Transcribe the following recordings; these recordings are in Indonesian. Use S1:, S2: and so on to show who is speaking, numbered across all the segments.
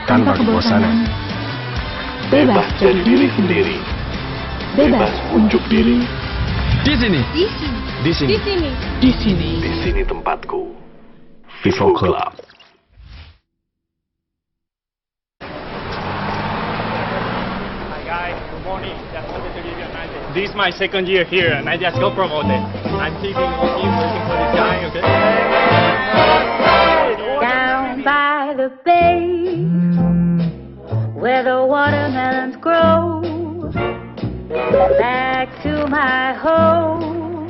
S1: tanpa kebosanan.
S2: Bebas jadi diri sendiri. Bebas unjuk diri.
S1: Di sini.
S3: Di sini.
S1: Di sini.
S3: Di sini.
S2: Di sini. Di sini tempatku. Vivo Club.
S4: Hi guys, good morning. Just wanted to give you an idea. This is my second year here and I just got promoted. I'm keeping working for this guy, okay?
S5: Down by the bay, where the watermelons grow, back to my home,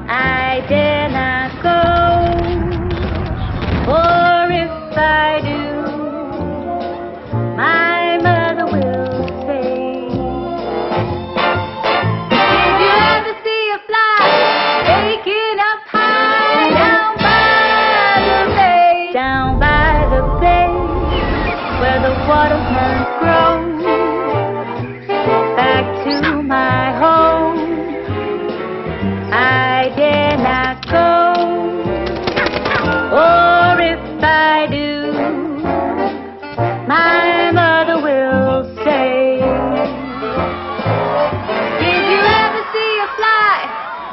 S5: I dare not go, for if I do, my mother will say, did you ever see a fly taking up high down by the bay? Down by the bay, where the watermelons grow, back to my home, I dare not go, or if I do, my mother will say, did you ever see a fly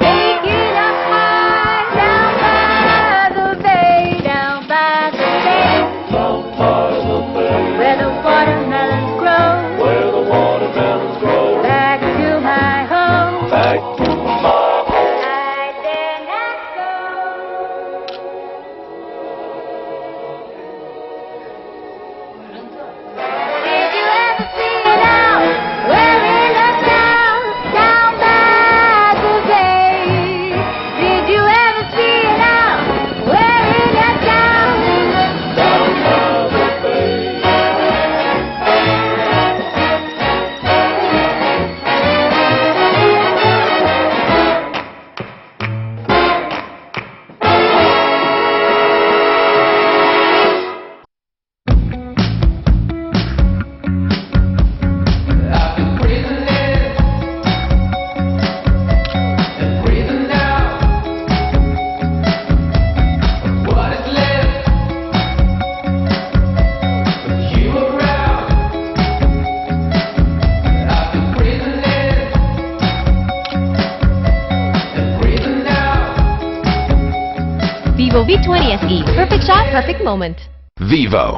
S5: taking up high down by the bay, down by the bay, where the watermelons grow, back to my home, I dare not go. Did you ever see it out? Well, in a town down by the bay. Did you ever see it out? Well, in a town down by the bay.
S3: Vivo V20 SE. Perfect shot, perfect moment.
S2: Vivo.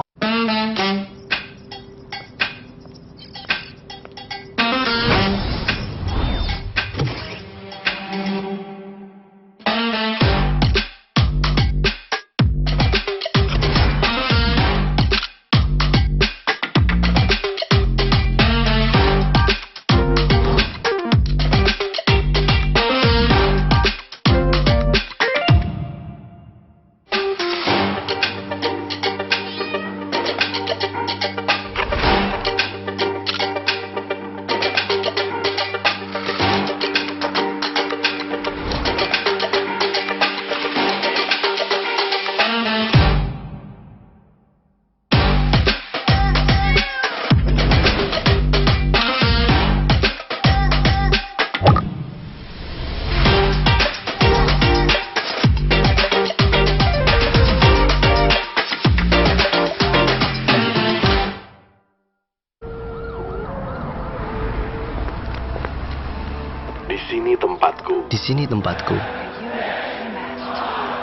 S2: Di sini tempatku.
S1: Di sini tempatku.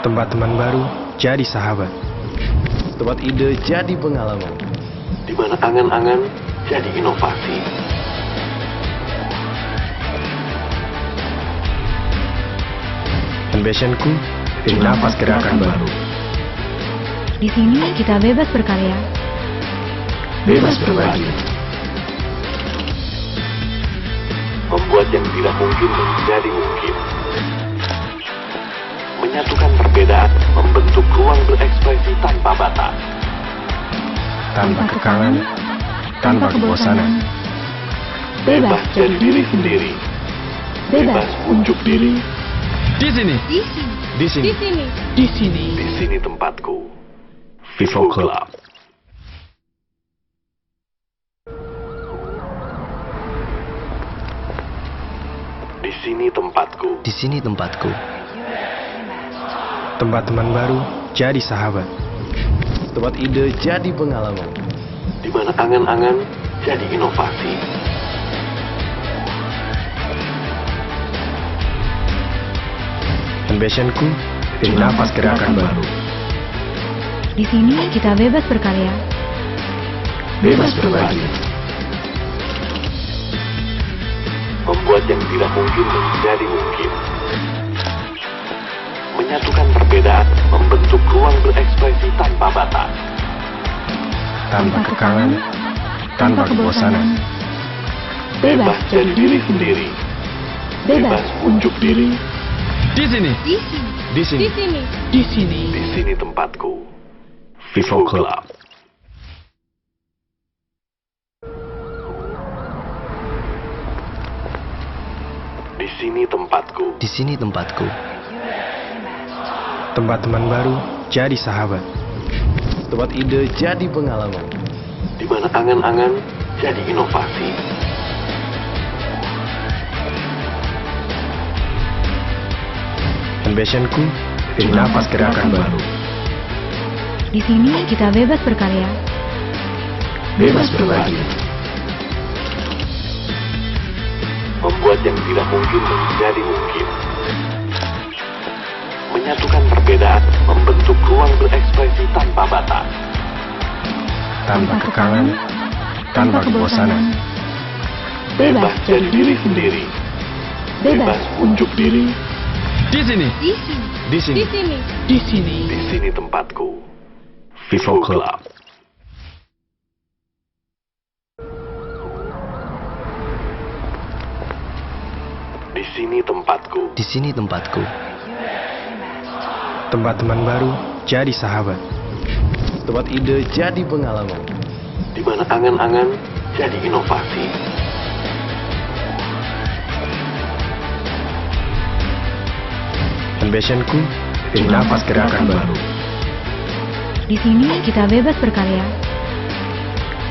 S1: Tempat teman baru jadi sahabat.
S2: Tempat ide jadi pengalaman. Di mana angan-angan jadi inovasi.
S1: Dan passionku jadi nafas gerakan baru.
S3: Di sini kita bebas berkarya.
S2: Bebas berbagi. Membuat yang tidak mungkin menjadi mungkin. Menyatukan perbedaan, membentuk ruang berekspresi tanpa batas.
S1: Tanpa kekangan, tanpa kebosanan.
S2: Bebas jadi diri sendiri. Bebas unjuk diri.
S1: Di sini.
S3: Di sini.
S1: Di sini.
S3: Di sini.
S2: Di sini. Di sini tempatku. Vivo Club. Di sini tempatku.
S1: Di sini tempatku. Tempat teman baru jadi sahabat.
S2: Tempat ide jadi pengalaman. di mana angan-angan jadi inovasi.
S1: Ambitionku jadi nafas gerakan baru.
S3: Di sini kita bebas berkarya,
S1: Bebas berbagi.
S2: Membuat yang tidak mungkin menjadi mungkin. Menyatukan perbedaan, membentuk ruang berekspresi tanpa batas.
S1: Tanpa kekangan, tanpa kebosanan.
S2: Bebas jadi diri sendiri. Bebas unjuk diri.
S1: Di sini. Di sini.
S2: Di sini tempatku.
S1: Vivo Club.
S2: Di sini tempatku.
S1: Di sini tempatku. Tempat teman baru jadi sahabat.
S2: Tempat ide jadi pengalaman. Di mana angan-angan jadi inovasi.
S1: Ambitionku jadi nafas gerakan baru.
S3: di sini kita bebas berkarya,
S1: Bebas berbagi.
S2: Membuat yang tidak mungkin menjadi mungkin. Menyatukan perbedaan, membentuk ruang berekspresi tanpa batas.
S1: Tanpa kekangan, tanpa kebosanan.
S2: Bebas jadi diri sendiri. Bebas unjuk diri.
S1: Di sini. Di sini.
S2: Di sini tempatku.
S1: Vivo Club.
S2: Di sini tempatku.
S1: Di sini tempatku. Tempat teman baru jadi sahabat.
S2: Tempat ide jadi pengalaman. Di mana angan-angan jadi inovasi.
S1: Ambitionku jadi nafas gerakan baru.
S3: di sini kita bebas berkarya,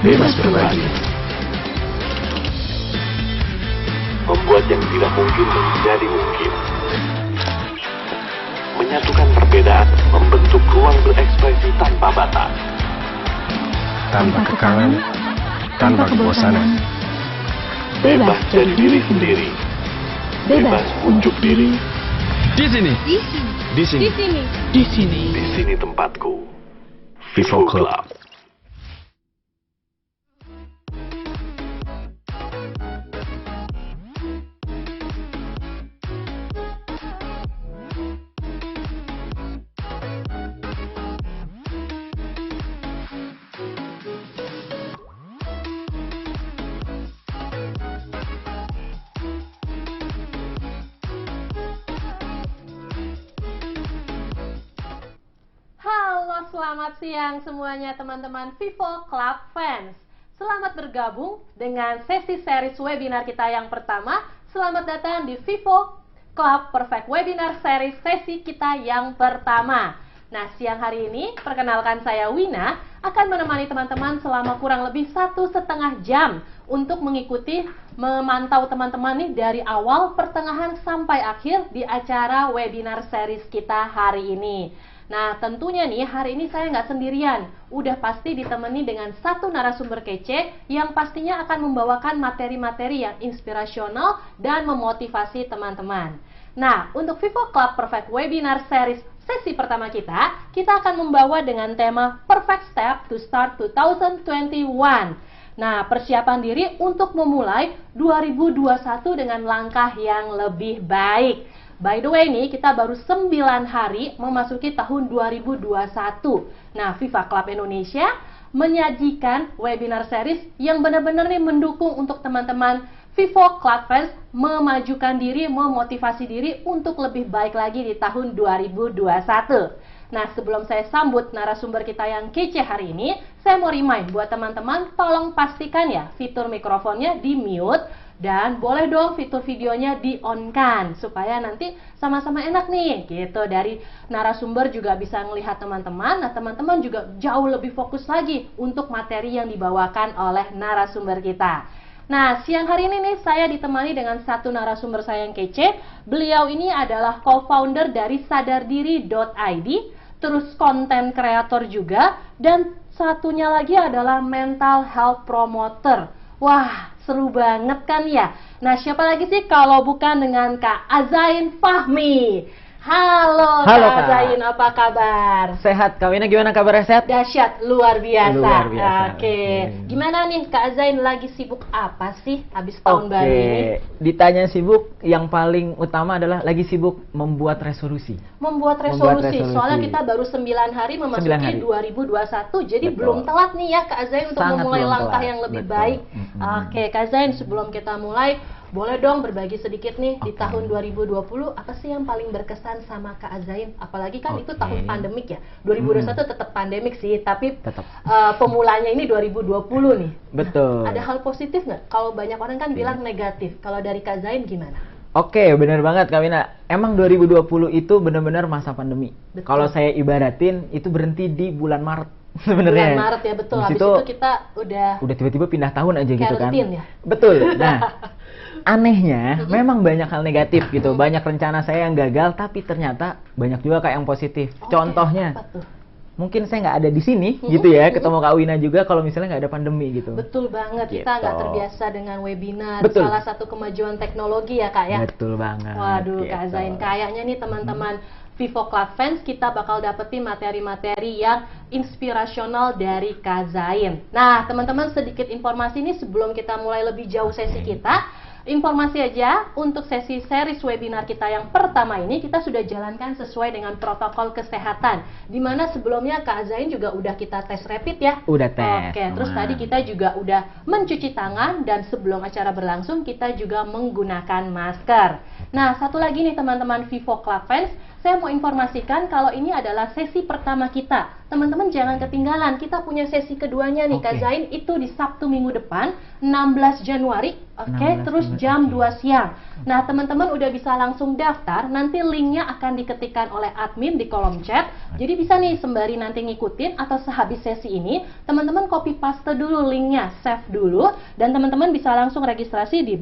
S1: Bebas berbagi.
S2: Membuat yang tidak mungkin menjadi mungkin. Menyatukan perbedaan, membentuk ruang berekspresi tanpa batas.
S1: Tanpa kekangan, tanpa kebosanan.
S2: Bebas jadi diri sendiri. Bebas unjuk diri.
S1: Di sini. Di sini.
S2: Di sini tempatku.
S1: Vivo Club.
S6: Halo, selamat siang semuanya teman-teman Vivo Club fans. Selamat bergabung dengan sesi series webinar kita yang pertama. Selamat datang di Vivo Club Perfect Webinar Series sesi kita yang pertama. Nah, siang hari ini perkenalkan saya Wina akan menemani teman-teman selama kurang lebih 1,5 jam untuk mengikuti, memantau teman-teman nih dari awal, pertengahan sampai akhir di acara webinar series kita hari ini. Nah, tentunya nih hari ini saya nggak sendirian, udah pasti ditemani dengan satu narasumber kece yang pastinya akan membawakan materi-materi yang inspirasional dan memotivasi teman-teman. Nah, untuk Vivo Club Perfect Webinar Series sesi pertama kita akan membawa dengan tema Perfect Step to Start 2021. Nah, persiapan diri untuk memulai 2021 dengan langkah yang lebih baik. By the way nih, kita baru 9 hari memasuki tahun 2021. Nah, Viva Club Indonesia menyajikan webinar series yang benar-benar nih mendukung untuk teman-teman Vivo Club fans memajukan diri, memotivasi diri untuk lebih baik lagi di tahun 2021. Nah, sebelum saya sambut narasumber kita yang kece hari ini, saya mau remind buat teman-teman, tolong pastikan ya fitur mikrofonnya di mute. Dan boleh dong fitur videonya di-on-kan supaya nanti sama-sama enak nih gitu. Dari narasumber juga bisa melihat teman-teman. Nah, teman-teman juga jauh lebih fokus lagi untuk materi yang dibawakan oleh narasumber kita. Nah, siang hari ini nih saya ditemani dengan satu narasumber saya yang kece. Beliau ini adalah co-founder dari sadardiri.id, terus konten kreator juga, dan satunya lagi adalah mental health promoter. Wah, seru banget kan ya? Nah, siapa lagi sih kalau bukan dengan Kak Azain Fahmi. Halo
S7: Halo,
S6: Kak
S7: Kak.
S6: Azain, apa kabar?
S7: Sehat, Kak Wina gimana kabarnya, sehat?
S6: Dahsyat, luar biasa.
S7: Luar biasa,
S6: Oke.
S7: oke.
S6: Gimana nih Kak Azain, lagi sibuk apa sih habis tahun baru ini?
S7: Ditanya sibuk, yang paling utama adalah lagi sibuk membuat resolusi.
S6: Membuat resolusi. Soalnya kita baru 9 hari memasuki
S7: 9 hari.
S6: 2021, jadi
S7: Betul.
S6: belum telat nih ya Kak Azain untuk
S7: Sangat
S6: memulai
S7: belum
S6: langkah
S7: telat.
S6: yang lebih
S7: Betul.
S6: baik.
S7: Mm-mm.
S6: Oke, Kak Azain, sebelum kita mulai, boleh dong berbagi sedikit nih di
S7: Oke.
S6: tahun 2020 apa sih yang paling berkesan sama Kak Azain? Apalagi kan itu
S7: Oke.
S6: tahun pandemik ya. 2021 tetap pandemik sih, tapi
S7: Tetap.
S6: pemulanya ini 2020 nih.
S7: Betul.
S6: Ada hal positif nggak? Kalau banyak orang kan bilang negatif. Kalau dari Kak Azain gimana?
S7: Oke, bener banget Kak Wina. Emang 2020 itu benar-benar masa pandemi.
S6: Betul.
S7: Kalau saya ibaratin, itu berhenti di bulan Maret sebenarnya.
S6: Bulan Maret ya, betul.
S7: Di
S6: Habis
S7: situ
S6: itu kita udah
S7: tiba-tiba pindah tahun aja gitu kan.
S6: rutin ya?
S7: Betul. Nah, anehnya memang banyak hal negatif gitu. Banyak rencana saya yang gagal, tapi ternyata banyak juga Kak yang positif.
S6: Oke,
S7: Contohnya,
S6: apa tuh?
S7: mungkin saya nggak ada di sini gitu ya, ketemu Kak Wina juga kalau misalnya nggak ada pandemi gitu.
S6: Betul banget, kita
S7: Gitu.
S6: nggak terbiasa dengan webinar.
S7: Betul.
S6: Salah satu kemajuan teknologi ya Kak ya.
S7: Betul banget.
S6: Waduh Kak
S7: gitu.
S6: Zain, kayaknya nih teman-teman Vivo Club Fans kita bakal dapetin materi-materi yang inspirasional dari Kak Zain. Nah teman-teman, sedikit informasi nih sebelum kita mulai lebih jauh sesi kita. Informasi aja, untuk sesi series webinar kita yang pertama ini kita sudah jalankan sesuai dengan protokol kesehatan, dimana sebelumnya Kak Zain juga udah kita tes rapid ya.
S7: Udah tes.
S6: Oke, terus
S7: aman.
S6: tadi kita juga udah mencuci tangan, dan sebelum acara berlangsung kita juga menggunakan masker. Nah, satu lagi nih teman-teman Vivo Club Fans, saya mau informasikan kalau ini adalah sesi pertama kita. Teman-teman jangan ketinggalan, kita punya sesi keduanya nih Kak
S7: Oke.
S6: Zain, itu di Sabtu minggu depan 16 Januari. Oke,
S7: 16
S6: terus
S7: Januari,
S6: jam
S7: oke.
S6: 2 siang. Nah, teman-teman udah bisa langsung daftar, nanti linknya akan diketikkan oleh admin di kolom chat. Jadi bisa nih sembari nanti ngikutin atau sehabis sesi ini, teman-teman copy paste dulu linknya, save dulu, dan teman-teman bisa langsung registrasi di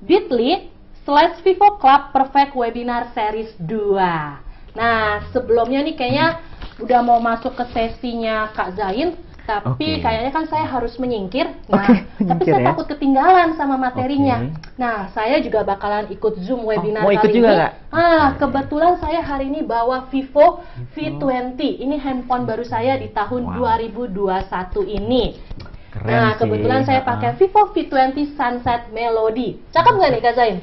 S6: bit.ly/Vivo Club Perfect Webinar Series 2. Nah, sebelumnya nih kayaknya udah mau masuk ke sesinya Kak Zain, tapi
S7: Oke.
S6: kayaknya kan saya harus menyingkir. Nah,
S7: Oke,
S6: tapi
S7: menyingkir
S6: saya
S7: ya.
S6: takut ketinggalan sama materinya.
S7: Oke.
S6: Nah, saya juga bakalan ikut Zoom webinar
S7: mau ikut
S6: kali
S7: juga,
S6: ini.
S7: Kak?
S6: Kebetulan saya hari ini bawa Vivo V20. Ini handphone baru saya di tahun
S7: Wow.
S6: 2021 ini.
S7: Keren
S6: Nah,
S7: sih.
S6: kebetulan saya pakai Vivo V20 Sunset Melody. Cakep nggak nih Kak Zain?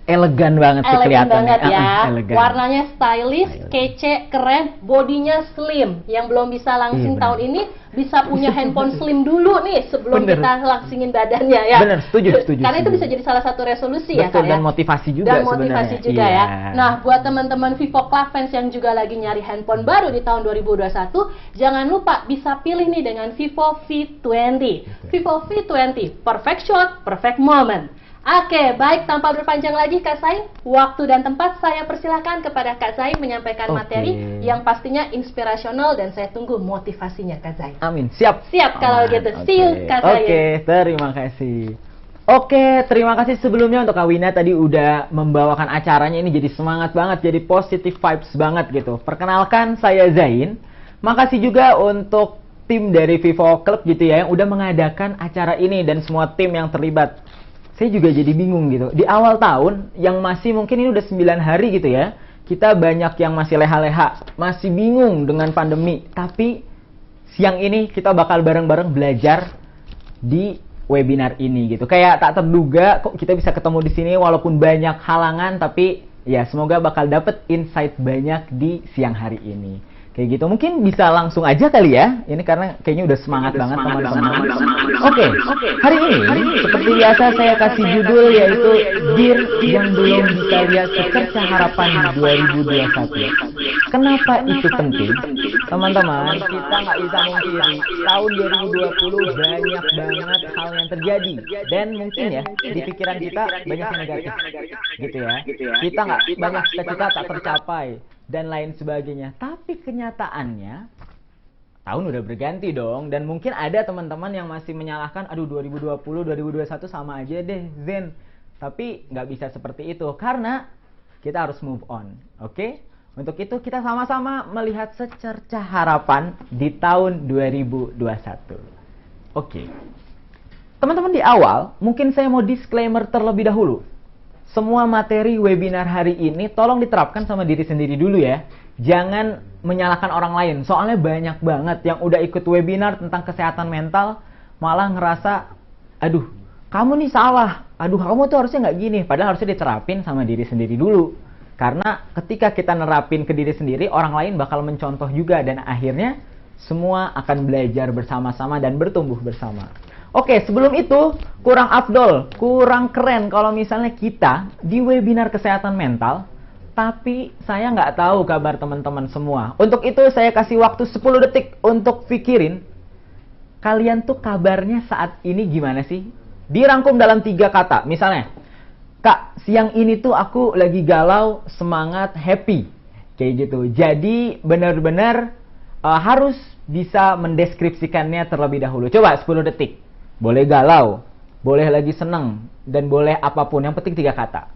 S7: Elegan banget sih
S6: Elegan
S7: kelihatannya.
S6: banget ya.
S7: Elegan.
S6: Warnanya stylish, kece, keren, bodinya slim. Yang belum bisa langsing
S7: Iya,
S6: tahun
S7: bener.
S6: ini bisa punya handphone slim dulu nih sebelum
S7: Bener.
S6: kita langsingin badannya ya.
S7: Bener, setuju.
S6: Karena itu
S7: setuju.
S6: bisa jadi salah satu resolusi ya
S7: Betul,
S6: Kak ya.
S7: dan motivasi juga
S6: Dan motivasi
S7: sebenarnya.
S6: juga
S7: Iya.
S6: ya. Nah, buat teman-teman Vivo Club Fans yang juga lagi nyari handphone baru di tahun 2021, jangan lupa bisa pilih nih dengan Vivo V20. Vivo V20, perfect shot, perfect moment. Oke, baik, tanpa berpanjang lagi Kak Zain, waktu dan tempat saya persilahkan kepada Kak Zain menyampaikan
S7: Oke.
S6: materi yang pastinya inspirasional, dan saya tunggu motivasinya Kak Zain.
S7: Amin, siap.
S6: Siap kalau
S7: Aman,
S6: gitu. See you,
S7: oke.
S6: Kak Zain.
S7: Oke, terima kasih. Oke, terima kasih sebelumnya untuk Kak Wina tadi udah membawakan acaranya ini jadi semangat banget, jadi positive vibes banget gitu. Perkenalkan, saya Zain. Makasih juga untuk tim dari Vivo Club gitu ya yang udah mengadakan acara ini dan semua tim yang terlibat. Saya juga jadi bingung gitu. Di awal tahun yang masih mungkin ini udah 9 hari gitu ya. Kita banyak yang masih leha-leha, masih bingung dengan pandemi. Tapi siang ini kita bakal bareng-bareng belajar di webinar ini gitu. Kayak tak terduga kok kita bisa ketemu di sini walaupun banyak halangan, tapi ya semoga bakal dapet insight banyak di siang hari ini. Kayak gitu, mungkin bisa langsung aja kali ya. Ini karena kayaknya udah semangat banget teman-teman. Oke, hari ini seperti biasa saya kasih judul yaitu Gear yang belum bisa lihat secerca harapan di 2021. Kenapa itu penting? Teman-teman, kita nggak bisa mungkiri tahun 2020 banyak banget hal yang terjadi. Dan mungkin ya, di pikiran kita banyak yang negatif. Gitu ya. Kita nggak banyak cita-cita tak tercapai dan lain sebagainya. Tapi kenyataannya tahun udah berganti dong, dan mungkin ada teman-teman yang masih menyalahkan, aduh 2020, 2021 sama aja deh Zen. Tapi nggak bisa seperti itu karena kita harus move on, oke? Untuk itu kita sama-sama melihat secercah harapan di tahun 2021. Oke. Teman-teman, di awal mungkin saya mau disclaimer terlebih dahulu. Semua materi webinar hari ini tolong diterapkan sama diri sendiri dulu ya. Jangan menyalahkan orang lain. Soalnya banyak banget yang udah ikut webinar tentang kesehatan mental malah ngerasa, aduh, kamu nih salah. Aduh, kamu tuh harusnya nggak gini. Padahal harusnya diterapin sama diri sendiri dulu. Karena ketika kita nerapin ke diri sendiri, orang lain bakal mencontoh juga. Dan akhirnya semua akan belajar bersama-sama dan bertumbuh bersama. Oke, sebelum itu, kurang afdol, kurang keren kalau misalnya kita di webinar kesehatan mental, tapi saya nggak tahu kabar teman-teman semua. Untuk itu saya kasih waktu 10 detik untuk pikirin, kalian tuh kabarnya saat ini gimana sih? Dirangkum dalam 3 kata, misalnya, Kak, siang ini tuh aku lagi galau, semangat, happy. Kayak gitu. Jadi benar-benar harus bisa mendeskripsikannya terlebih dahulu. Coba 10 detik. Boleh galau, boleh lagi seneng, dan boleh apapun. Yang penting 3 kata.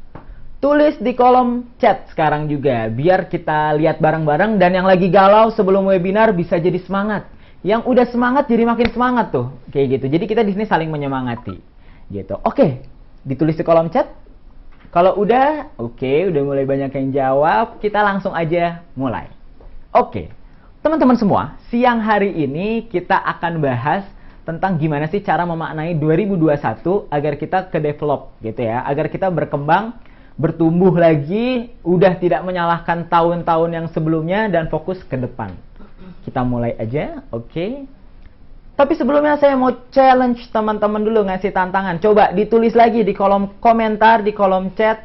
S7: Tulis di kolom chat sekarang juga. Biar kita lihat bareng-bareng. Dan yang lagi galau sebelum webinar bisa jadi semangat. Yang udah semangat jadi makin semangat tuh. Kayak gitu. Jadi kita di sini saling menyemangati. Gitu. Oke. Ditulis di kolom chat. Kalau udah, oke, udah mulai banyak yang jawab, kita langsung aja mulai. Oke, teman-teman semua, siang hari ini kita akan bahas tentang gimana sih cara memaknai 2021 agar kita ke-develop gitu ya, agar kita berkembang, bertumbuh lagi, udah tidak menyalahkan tahun-tahun yang sebelumnya dan fokus ke depan. Kita mulai aja, oke. Tapi sebelumnya saya mau challenge teman-teman dulu, ngasih tantangan. Coba ditulis lagi di kolom komentar, di kolom chat.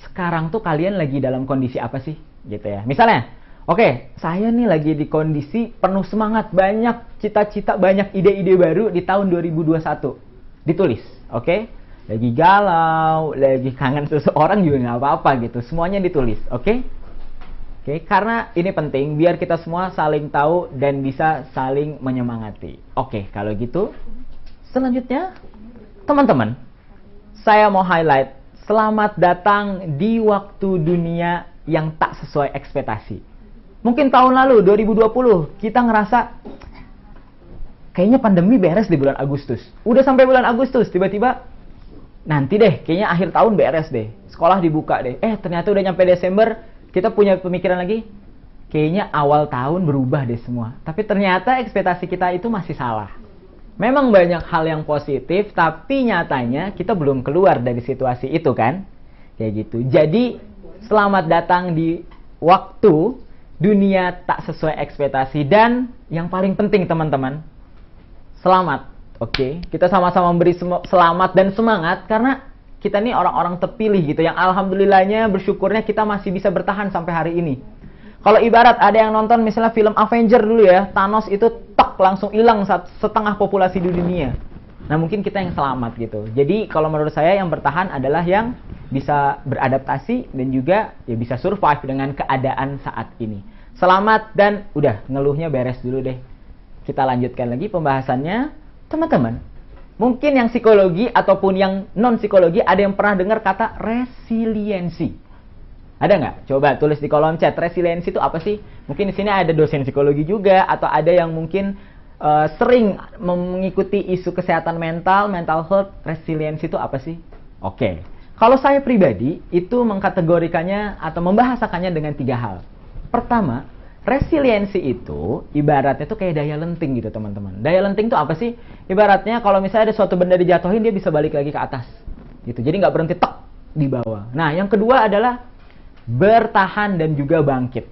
S7: Sekarang tuh kalian lagi dalam kondisi apa sih? Gitu ya. Misalnya, oke, saya nih lagi di kondisi penuh semangat. Banyak cita-cita, banyak ide-ide baru di tahun 2021. Ditulis, oke? Lagi galau, lagi kangen seseorang juga nggak apa-apa gitu. Semuanya ditulis, oke? Oke, karena ini penting biar kita semua saling tahu dan bisa saling menyemangati. Oke, kalau gitu selanjutnya teman-teman, saya mau highlight selamat datang di waktu dunia yang tak sesuai ekspektasi. Mungkin tahun lalu 2020 kita ngerasa kayaknya pandemi beres di bulan Agustus. Udah sampai bulan Agustus tiba-tiba nanti deh, kayaknya akhir tahun beres deh. Sekolah dibuka deh. Ternyata udah nyampe Desember. Kita punya pemikiran lagi, kayaknya awal tahun berubah deh semua. Tapi ternyata ekspektasi kita itu masih salah. Memang banyak hal yang positif, tapi nyatanya kita belum keluar dari situasi itu kan? Kayak gitu. Jadi, selamat datang di waktu dunia tak sesuai ekspektasi. Dan yang paling penting teman-teman, selamat. Oke, kita sama-sama memberi selamat dan semangat karena kita nih orang-orang terpilih gitu yang alhamdulillahnya bersyukurnya kita masih bisa bertahan sampai hari ini. Kalau ibarat ada yang nonton misalnya film Avenger dulu ya, Thanos itu langsung hilang setengah populasi di dunia. Nah mungkin kita yang selamat gitu. Jadi kalau menurut saya yang bertahan adalah yang bisa beradaptasi dan juga ya bisa survive dengan keadaan saat ini. Selamat dan udah ngeluhnya beres dulu deh. Kita lanjutkan lagi pembahasannya. Teman-teman, mungkin yang psikologi ataupun yang non-psikologi ada yang pernah dengar kata resiliensi. Ada nggak? Coba tulis di kolom chat. Resiliensi itu apa sih? Mungkin di sini ada dosen psikologi juga atau ada yang mungkin sering mengikuti isu kesehatan mental health. Resiliensi itu apa sih? Oke. Kalau saya pribadi itu mengkategorikannya atau membahasakannya dengan 3 hal. Pertama, resiliensi itu ibaratnya tuh kayak daya lenting gitu teman-teman. Daya lenting tuh apa sih? Ibaratnya kalau misalnya ada suatu benda dijatuhin dia bisa balik lagi ke atas. Gitu. Jadi nggak berhenti tok di bawah. Nah, yang kedua adalah bertahan dan juga bangkit.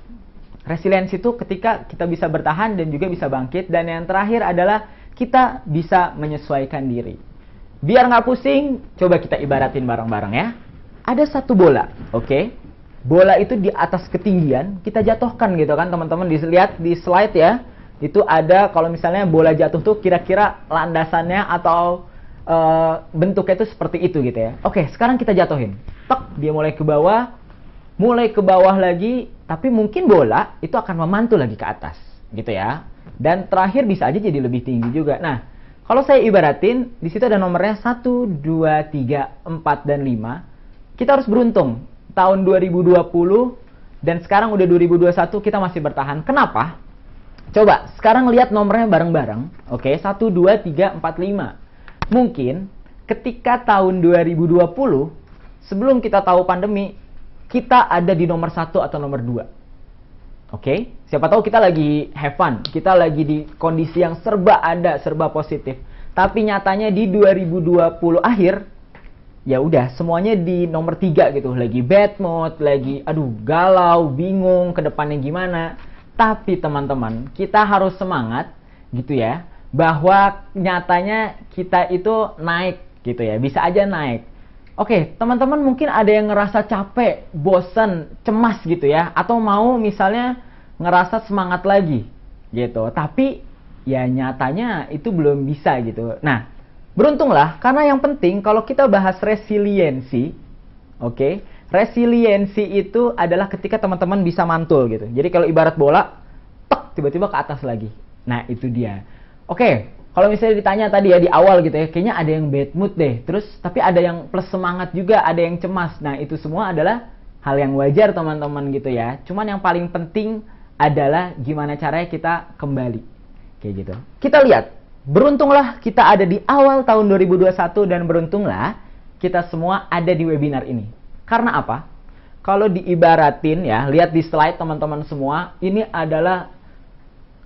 S7: Resiliensi itu ketika kita bisa bertahan dan juga bisa bangkit. Dan yang terakhir adalah kita bisa menyesuaikan diri. Biar nggak pusing, coba kita ibaratin bareng-bareng ya. Ada satu bola, oke? Bola itu di atas ketinggian, kita jatuhkan gitu kan teman-teman. Dilihat di slide ya, itu ada kalau misalnya bola jatuh tuh kira-kira landasannya atau bentuknya itu seperti itu gitu ya. Oke, sekarang kita jatuhin. Tek, dia mulai ke bawah lagi, tapi mungkin bola itu akan memantul lagi ke atas gitu ya. Dan terakhir bisa aja jadi lebih tinggi juga. Nah, kalau saya ibaratin, di situ ada nomornya 1, 2, 3, 4, dan 5. Kita harus beruntung. Tahun 2020 Dan sekarang udah 2021 kita masih bertahan. Kenapa? Coba sekarang lihat nomornya bareng-bareng. Oke, 1, 2, 3, 4, 5. Mungkin ketika tahun 2020, sebelum kita tahu pandemi, kita ada di nomor 1 atau nomor 2. Oke, siapa tahu kita lagi have fun, kita lagi di kondisi yang serba ada, serba positif. Tapi nyatanya di 2020 akhir, ya udah semuanya di nomor 3 gitu, lagi bad mood, lagi aduh galau, bingung ke depannya gimana. Tapi teman-teman, kita harus semangat gitu ya, bahwa nyatanya kita itu naik gitu ya, bisa aja naik. Oke, teman-teman mungkin ada yang ngerasa capek, bosan, cemas gitu ya, atau mau misalnya ngerasa semangat lagi gitu. Tapi ya nyatanya itu belum bisa gitu. Nah, beruntunglah, karena yang penting kalau kita bahas resiliensi, oke, resiliensi itu adalah ketika teman-teman bisa mantul gitu. Jadi kalau ibarat bola, tek, tiba-tiba ke atas lagi. Nah, itu dia. Oke, kalau misalnya ditanya tadi ya di awal gitu ya, kayaknya ada yang bad mood deh. Terus, tapi ada yang plus semangat juga, ada yang cemas. Nah, itu semua adalah hal yang wajar teman-teman gitu ya. Cuman yang paling penting adalah gimana caranya kita kembali. Kayak gitu. Kita lihat. Beruntunglah kita ada di awal tahun 2021 dan beruntunglah kita semua ada di webinar ini. Karena apa? Kalau diibaratin ya, lihat di slide teman-teman semua, ini adalah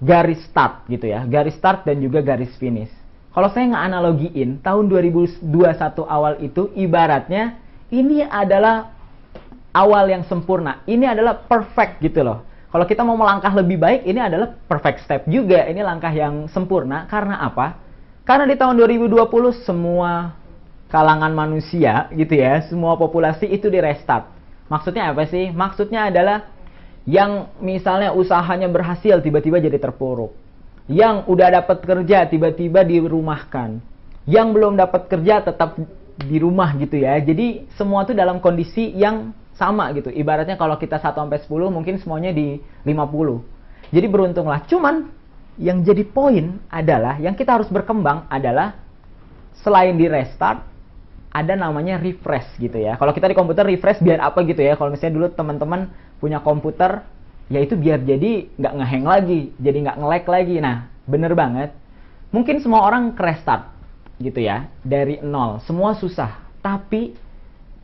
S7: garis start gitu ya. Garis start dan juga garis finish. Kalau saya nge-analogiin, tahun 2021 awal itu ibaratnya ini adalah awal yang sempurna. Ini adalah perfect gitu loh. Kalau kita mau melangkah lebih baik, ini adalah perfect step juga. Ini langkah yang sempurna. Karena apa? Karena di tahun 2020 semua kalangan manusia gitu ya, semua populasi itu di restart. Maksudnya apa sih? Maksudnya adalah yang misalnya usahanya berhasil tiba-tiba jadi terpuruk. Yang udah dapat kerja tiba-tiba dirumahkan. Yang belum dapat kerja tetap di rumah gitu ya. Jadi semua itu dalam kondisi yang sama gitu. Ibaratnya kalau kita 1-10 mungkin semuanya di 50. Jadi beruntunglah. Cuman yang jadi poin adalah yang kita harus berkembang adalah selain di restart ada namanya refresh gitu ya. Kalau kita di komputer refresh biar apa gitu ya. Kalau misalnya dulu teman-teman punya komputer, ya itu biar jadi nggak nge-hang lagi, jadi nggak nge-lag lagi. Nah, bener banget. Mungkin semua orang restart gitu ya, dari nol. Semua susah, tapi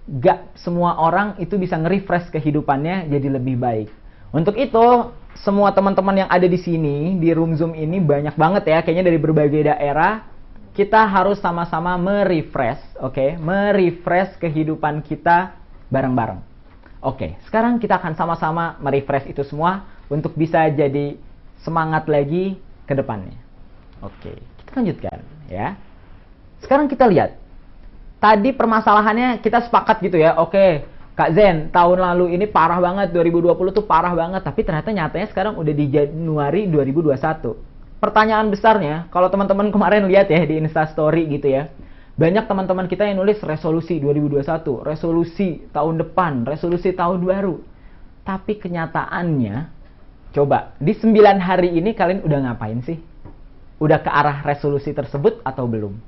S7: gak semua orang itu bisa nge-refresh kehidupannya jadi lebih baik. Untuk itu, semua teman-teman yang ada di sini, di room Zoom ini banyak banget ya, kayaknya dari berbagai daerah, kita harus sama-sama merefresh, oke? Merefresh kehidupan kita bareng-bareng. Oke, sekarang kita akan sama-sama merefresh itu semua untuk bisa jadi semangat lagi ke depannya. Oke, kita lanjutkan ya. Sekarang kita lihat. Tadi permasalahannya kita sepakat gitu ya. Oke, Kak Zen, tahun lalu ini parah banget, 2020 tuh parah banget. Tapi ternyata nyatanya sekarang udah di Januari 2021. Pertanyaan besarnya, kalau teman-teman kemarin lihat ya di Instastory gitu ya. Banyak teman-teman kita yang nulis resolusi 2021, resolusi tahun depan, resolusi tahun baru. Tapi kenyataannya, coba, di 9 hari ini kalian udah ngapain sih? Udah ke arah resolusi tersebut atau belum?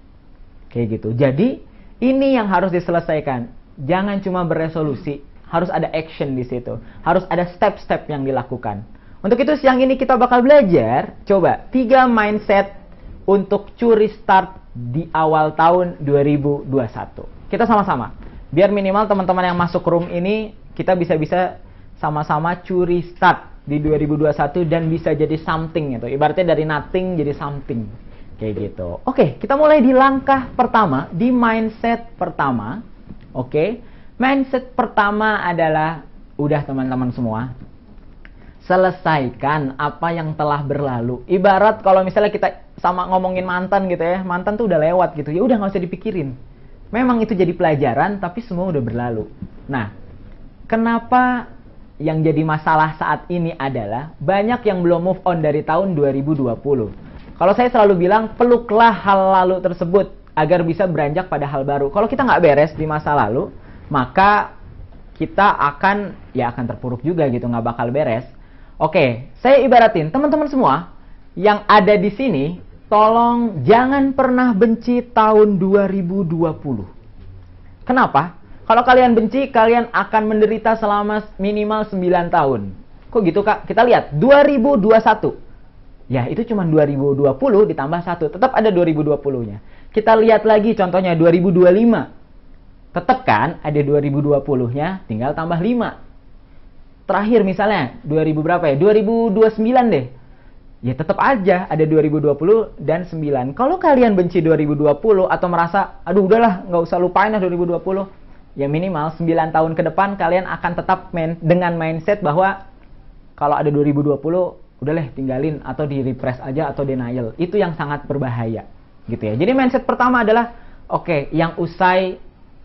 S7: Kayak gitu. Jadi, ini yang harus diselesaikan. Jangan cuma berresolusi, harus ada action di situ. Harus ada step-step yang dilakukan. Untuk itu siang ini kita bakal belajar, coba 3 mindset untuk curi start di awal tahun 2021. Kita sama-sama. Biar minimal teman-teman yang masuk room ini kita bisa sama-sama curi start di 2021 dan bisa jadi something gitu. Ibaratnya dari nothing jadi something. Kayak gitu. Oke, kita mulai di langkah pertama, di mindset pertama. Oke, mindset pertama adalah, udah teman-teman semua, selesaikan apa yang telah berlalu. Ibarat kalau misalnya kita sama ngomongin mantan gitu ya, mantan tuh udah lewat gitu, ya udah nggak usah dipikirin. Memang itu jadi pelajaran, tapi semua udah berlalu. Nah, kenapa yang jadi masalah saat ini adalah banyak yang belum move on dari tahun 2020. Kalau saya selalu bilang, peluklah hal lalu tersebut agar bisa beranjak pada hal baru. Kalau kita nggak beres di masa lalu, maka kita akan terpuruk juga gitu, nggak bakal beres. Oke, saya ibaratin teman-teman semua yang ada di sini, tolong jangan pernah benci tahun 2020. Kenapa? Kalau kalian benci, kalian akan menderita selama minimal 9 tahun. Kok gitu, Kak? Kita lihat 2021. Ya, itu cuma 2020 ditambah 1. Tetap ada 2020-nya. Kita lihat lagi contohnya 2025. Tetap kan ada 2020-nya, tinggal tambah 5. Terakhir misalnya 2000 berapa ya? 2029 deh. Ya tetap aja ada 2020 dan 9. Kalau kalian benci 2020 atau merasa, aduh udahlah nggak usah lupain lah 2020. Ya minimal 9 tahun ke depan kalian akan tetap dengan mindset bahwa kalau ada 2020, udah deh tinggalin atau di refresh aja atau denial. Itu yang sangat berbahaya gitu ya. Jadi mindset pertama adalah, oke, yang usai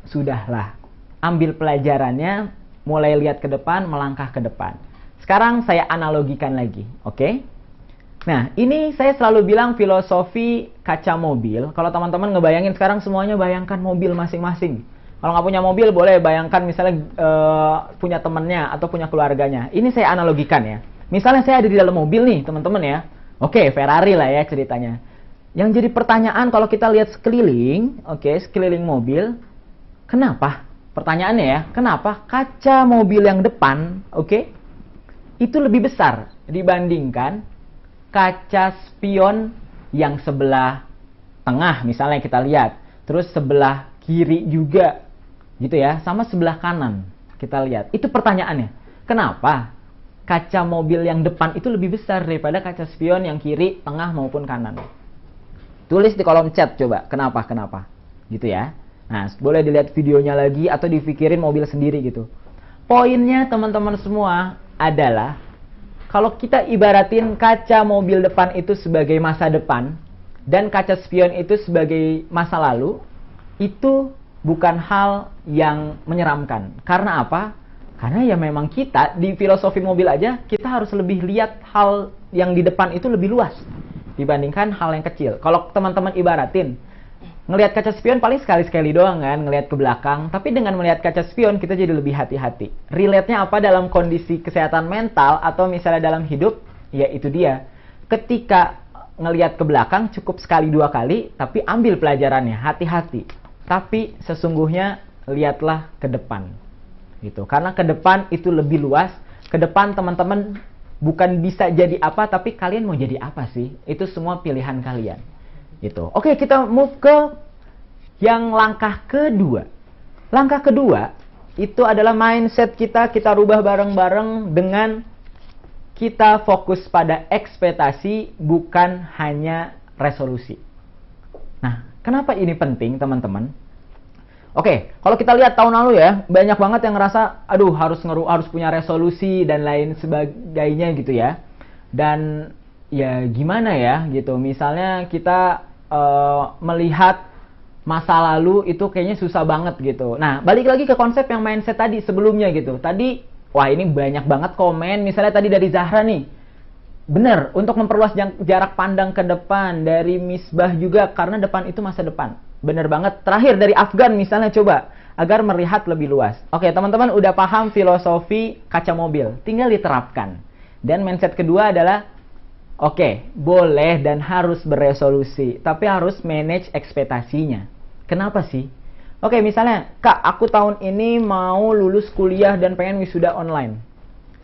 S7: sudahlah. Ambil pelajarannya, mulai lihat ke depan, melangkah ke depan. Sekarang saya analogikan lagi, oke? Nah, ini saya selalu bilang filosofi kaca mobil. Kalau teman-teman ngebayangin sekarang semuanya bayangkan mobil masing-masing. Kalau nggak punya mobil, boleh bayangkan misalnya punya temennya atau punya keluarganya. Ini saya analogikan ya. Misalnya saya ada di dalam mobil nih, teman-teman ya. Oke, Ferrari lah ya ceritanya. Yang jadi pertanyaan kalau kita lihat sekeliling, oke, sekeliling mobil, kenapa? Pertanyaannya ya, kenapa kaca mobil yang depan, oke, itu lebih besar dibandingkan kaca spion yang sebelah tengah, misalnya kita lihat, terus sebelah kiri juga, gitu ya, sama sebelah kanan kita lihat. Itu pertanyaannya, kenapa kaca mobil yang depan itu lebih besar daripada kaca spion yang kiri, tengah maupun kanan? Tulis di kolom chat coba, kenapa, gitu ya. Nah, boleh dilihat videonya lagi atau dipikirin mobil sendiri gitu. Poinnya teman-teman semua adalah kalau kita ibaratin kaca mobil depan itu sebagai masa depan dan kaca spion itu sebagai masa lalu, itu bukan hal yang menyeramkan. Karena apa? Karena ya memang kita di filosofi mobil aja kita harus lebih lihat hal yang di depan itu lebih luas dibandingkan hal yang kecil. Kalau teman-teman ibaratin ngelihat kaca spion paling sekali-sekali doang kan, ngelihat ke belakang. Tapi dengan melihat kaca spion kita jadi lebih hati-hati. Relate-nya apa dalam kondisi kesehatan mental atau misalnya dalam hidup? Ya itu dia. Ketika ngelihat ke belakang cukup sekali 2 kali, tapi ambil pelajarannya, hati-hati. Tapi sesungguhnya lihatlah ke depan. Gitu. Karena ke depan itu lebih luas. Ke depan teman-teman bukan bisa jadi apa, tapi kalian mau jadi apa sih? Itu semua pilihan kalian. Gitu. Oke, kita move ke yang langkah kedua. Langkah kedua itu adalah mindset kita rubah bareng-bareng dengan kita fokus pada ekspektasi bukan hanya resolusi. Nah, kenapa ini penting teman-teman? Oke, kalau kita lihat tahun lalu ya, banyak banget yang ngerasa aduh harus punya resolusi dan lain sebagainya gitu ya. Dan ya gimana ya gitu. Misalnya kita melihat masa lalu itu kayaknya susah banget gitu. Nah, balik lagi ke konsep yang mindset tadi sebelumnya gitu. Tadi, wah ini banyak banget komen, misalnya tadi dari Zahra nih. Bener, untuk memperluas jarak pandang ke depan, dari Misbah juga, karena depan itu masa depan. Bener banget. Terakhir dari Afgan misalnya coba, agar melihat lebih luas. Oke, teman-teman udah paham filosofi kaca mobil, tinggal diterapkan. Dan mindset kedua adalah, oke, boleh dan harus beresolusi, tapi harus manage ekspektasinya. Kenapa sih? Oke, misalnya, Kak, aku tahun ini mau lulus kuliah dan pengen wisuda online.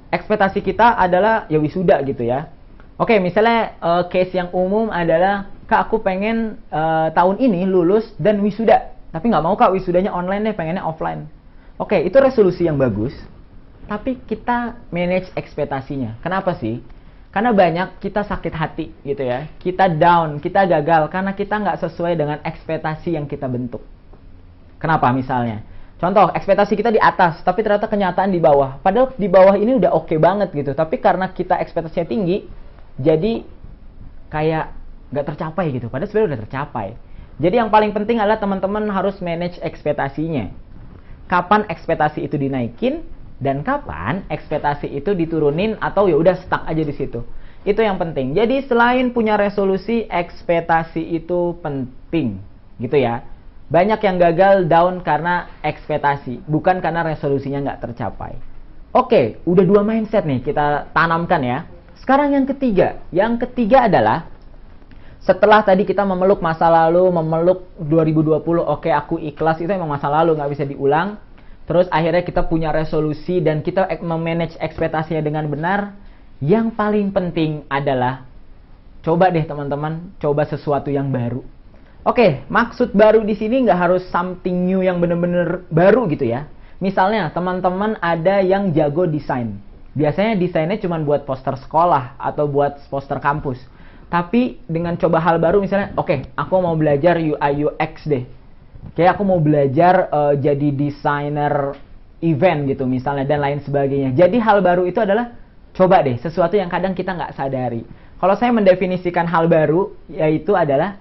S7: Ekspektasi kita adalah ya wisuda gitu ya. Oke, misalnya case yang umum adalah, Kak, aku pengen tahun ini lulus dan wisuda. Tapi nggak mau, Kak, wisudanya online deh, pengennya offline. Oke, itu resolusi yang bagus. Tapi kita manage ekspektasinya. Kenapa sih? Karena banyak kita sakit hati gitu ya. Kita down, kita gagal karena kita nggak sesuai dengan ekspektasi yang kita bentuk. Kenapa misalnya? Contoh, ekspektasi kita di atas, tapi ternyata kenyataan di bawah. Padahal di bawah ini udah oke banget gitu. Tapi karena kita ekspektasinya tinggi, jadi kayak nggak tercapai gitu. Padahal sebenarnya udah tercapai. Jadi yang paling penting adalah teman-teman harus manage ekspektasinya. Kapan ekspektasi itu dinaikin? Dan kapan ekspektasi itu diturunin atau ya udah stuck aja di situ. Itu yang penting. Jadi selain punya resolusi, ekspektasi itu penting, gitu ya. Banyak yang gagal down karena ekspektasi, bukan karena resolusinya nggak tercapai. Oke, udah 2 mindset nih kita tanamkan ya. Sekarang yang ketiga. Yang ketiga adalah setelah tadi kita memeluk masa lalu, memeluk 2020, oke aku ikhlas, itu emang masa lalu nggak bisa diulang. terus akhirnya kita punya resolusi dan kita memanage ekspektasinya dengan benar. Yang paling penting adalah coba deh teman-teman, coba sesuatu yang baru. Oke, maksud baru di sini nggak harus something new yang bener-bener baru gitu ya. Misalnya teman-teman ada yang jago desain. Biasanya desainnya cuma buat poster sekolah atau buat poster kampus. Tapi dengan coba hal baru misalnya, oke, aku mau belajar UI UX deh. Kayak aku mau belajar jadi desainer event gitu misalnya dan lain sebagainya. Jadi hal baru itu adalah coba deh sesuatu yang kadang kita nggak sadari. Kalau saya mendefinisikan hal baru, yaitu adalah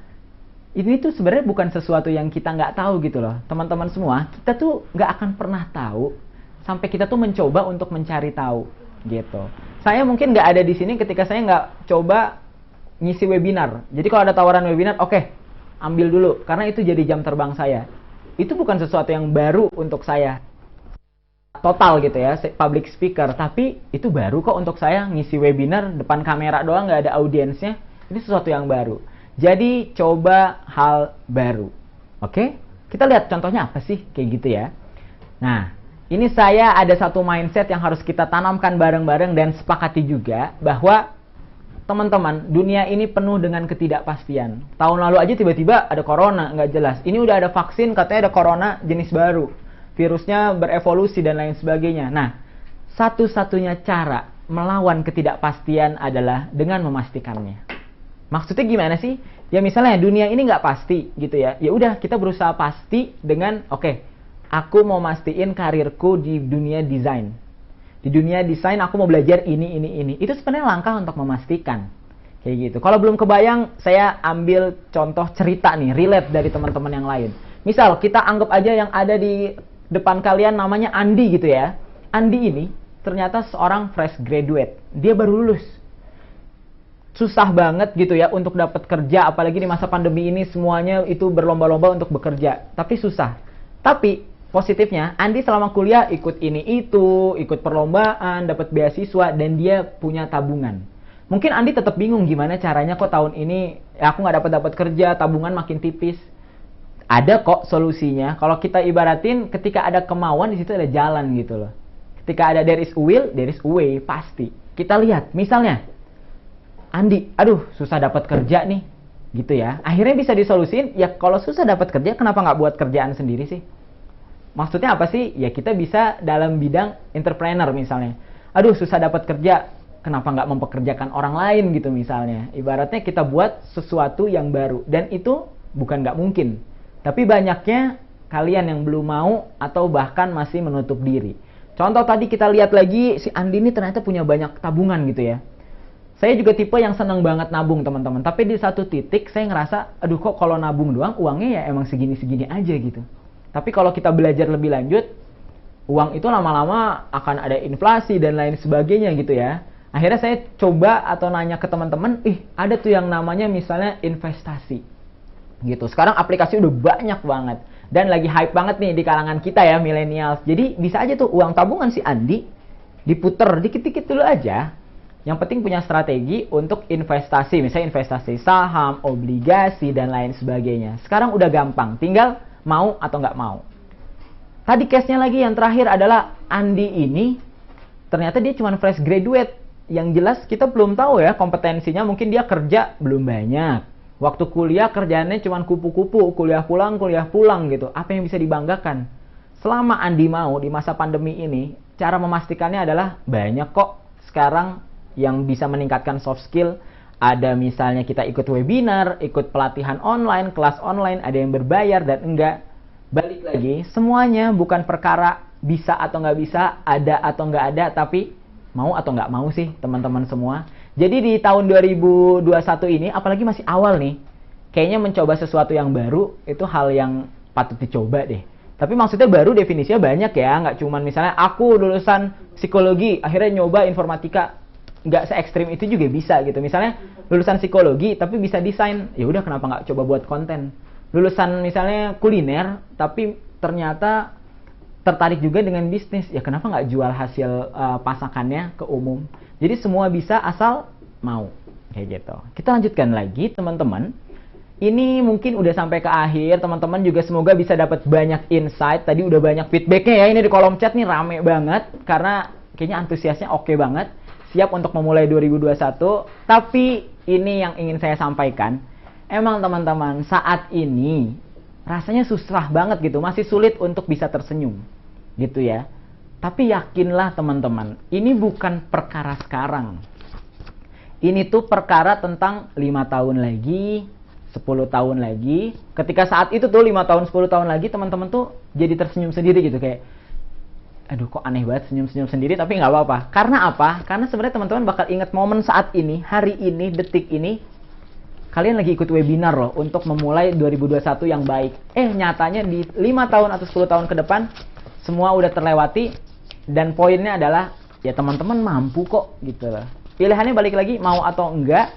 S7: ini tuh sebenarnya bukan sesuatu yang kita nggak tahu gitu loh. Teman-teman semua, kita tuh nggak akan pernah tahu sampai kita tuh mencoba untuk mencari tahu gitu. Saya mungkin nggak ada di sini ketika saya nggak coba ngisi webinar. Jadi kalau ada tawaran webinar, oke, ambil dulu karena itu jadi jam terbang saya. Itu bukan sesuatu yang baru untuk saya. Total gitu ya, public speaker, tapi itu baru kok untuk saya ngisi webinar depan kamera doang nggak ada audiensnya. Ini sesuatu yang baru. Jadi coba hal baru. Oke? Kita lihat contohnya apa sih kayak gitu ya. Nah, ini saya ada satu mindset yang harus kita tanamkan bareng-bareng dan sepakati juga bahwa teman-teman, dunia ini penuh dengan ketidakpastian. Tahun lalu aja tiba-tiba ada corona, nggak jelas. Ini udah ada vaksin, katanya ada corona jenis baru. Virusnya berevolusi dan lain sebagainya. Nah, satu-satunya cara melawan ketidakpastian adalah dengan memastikannya. Maksudnya gimana sih? Ya misalnya dunia ini nggak pasti gitu ya. Ya udah kita berusaha pasti dengan oke, aku mau mastiin karirku di dunia desain. Di dunia desain aku mau belajar ini. Itu sebenarnya langkah untuk memastikan. Kayak gitu. Kalau belum kebayang, saya ambil contoh cerita nih, relate dari teman-teman yang lain. Misal kita anggap aja yang ada di depan kalian namanya Andi gitu ya. Andi ini ternyata seorang fresh graduate. Dia baru lulus. Susah banget gitu ya untuk dapat kerja, apalagi di masa pandemi ini semuanya itu berlomba-lomba untuk bekerja, tapi susah. Tapi positifnya, Andi selama kuliah ikut ini itu, ikut perlombaan, dapat beasiswa dan dia punya tabungan. Mungkin Andi tetap bingung gimana caranya kok tahun ini aku nggak dapat kerja, tabungan makin tipis. Ada kok solusinya. Kalau kita ibaratin, ketika ada kemauan di situ ada jalan gitu loh. Ketika ada there is a will, there is a way, pasti. Kita lihat, misalnya Andi, aduh susah dapat kerja nih, gitu ya. Akhirnya bisa disolusin, ya kalau susah dapat kerja, kenapa nggak buat kerjaan sendiri sih? Maksudnya apa sih? Ya kita bisa dalam bidang entrepreneur misalnya. Aduh susah dapat kerja, kenapa nggak mempekerjakan orang lain gitu misalnya. Ibaratnya kita buat sesuatu yang baru, dan itu bukan nggak mungkin. Tapi banyaknya kalian yang belum mau atau bahkan masih menutup diri. Contoh tadi kita lihat lagi, si Andi ini ternyata punya banyak tabungan gitu ya. Saya juga tipe yang senang banget nabung teman-teman. Tapi di satu titik saya ngerasa, aduh kok kalau nabung doang uangnya ya emang segini-segini aja gitu. Tapi kalau kita belajar lebih lanjut, uang itu lama-lama akan ada inflasi dan lain sebagainya gitu ya. Akhirnya saya coba atau nanya ke teman-teman, ada tuh yang namanya misalnya investasi. Gitu. Sekarang aplikasi udah banyak banget. Dan lagi hype banget nih di kalangan kita ya, millennials. Jadi bisa aja tuh uang tabungan si Andi diputer dikit-dikit dulu aja. Yang penting punya strategi untuk investasi, misalnya investasi saham, obligasi, dan lain sebagainya. Sekarang udah gampang, tinggal mau atau nggak mau. Tadi case-nya lagi yang terakhir adalah Andi ini, ternyata dia cuma fresh graduate. Yang jelas kita belum tahu ya kompetensinya, mungkin dia kerja belum banyak. Waktu kuliah kerjaannya cuma kupu-kupu, kuliah pulang gitu. Apa yang bisa dibanggakan? Selama Andi mau di masa pandemi ini, cara memastikannya adalah banyak kok sekarang yang bisa meningkatkan soft skill. Ada misalnya kita ikut webinar, ikut pelatihan online, kelas online, ada yang berbayar dan enggak. Balik lagi, semuanya bukan perkara bisa atau nggak bisa, ada atau nggak ada, tapi mau atau nggak mau sih teman-teman semua. Jadi di tahun 2021 ini, apalagi masih awal nih, kayaknya mencoba sesuatu yang baru, itu hal yang patut dicoba deh. Tapi maksudnya baru definisinya banyak ya, nggak cuman misalnya aku lulusan psikologi, akhirnya nyoba informatika. Nggak se-ekstrim itu juga bisa gitu. Misalnya lulusan psikologi tapi bisa desain, ya udah kenapa nggak coba buat konten. Lulusan misalnya kuliner tapi ternyata tertarik juga dengan bisnis, ya kenapa nggak jual hasil pasakannya ke umum. Jadi semua bisa asal mau kayak gitu. Kita lanjutkan lagi teman-teman. Ini mungkin udah sampai ke akhir, teman-teman juga semoga bisa dapat banyak insight. Tadi udah banyak feedbacknya ya, ini di kolom chat nih rame banget, karena kayaknya antusiasnya oke banget. Siap untuk memulai 2021, tapi ini yang ingin saya sampaikan. Emang teman-teman, saat ini rasanya susah banget gitu, masih sulit untuk bisa tersenyum gitu ya. Tapi yakinlah teman-teman, ini bukan perkara sekarang. Ini tuh perkara tentang 5 tahun lagi, 10 tahun lagi. Ketika saat itu tuh 5 tahun, 10 tahun lagi, teman-teman tuh jadi tersenyum sendiri gitu. Kayak, aduh kok aneh banget senyum-senyum sendiri, tapi nggak apa-apa. Karena apa? Karena sebenarnya teman-teman bakal ingat momen saat ini, hari ini, detik ini. Kalian lagi ikut webinar loh, untuk memulai 2021 yang baik. Nyatanya di 5 tahun atau 10 tahun ke depan, semua udah terlewati. Dan poinnya adalah, ya teman-teman mampu kok gitu loh. Pilihannya balik lagi, mau atau enggak.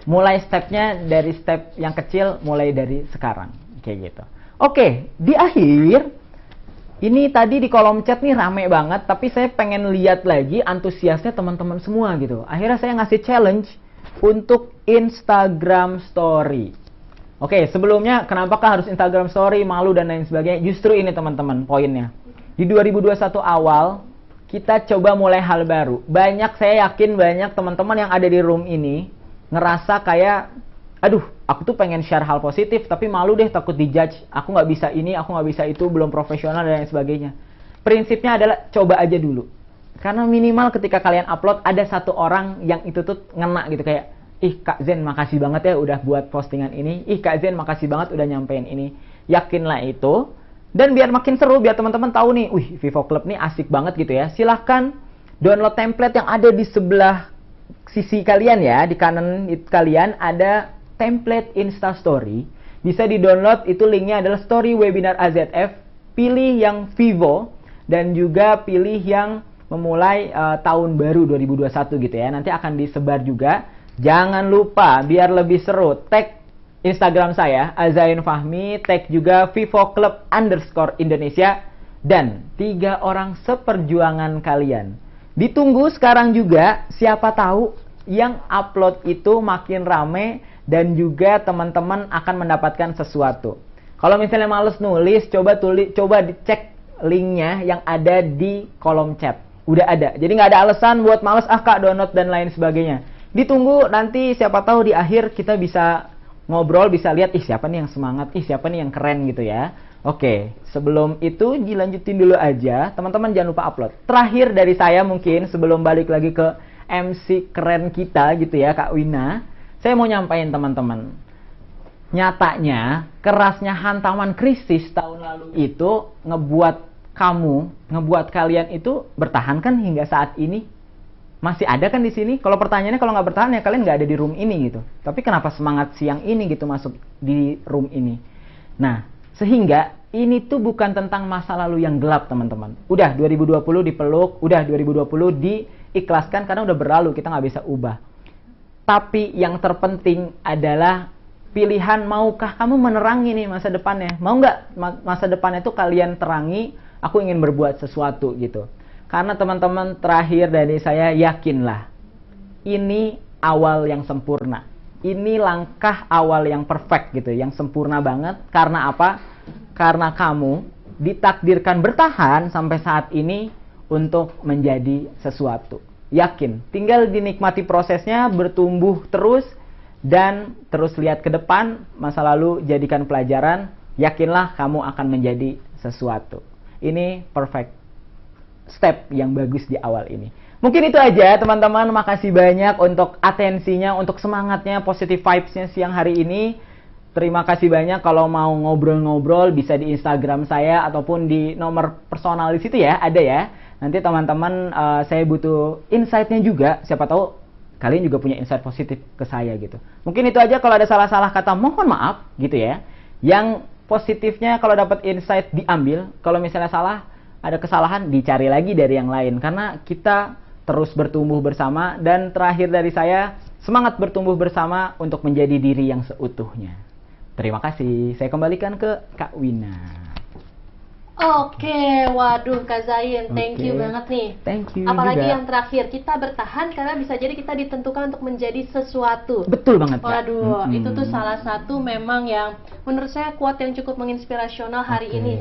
S7: Mulai stepnya dari step yang kecil, mulai dari sekarang. Kayak gitu. Oke, di akhir, ini tadi di kolom chat nih rame banget, tapi saya pengen lihat lagi antusiasnya teman-teman semua gitu. Akhirnya saya ngasih challenge untuk Instagram Story. Oke, sebelumnya kenapakah harus Instagram Story, malu dan lain sebagainya? Justru ini teman-teman poinnya. Di 2021 awal, kita coba mulai hal baru. Saya yakin banyak teman-teman yang ada di room ini ngerasa kayak, aduh, aku tuh pengen share hal positif, tapi malu deh, takut dijudge. Aku nggak bisa ini, aku nggak bisa itu, belum profesional dan lain sebagainya. Prinsipnya adalah coba aja dulu. Karena minimal ketika kalian upload, ada satu orang yang itu tuh ngena gitu, kayak, ih Kak Zen makasih banget ya udah buat postingan ini. Ih Kak Zen makasih banget udah nyampein ini. Yakinlah itu. Dan biar makin seru, biar teman-teman tahu nih, wih Vivo Club nih asik banget gitu ya. Silahkan download template yang ada di sebelah sisi kalian ya. Di kanan kalian ada template Insta Story. Bisa di-download, itu linknya adalah Story Webinar AZF. Pilih yang Vivo dan juga pilih yang memulai tahun baru 2021 gitu ya. Nanti akan disebar juga. Jangan lupa, biar lebih seru, tag Instagram saya, Azain Fahmi, tag juga Vivo Club _Indonesia, dan 3 orang seperjuangan kalian. Ditunggu sekarang juga, siapa tahu yang upload itu makin rame, dan juga teman-teman akan mendapatkan sesuatu. Kalau misalnya males nulis, coba dicek linknya yang ada di kolom chat. Udah ada, jadi nggak ada alasan buat males, Kak download dan lain sebagainya. Ditunggu, nanti siapa tahu di akhir kita bisa ngobrol, bisa lihat, siapa nih yang semangat, siapa nih yang keren gitu ya. Oke, sebelum itu dilanjutin dulu aja, teman-teman jangan lupa upload. Terakhir dari saya mungkin, sebelum balik lagi ke MC keren kita gitu ya, Kak Wina, saya mau nyampain teman-teman. Nyatanya, kerasnya hantaman krisis tahun lalu itu ngebuat kalian itu bertahan kan hingga saat ini. Masih ada kan di sini? Kalau pertanyaannya kalau nggak bertahan ya kalian nggak ada di room ini gitu. Tapi kenapa semangat siang ini gitu masuk di room ini? Nah, sehingga ini tuh bukan tentang masa lalu yang gelap teman-teman. Udah 2020 dipeluk, udah 2020 diikhlaskan karena udah berlalu, kita nggak bisa ubah. Tapi yang terpenting adalah pilihan, maukah kamu menerangi nih masa depannya? Mau nggak masa depannya tuh kalian terangi, aku ingin berbuat sesuatu gitu. Karena teman-teman, terakhir dari saya, yakinlah, ini awal yang sempurna. Ini langkah awal yang perfect gitu, yang sempurna banget. Karena apa? Karena kamu ditakdirkan bertahan sampai saat ini untuk menjadi sesuatu. Yakin, tinggal dinikmati prosesnya, bertumbuh terus, dan terus lihat ke depan, masa lalu jadikan pelajaran. Yakinlah kamu akan menjadi sesuatu. Ini perfect step yang bagus di awal ini. Mungkin itu aja teman-teman, makasih banyak untuk atensinya, untuk semangatnya, positive vibes-nya siang hari ini. Terima kasih banyak. Kalau mau ngobrol-ngobrol bisa di Instagram saya ataupun di nomor personal di situ ya, ada ya. Nanti teman-teman, saya butuh insight-nya juga, siapa tahu kalian juga punya insight positif ke saya gitu. Mungkin itu aja, kalau ada salah-salah kata mohon maaf gitu ya. Yang positifnya kalau dapat insight diambil, kalau misalnya salah, ada kesalahan, dicari lagi dari yang lain. Karena kita terus bertumbuh bersama. Dan terakhir dari saya, semangat bertumbuh bersama untuk menjadi diri yang seutuhnya. Terima kasih. Saya kembalikan ke Kak Wina.
S6: Oke, waduh Kak Zain, thank you
S7: Oke.
S6: banget nih.
S7: Thank you
S6: Apalagi
S7: juga.
S6: yang terakhir, kita bertahan karena bisa jadi kita ditentukan untuk menjadi sesuatu.
S7: Betul banget, Kak.
S6: Waduh,
S7: Mm-mm.
S6: itu tuh salah satu memang yang menurut saya quote yang cukup menginspirasional hari
S7: Oke.
S6: ini.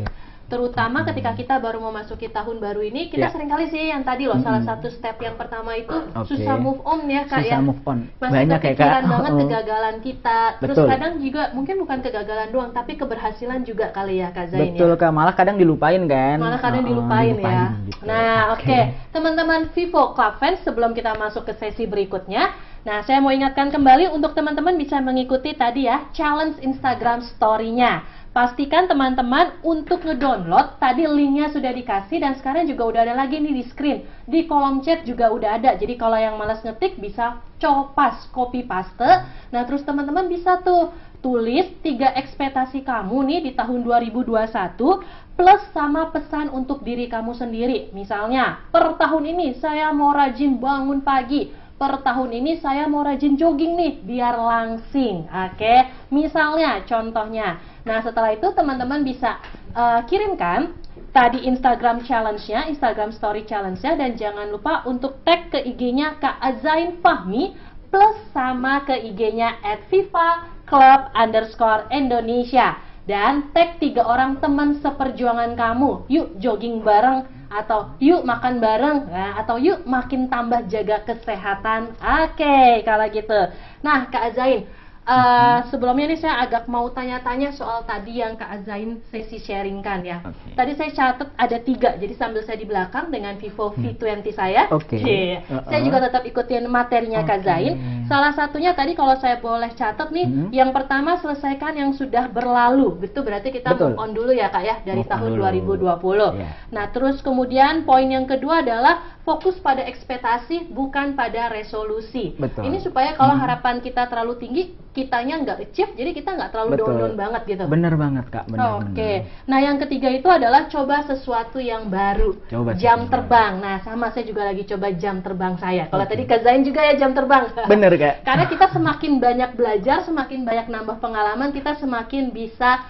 S6: Terutama ketika kita baru memasuki tahun baru ini, kita
S7: Ya.
S6: seringkali sih yang tadi loh,
S7: Mm-mm.
S6: salah satu step yang pertama itu
S7: Oke.
S6: susah move on ya Kak
S7: Susah
S6: ya.
S7: move on.
S6: Masih
S7: Banyak ya, Kak.
S6: kepikiran banget
S7: Oh.
S6: kegagalan kita. Terus
S7: Betul.
S6: kadang juga mungkin bukan kegagalan doang, tapi keberhasilan juga kali ya Kak Zain
S7: Betul,
S6: ya.
S7: Kak. Malah kadang dilupain kan.
S6: Malah kadang
S7: Oh,
S6: dilupain ya.
S7: gitu.
S6: Nah, oke. Teman-teman Vivo Club Fans, sebelum kita masuk ke sesi berikutnya, nah saya mau ingatkan kembali untuk teman-teman bisa mengikuti tadi ya challenge Instagram story-nya. Pastikan teman-teman untuk ngedownload, tadi linknya sudah dikasih dan sekarang juga udah ada lagi nih di screen. Di kolom chat juga udah ada, jadi kalau yang malas ngetik bisa copas, copy paste. Nah terus teman-teman bisa tuh tulis 3 ekspektasi kamu nih di tahun 2021 plus sama pesan untuk diri kamu sendiri. Misalnya, per tahun ini saya mau rajin bangun pagi. Per tahun ini saya mau rajin jogging nih biar langsing. Oke, misalnya contohnya. Nah, setelah itu teman-teman bisa kirimkan tadi Instagram challenge-nya, Instagram story challenge-nya, dan jangan lupa untuk tag ke IG-nya Kak Azain Fahmi plus sama ke IG-nya @FIFA_Club_Indonesia dan tag 3 orang teman seperjuangan kamu. Yuk jogging bareng, atau yuk makan bareng, nah, atau yuk makin tambah jaga kesehatan. Oke, kalau gitu. Nah, Kak Azain, sebelumnya nih saya agak mau tanya-tanya soal tadi yang Kak Azain sesi sharingkan ya.
S7: Oke.
S6: Tadi saya catat ada 3, jadi sambil saya di belakang dengan Vivo V20 saya.
S7: Oke.
S6: Saya juga tetap ikutin materinya Kak
S7: Oke.
S6: Zain. Salah satunya tadi kalau saya boleh catat nih, yang pertama selesaikan yang sudah berlalu. Itu berarti kita
S7: Betul.
S6: move on dulu ya Kak ya, dari
S7: Move on
S6: tahun
S7: dulu.
S6: 2020.
S7: Iya.
S6: Nah terus kemudian poin yang kedua adalah fokus pada ekspektasi bukan pada resolusi.
S7: Betul.
S6: Ini supaya kalau harapan kita terlalu tinggi, kitanya nggak achieve, jadi kita nggak terlalu
S7: Betul.
S6: down-down banget gitu.
S7: Bener banget, Kak. Bener.
S6: Oke, nah yang ketiga itu adalah coba sesuatu yang baru.
S7: Coba
S6: Jam
S7: sesuatu
S6: terbang. Nah sama saya juga lagi coba jam terbang saya. Kalau
S7: Oke.
S6: tadi Kak Zain juga ya jam terbang.
S7: Bener, Kak.
S6: Karena kita semakin banyak belajar, semakin banyak nambah pengalaman, kita semakin bisa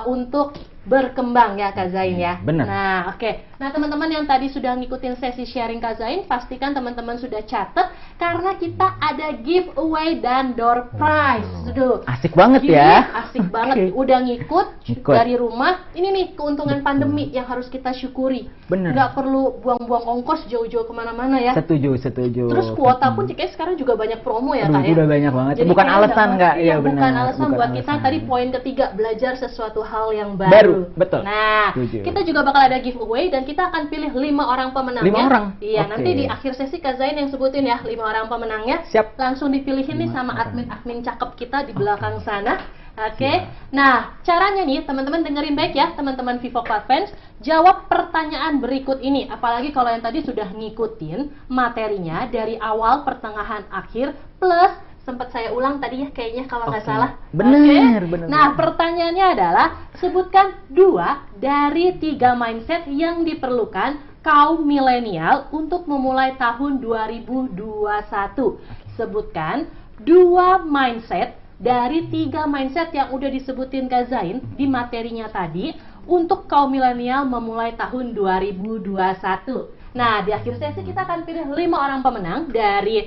S6: untuk berkembang ya Kak Zain ya.
S7: Benar.
S6: Nah, oke. Nah, teman-teman yang tadi sudah ngikutin sesi sharing Kak Zain, pastikan teman-teman sudah catat karena kita ada giveaway dan door prize. Aduh.
S7: Asik banget
S6: Gini,
S7: ya.
S6: asik banget.
S7: Oke.
S6: Udah ngikut
S7: Ngikut.
S6: dari rumah. Ini nih keuntungan pandemi yang harus kita syukuri.
S7: Bener.
S6: Nggak perlu buang-buang ongkos jauh-jauh kemana-mana ya.
S7: Setuju.
S6: Terus kuota pun kayaknya sekarang juga banyak promo ya
S7: Aduh,
S6: Kak ya.
S7: udah banyak banget.
S6: Jadi
S7: Bukan
S6: kayaknya
S7: alasan nggak?
S6: Iya,
S7: Iya,
S6: bukan
S7: benar.
S6: alasan
S7: Bukan
S6: buat kita.
S7: alasan.
S6: Tadi poin ketiga, belajar sesuatu hal yang baru.
S7: Baru, betul.
S6: Nah,
S7: Setuju.
S6: kita juga bakal ada giveaway dan kita akan pilih 5 orang pemenangnya.
S7: 5 orang?
S6: Iya,
S7: Oke.
S6: nanti di akhir sesi Kak Zain yang sebutin ya 5 orang pemenangnya.
S7: Siap.
S6: Langsung dipilihin nih
S7: 5
S6: sama
S7: orang.
S6: admin-admin cakep kita di belakang sana. Oke. Nah, caranya nih teman-teman dengerin baik ya, teman-teman Vivo Club Fans. Jawab pertanyaan berikut ini. Apalagi kalau yang tadi sudah ngikutin materinya dari awal, pertengahan, akhir plus sempat saya ulang tadi ya kayaknya kalau nggak
S7: Oke.
S6: salah.
S7: Bener,
S6: Oke.
S7: bener,
S6: Nah,
S7: bener.
S6: pertanyaannya adalah sebutkan 2 dari 3 mindset yang diperlukan kaum milenial untuk memulai tahun 2021. Sebutkan 2 mindset dari 3 mindset yang udah disebutin Kak Zain di materinya tadi untuk kaum milenial memulai tahun 2021. Nah, di akhir sesi kita akan pilih 5 orang pemenang dari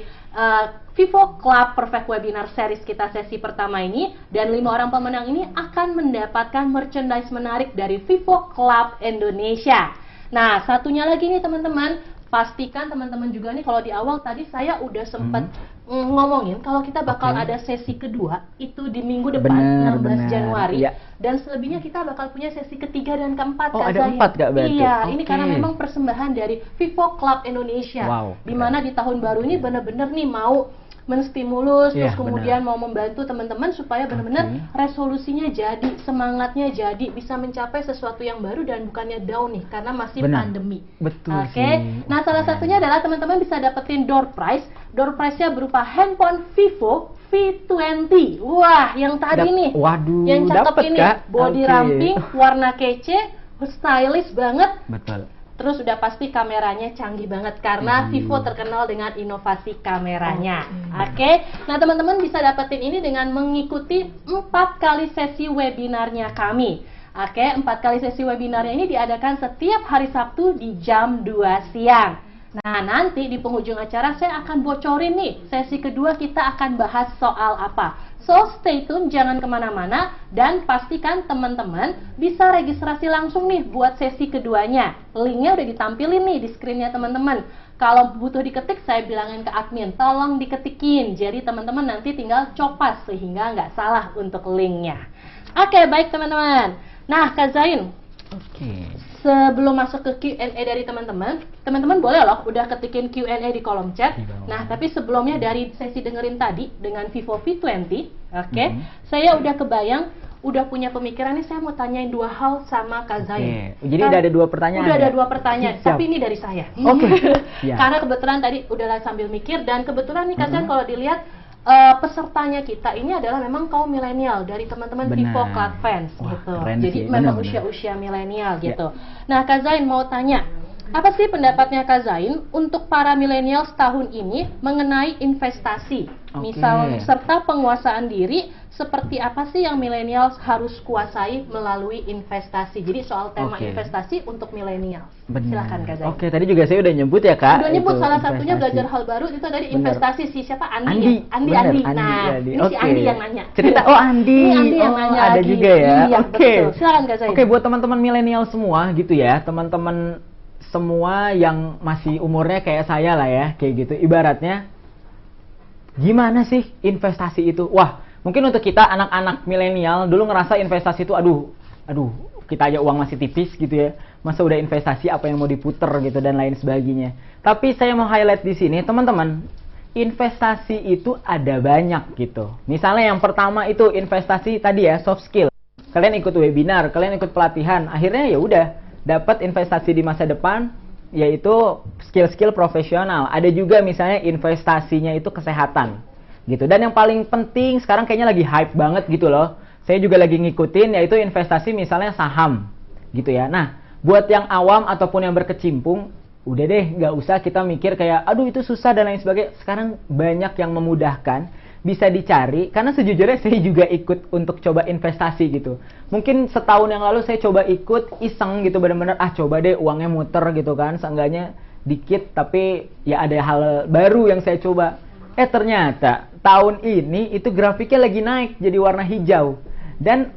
S6: Vivo Club Perfect Webinar Series kita sesi pertama ini. Dan 5 orang pemenang ini akan mendapatkan merchandise menarik dari Vivo Club Indonesia. Nah, satunya lagi nih teman-teman, pastikan teman-teman juga nih kalau di awal tadi saya udah sempat ngomongin kalau kita bakal
S7: Oke.
S6: ada sesi kedua itu di minggu depan
S7: Bener,
S6: 16
S7: bener.
S6: Januari.
S7: Iya.
S6: Dan selebihnya kita bakal punya sesi ketiga dan keempat
S7: Oh,
S6: Kak
S7: ada
S6: Zain.
S7: 4 Kak berarti?
S6: Iya, ini
S7: Oke.
S6: karena memang persembahan dari Vivo Club Indonesia.
S7: Wow,
S6: Dimana di tahun baru ini bener-bener nih mau menstimulus,
S7: Iya,
S6: terus kemudian mau membantu teman-teman supaya benar-benar resolusinya jadi, semangatnya jadi, bisa mencapai sesuatu yang baru dan bukannya down nih karena masih
S7: Benar.
S6: pandemi.
S7: Betul
S6: Oke.
S7: sih.
S6: Nah, salah satunya adalah teman-teman bisa dapetin door prize. Door prize-nya berupa handphone Vivo V20. Wah, yang tadi nih.
S7: Waduh,
S6: Yang cakep
S7: dapet,
S6: ini,
S7: Kak.
S6: body
S7: Oke.
S6: ramping, warna kece, stylish banget.
S7: Betul.
S6: Terus udah pasti kameranya canggih banget karena Vivo terkenal dengan inovasi kameranya. Oke. Nah, teman-teman bisa dapetin ini dengan mengikuti 4 kali sesi webinarnya kami. Oke, 4 kali sesi webinarnya ini diadakan setiap hari Sabtu di jam 2 siang. Nah, nanti di penghujung acara saya akan bocorin nih, sesi kedua kita akan bahas soal apa. So, stay tune, jangan kemana-mana, dan pastikan teman-teman bisa registrasi langsung nih buat sesi keduanya. Linknya udah ditampilin nih di screennya teman-teman. Kalau butuh diketik, saya bilangin ke admin, tolong diketikin. Jadi teman-teman nanti tinggal copas sehingga nggak salah untuk linknya. Oke, baik teman-teman. Nah, Kak Zain, sebelum masuk ke Q&A dari teman-teman, teman-teman boleh loh udah ketikin Q&A di kolom chat. Nah, tapi sebelumnya dari sesi dengerin tadi dengan Vivo V20, saya udah kebayang, udah punya pemikiran nih, saya mau tanyain 2 hal sama Kak Zain.
S7: Jadi udah ada 2 pertanyaan.
S6: Udah ada 2 pertanyaan, tapi ini dari saya. Karena kebetulan tadi udah sambil mikir, dan kebetulan nih Kak Zain kalau dilihat pesertanya kita ini adalah memang kaum milenial dari teman-teman Vivo Club Fans gitu. Jadi memang usia-usia milenial gitu. Nah, Kak Zain mau tanya, apa sih pendapatnya Kak Zain untuk para milenial tahun ini mengenai investasi? Misal serta penguasaan diri, seperti apa sih yang milenial harus kuasai melalui investasi? Jadi soal tema investasi untuk milenial. Silakan Kak Zain.
S7: Tadi juga saya udah nyebut ya Kak.
S6: Udah nyebut salah satunya belajar hal baru itu dari investasi si siapa? Andi. Nah, ini si Andi yang nanya.
S7: Cerita Andi.
S6: Ini Andi yang nanya
S7: ada
S6: lagi.
S7: juga ya.
S6: Iya, betul. Silakan Kak Zain.
S7: Buat teman-teman milenial semua gitu ya, teman-teman semua yang masih umurnya kayak saya lah ya, kayak gitu. Ibaratnya gimana sih investasi itu? Wah, mungkin untuk kita anak-anak milenial dulu ngerasa investasi itu aduh, kita aja uang masih tipis gitu ya. Masa udah investasi apa yang mau diputer gitu dan lain sebagainya. Tapi saya mau highlight di sini, teman-teman, investasi itu ada banyak gitu. Misalnya yang pertama itu investasi tadi ya, soft skill. Kalian ikut webinar, kalian ikut pelatihan, akhirnya ya udah dapat investasi di masa depan, yaitu skill-skill profesional. Ada juga misalnya investasinya itu kesehatan gitu. Dan yang paling penting sekarang kayaknya lagi hype banget gitu loh, saya juga lagi ngikutin, yaitu investasi misalnya saham gitu ya. Nah, buat yang awam ataupun yang berkecimpung, udah deh nggak usah kita mikir kayak aduh itu susah dan lain sebagainya. Sekarang banyak yang memudahkan, bisa dicari. Karena sejujurnya saya juga ikut untuk coba investasi gitu. Mungkin setahun yang lalu saya coba ikut iseng gitu, bener-bener coba deh uangnya muter gitu kan, seenggaknya dikit, tapi ya ada hal baru yang saya coba. Ternyata tahun ini itu grafiknya lagi naik jadi warna hijau. Dan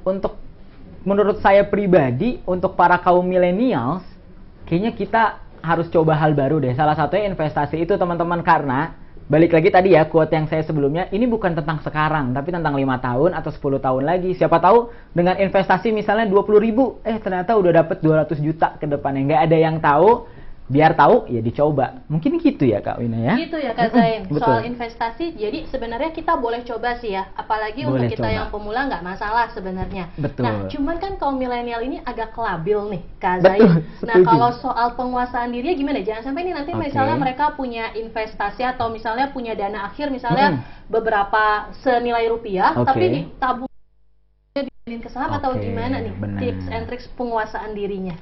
S7: menurut saya pribadi, untuk para kaum millennials, kayaknya kita harus coba hal baru deh. Salah satunya investasi itu teman-teman, karena balik lagi tadi ya, quote yang saya sebelumnya, ini bukan tentang sekarang, tapi tentang 5 tahun atau 10 tahun lagi. Siapa tahu dengan investasi misalnya 20.000, ternyata udah dapat 200 juta ke depannya. Nggak ada yang tahu, biar tahu ya dicoba. Mungkin gitu ya Kak Wina ya.
S6: Gitu ya Kak Zain. Soal investasi, jadi sebenarnya kita boleh coba sih ya. Apalagi boleh untuk kita yang pemula nggak masalah sebenarnya.
S7: Betul.
S6: Nah, cuman kan kaum milenial ini agak labil nih Kak Zain. Nah, kalau soal penguasaan dirinya gimana? Jangan sampai ini nanti misalnya mereka punya investasi atau misalnya punya dana akhir misalnya beberapa senilai rupiah, tapi ditabung ke saham atau gimana nih tips and tricks penguasaan dirinya?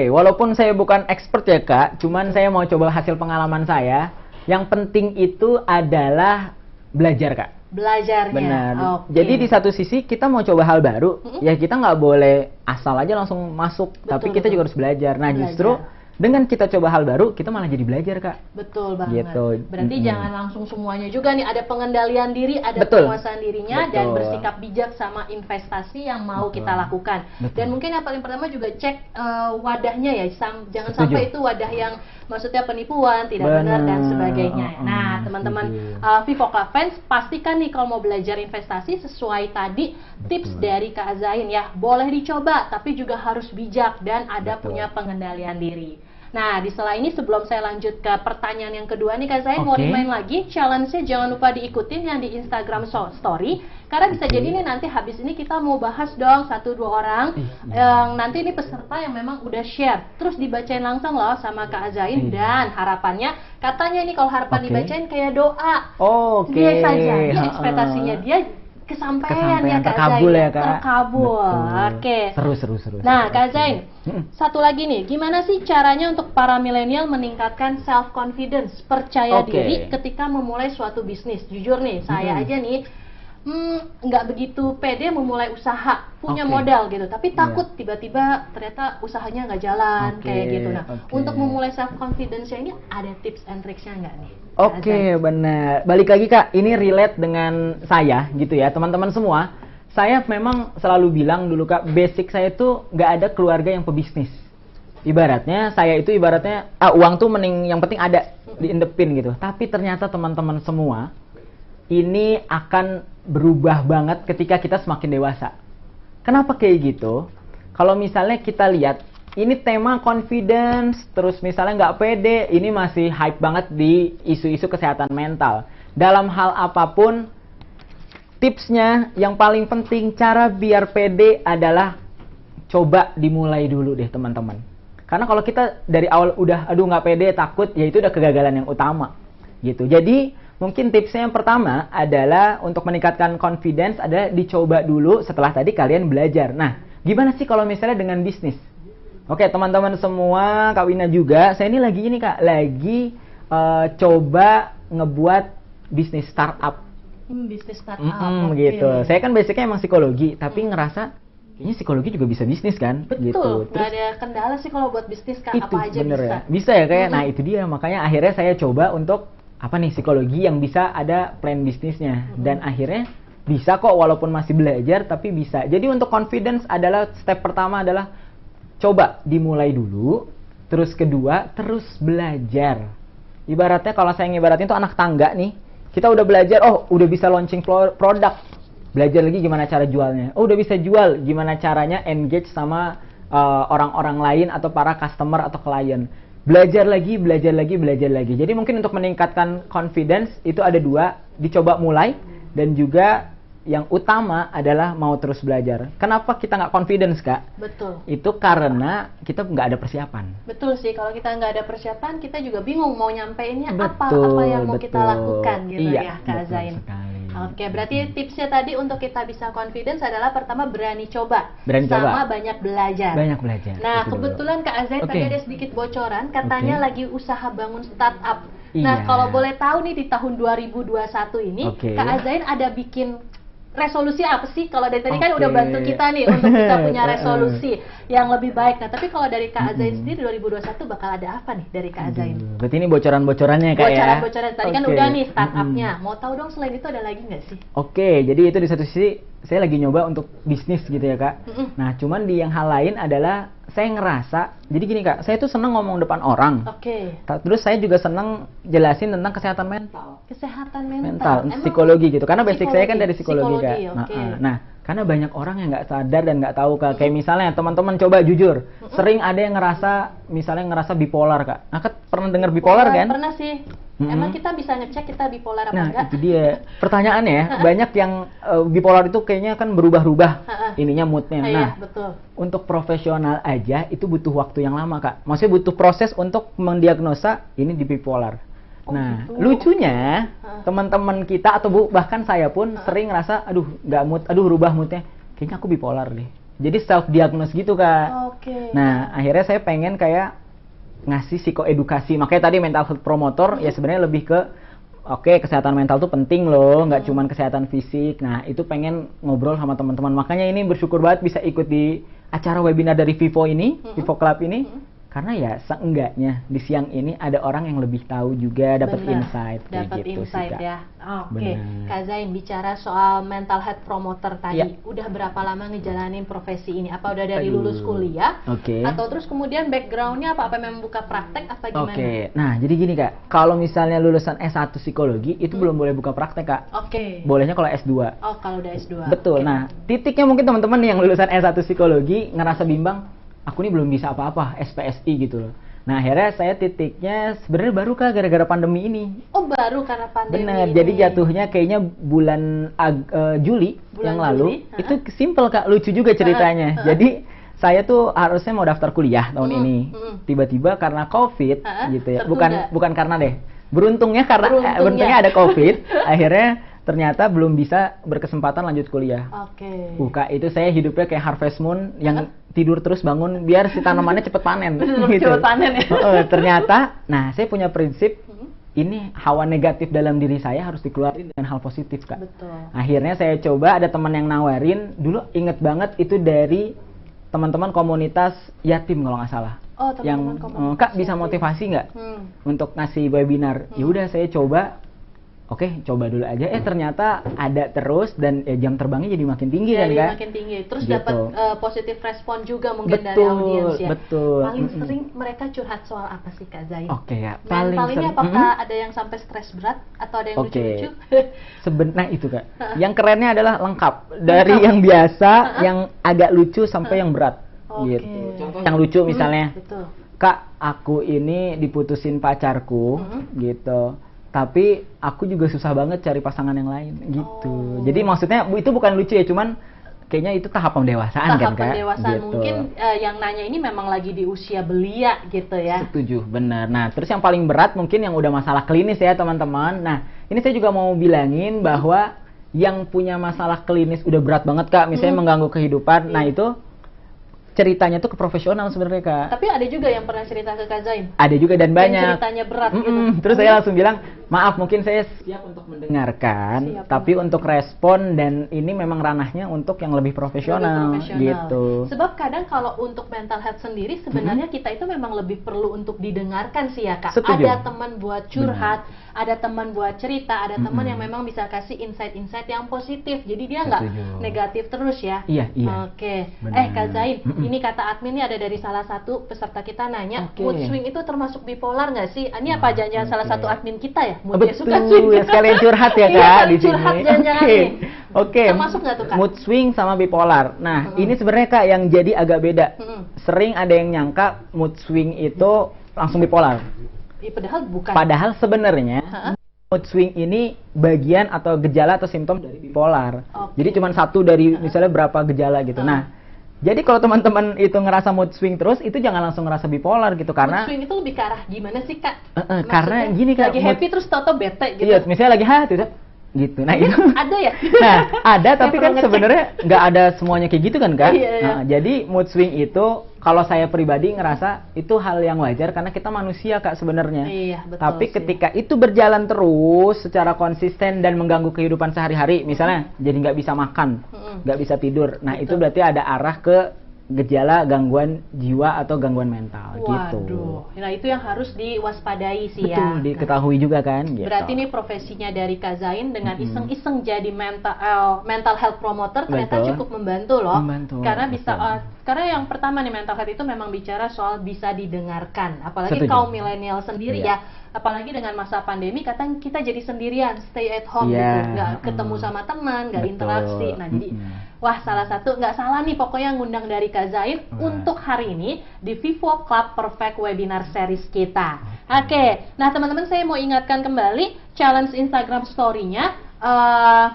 S7: Walaupun saya bukan expert ya Kak, cuman saya mau coba hasil pengalaman saya. Yang penting itu adalah belajar Kak.
S6: Belajarnya.
S7: Benar. Jadi di satu sisi kita mau coba hal baru, ya kita nggak boleh asal aja langsung masuk, tapi kita juga harus belajar. Nah, justru dengan kita coba hal baru, kita malah jadi belajar Kak.
S6: Betul banget.
S7: Gitu.
S6: Berarti jangan langsung semuanya juga nih, ada pengendalian diri, ada penguasaan dirinya, dan bersikap bijak sama investasi yang mau kita lakukan. Dan mungkin yang paling pertama juga cek wadahnya ya, jangan sampai itu wadah yang maksudnya penipuan, tidak benar dan sebagainya. Nah, teman-teman Vivo Club Fans, pastikan nih kalau mau belajar investasi sesuai tadi tips dari Kak Zain ya, boleh dicoba, tapi juga harus bijak dan ada punya pengendalian diri. Nah, di sela ini sebelum saya lanjut ke pertanyaan yang kedua nih Kak Zain, mau remind lagi, challenge-nya jangan lupa diikutin yang di Instagram Story, karena bisa jadi nih nanti habis ini kita mau bahas dong 1-2 orang yang nanti ini peserta yang memang udah share, terus dibacain langsung loh sama Kak Zain, dan harapannya katanya ini kalau harapan dibacain kayak doa. Biasa jadi ekspektasinya dia kesampaian ya Kak
S7: terkabul
S6: Zain.
S7: Ya Kak.
S6: Terkabul. Seru. Nah Kak Zain, satu lagi nih, gimana sih caranya untuk para milenial meningkatkan self confidence, percaya diri ketika memulai suatu bisnis? Jujur nih, saya aja nih nggak begitu pede memulai usaha, punya
S7: Oke.
S6: modal gitu, tapi
S7: Iya.
S6: takut tiba-tiba ternyata usahanya nggak jalan
S7: Oke,
S6: kayak gitu. Nah,
S7: oke.
S6: untuk memulai self confidence ini ada tips and tricksnya nggak nih?
S7: Oke, benar. Balik lagi Kak, ini relate dengan saya gitu ya, teman-teman semua. Saya memang selalu bilang dulu Kak, basic saya itu nggak ada keluarga yang pebisnis. Ibaratnya saya itu uang tuh mending yang penting ada diindepin gitu. Tapi ternyata teman-teman semua ini akan berubah banget ketika kita semakin dewasa. Kenapa kayak gitu? Kalau misalnya kita lihat ini tema confidence, terus misalnya nggak pede, ini masih hype banget di isu-isu kesehatan mental. Dalam hal apapun, tipsnya yang paling penting cara biar pede adalah coba dimulai dulu deh teman-teman. Karena kalau kita dari awal udah aduh nggak pede, takut, ya itu udah kegagalan yang utama gitu. Jadi mungkin tipsnya yang pertama adalah untuk meningkatkan confidence adalah dicoba dulu setelah tadi kalian belajar. Nah, gimana sih kalau misalnya dengan bisnis? Oke, teman-teman semua, Kak Wina juga, saya ini lagi coba ngebuat bisnis startup.
S6: Bisnis startup. Oke.
S7: Gitu. Saya kan basicnya emang psikologi, tapi ngerasa kayaknya psikologi juga bisa bisnis kan?
S6: Betul,
S7: Gitu.
S6: nggak ada kendala sih kalau buat bisnis Kak,
S7: Itu
S6: apa aja
S7: bener
S6: bisa.
S7: ya, bisa ya kayak. Nah itu dia, makanya akhirnya saya coba untuk apa nih, psikologi yang bisa ada plan bisnisnya, dan akhirnya bisa kok walaupun masih belajar tapi bisa. Jadi untuk confidence adalah step pertama adalah coba dimulai dulu, terus kedua terus belajar. Ibaratnya kalau saya ngibaratin tuh anak tangga nih, kita udah belajar, oh udah bisa launching produk, belajar lagi gimana cara jualnya. Oh udah bisa jual, gimana caranya engage sama orang-orang lain atau para customer atau klien. Belajar lagi. Jadi mungkin untuk meningkatkan confidence itu ada dua, dicoba mulai, dan juga yang utama adalah mau terus belajar. Kenapa kita nggak confidence Kak?
S6: Betul.
S7: Itu karena kita nggak ada persiapan.
S6: Betul sih, kalau kita nggak ada persiapan, kita juga bingung mau nyampeinnya apa
S7: Betul,
S6: yang mau kita
S7: betul.
S6: lakukan gitu
S7: Iya,
S6: ya Kak
S7: betul
S6: Zain.
S7: sekali.
S6: Oke, berarti tipsnya tadi untuk kita bisa confidence adalah pertama berani coba,
S7: Berani
S6: sama
S7: coba.
S6: banyak belajar.
S7: Banyak belajar.
S6: Nah,
S7: itu dulu.
S6: kebetulan Kak Zain
S7: Oke.
S6: tadi ada sedikit bocoran, katanya
S7: Oke.
S6: lagi usaha bangun startup.
S7: Iya.
S6: Nah, kalau boleh tahu nih di tahun 2021 ini,
S7: Oke.
S6: Kak Zain ada bikin resolusi apa sih? Kalau dari tadi kan
S7: Oke.
S6: udah bantu kita nih untuk kita punya resolusi yang lebih baik. Nah, tapi kalau dari Kak Zain sendiri 2021 bakal ada apa nih dari Kak Zain?
S7: Berarti ini bocoran-bocorannya Kak ya?
S6: Bocoran-bocoran tadi kan
S7: Oke.
S6: udah nih startupnya. Mau tahu dong selain itu ada lagi nggak sih?
S7: Oke, jadi itu di satu sisi saya lagi nyoba untuk bisnis gitu ya Kak. Nah, cuman di yang hal lain adalah saya ngerasa, jadi gini Kak, saya tuh seneng ngomong depan orang.
S6: Oke.
S7: Terus saya juga seneng jelasin tentang kesehatan mental.
S6: Kesehatan mental.
S7: Mental,
S6: Emang
S7: psikologi gitu. Karena basic saya kan dari psikologi Kak.
S6: Oke.
S7: Nah, karena banyak orang yang nggak sadar dan nggak tahu Kak. Kayak misalnya teman-teman coba jujur, sering ada yang ngerasa bipolar Kak. Nah, Kak pernah dengar bipolar kan?
S6: Pernah sih. Emang kita bisa ngecek kita bipolar apa
S7: Nah,
S6: enggak?
S7: itu dia. Pertanyaannya ya, banyak yang bipolar itu kayaknya kan berubah-ubah ininya moodnya.
S6: Iya,
S7: Nah,
S6: betul.
S7: untuk profesional aja itu butuh waktu yang lama Kak. Maksudnya butuh proses untuk mendiagnosa ini di bipolar. Nah,
S6: gitu.
S7: lucunya teman-teman kita atau bahkan saya pun sering ngerasa aduh nggak mood, aduh rubah moodnya. Kayaknya aku bipolar deh. Jadi self diagnose gitu Kak.
S6: Oke.
S7: Nah, akhirnya saya pengen kayak ngasih psikoedukasi. Makanya tadi mental health promotor ya sebenarnya lebih ke oke, kesehatan mental tuh penting loh, nggak cuman kesehatan fisik. Nah, itu pengen ngobrol sama teman-teman. Makanya ini bersyukur banget bisa ikut di acara webinar dari Vivo ini, Vivo Club ini. Karena ya seenggaknya di siang ini ada orang yang lebih tahu juga, dapat
S6: Benar.
S7: insight kayak
S6: Dapat
S7: gitu
S6: insight
S7: sih, Kak.
S6: ya. Oke,
S7: Benar.
S6: Kak Zain bicara soal mental health promoter tadi,
S7: Iya.
S6: udah berapa lama ngejalanin profesi ini? Apa udah dari
S7: Aduh.
S6: lulus kuliah?
S7: Oke.
S6: Atau terus kemudian backgroundnya apa? Apa memang buka praktek apa gimana?
S7: Oke, nah jadi gini Kak, kalau misalnya lulusan S1 psikologi itu belum boleh buka praktek Kak.
S6: Oke.
S7: Bolehnya kalau S2.
S6: Oh, kalau udah S2.
S7: Betul.
S6: Oke.
S7: Nah, titiknya mungkin teman-teman yang lulusan S1 psikologi ngerasa bimbang, aku ini belum bisa apa-apa, SPSI gitu loh. Nah, akhirnya saya titiknya sebenarnya baru Kak gara-gara pandemi ini.
S6: Oh, baru karena pandemi.
S7: Bener,
S6: ini.
S7: jadi jatuhnya kayaknya bulan Juli
S6: Bulan
S7: yang lalu.
S6: Juli,
S7: Itu simple Kak, lucu juga ceritanya. Jadi saya tuh harusnya mau daftar kuliah tahun ini. Tiba-tiba karena COVID gitu ya.
S6: tertunda.
S7: Bukan karena deh. Beruntungnya beruntungnya ada COVID, akhirnya ternyata belum bisa berkesempatan lanjut kuliah.
S6: Oke.
S7: Kak, itu saya hidupnya kayak Harvest Moon yang tidur terus bangun biar si tanamannya cepet panen.
S6: Cepet panen ya.
S7: Ternyata, nah saya punya prinsip ini hawa negatif dalam diri saya harus dikeluarin dengan hal positif, Kak.
S6: Betul.
S7: Akhirnya saya coba, ada teman yang nawarin, dulu inget banget itu dari teman-teman komunitas yatim kalau nggak salah.
S6: Oh, teman-teman
S7: Yang
S6: komunitas
S7: Kak bisa
S6: yatim.
S7: motivasi nggak untuk ngasih webinar? Ya
S6: Hmm.
S7: udah saya coba. Oke, coba dulu aja. Ternyata ada terus dan jam terbangnya jadi makin tinggi kan,
S6: Jadi
S7: Kak?
S6: makin tinggi. Terus
S7: Gitu.
S6: dapat positif respon juga mungkin dari
S7: Betul,
S6: audiens ya.
S7: betul.
S6: Paling
S7: Mm-mm.
S6: sering mereka curhat soal apa sih, Kak Zain?
S7: Oke ya,
S6: Mental ini
S7: sering-
S6: apakah
S7: Mm-mm.
S6: ada yang sampai stres berat atau ada yang
S7: Oke.
S6: lucu-lucu?
S7: Nah itu, Kak. Yang kerennya adalah lengkap. Dari yang biasa, yang agak lucu sampai yang berat.
S6: Oke.
S7: Gitu. Yang lucu misalnya,
S6: Betul.
S7: Kak, aku ini diputusin pacarku, gitu. Tapi aku juga susah banget cari pasangan yang lain, gitu.
S6: Oh.
S7: Jadi maksudnya itu bukan lucu ya, cuman kayaknya itu tahap pendewasaan kan,
S6: Tahap
S7: Kak?
S6: pendewasaan
S7: Gitu.
S6: mungkin yang nanya ini memang lagi di usia belia gitu ya.
S7: Setuju, benar. Nah, terus yang paling berat mungkin yang udah masalah klinis ya, teman-teman. Nah, ini saya juga mau bilangin bahwa yang punya masalah klinis udah berat banget, Kak. Misalnya mengganggu kehidupan. Nah, itu ceritanya tuh ke profesional sebenarnya, Kak.
S6: Tapi ada juga yang pernah cerita ke Kak Zain.
S7: Ada juga dan
S6: Yang
S7: banyak.
S6: ceritanya berat gitu.
S7: Terus saya langsung bilang, maaf mungkin saya siap untuk mendengarkan,
S6: Siap
S7: tapi untuk respon dan ini memang ranahnya untuk yang lebih profesional,
S6: Lebih profesional.
S7: gitu.
S6: Sebab kadang kalau untuk mental health sendiri sebenarnya kita itu memang lebih perlu untuk didengarkan sih ya, Kak.
S7: Setuju.
S6: Ada teman buat curhat, ada teman buat cerita, ada teman yang memang bisa kasih insight-insight yang positif. Jadi dia nggak
S7: Setuju.
S6: negatif terus ya.
S7: Iya, iya.
S6: Oke.
S7: Benar.
S6: Kak Zain, ini kata admin nih ada dari salah satu peserta kita nanya,
S7: Oke.
S6: mood swing itu termasuk bipolar nggak sih? Ini apa jangan-jangan salah
S7: oke.
S6: satu admin kita ya? Moodnya
S7: Betul,
S6: suka swing.
S7: ya sekalian curhat ya,
S6: Iya,
S7: Kak,
S6: saling
S7: di sini.
S6: curhat jangan-jangan
S7: Oke.
S6: nih.
S7: Oke.
S6: Termasuk nggak tuh, Kak?
S7: Mood swing sama bipolar. Nah, ini sebenarnya, Kak, yang jadi agak beda. Sering ada yang nyangka mood swing itu langsung bipolar.
S6: Padahal bukan.
S7: Padahal sebenarnya mood swing ini bagian atau gejala atau simptom dari bipolar.
S6: Oke.
S7: Jadi cuma satu dari misalnya berapa gejala gitu. Nah, jadi kalau teman-teman itu ngerasa mood swing terus, itu jangan langsung ngerasa bipolar gitu, karena
S6: mood swing itu lebih ke arah gimana sih, Kak?
S7: karena
S6: Maksudnya,
S7: gini, Kak,
S6: lagi
S7: mood-
S6: happy terus toto bete gitu.
S7: iya, misalnya lagi gitu. Nah, itu
S6: Ada ya?
S7: Nah, ada tapi
S6: Saya
S7: kan
S6: perlu ngecek.
S7: sebenarnya nggak ada semuanya kayak gitu kan, Kak?
S6: Iya, iya.
S7: Nah, jadi mood swing itu kalau saya pribadi ngerasa itu hal yang wajar karena kita manusia, Kak, sebenarnya.
S6: Iya, betul
S7: Tapi
S6: sih.
S7: ketika itu berjalan terus secara konsisten dan mengganggu kehidupan sehari-hari, misalnya jadi nggak bisa makan, nggak bisa tidur. Nah, itu berarti ada arah ke gejala gangguan jiwa atau gangguan mental gitu.
S6: Waduh. Nah, itu yang harus diwaspadai sih
S7: Betul,
S6: ya.
S7: diketahui juga kan gitu.
S6: Berarti ini profesinya dari Kak Zain dengan iseng-iseng jadi mental health promoter ternyata
S7: Betul.
S6: cukup membantu loh.
S7: Membantu,
S6: Karena bisa
S7: betul.
S6: karena yang pertama nih mental health itu memang bicara soal bisa didengarkan. Apalagi
S7: Setuju.
S6: kaum milenial sendiri
S7: Iya.
S6: ya. Apalagi dengan masa pandemi kadang kita jadi sendirian, stay at home
S7: Iya,
S6: gitu, nggak ketemu sama teman, nggak
S7: Betul.
S6: interaksi. Nah, jadi wah, salah satu nggak salah nih pokoknya ngundang dari Kak Zain untuk hari ini di Vivo Club Perfect Webinar Series kita. Oke, nah teman-teman saya mau ingatkan kembali challenge Instagram Story-nya.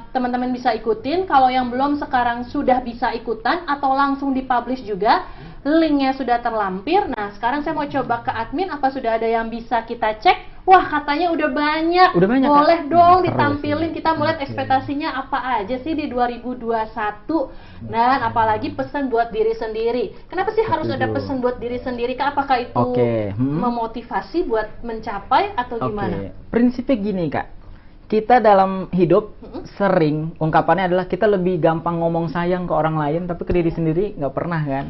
S6: Teman-teman bisa ikutin. Kalau yang belum sekarang sudah bisa ikutan atau langsung dipublish juga. Linknya sudah terlampir. Nah, sekarang saya mau coba ke admin. Apa sudah ada yang bisa kita cek? Wah, katanya udah banyak.
S7: Udah banyak, Kak.
S6: Boleh dong
S7: Terus
S6: ditampilin.
S7: ini.
S6: Kita melihat
S7: Oke.
S6: ekspektasinya apa aja sih di 2021. Dan apalagi pesan buat diri sendiri. Kenapa sih harus ada
S7: Setuju.
S6: pesan buat diri sendiri? Kak? Apakah itu
S7: Oke,
S6: memotivasi buat mencapai atau gimana?
S7: Prinsipnya gini, Kak. Kita dalam hidup sering ungkapannya adalah kita lebih gampang ngomong sayang ke orang lain tapi ke diri sendiri nggak pernah kan.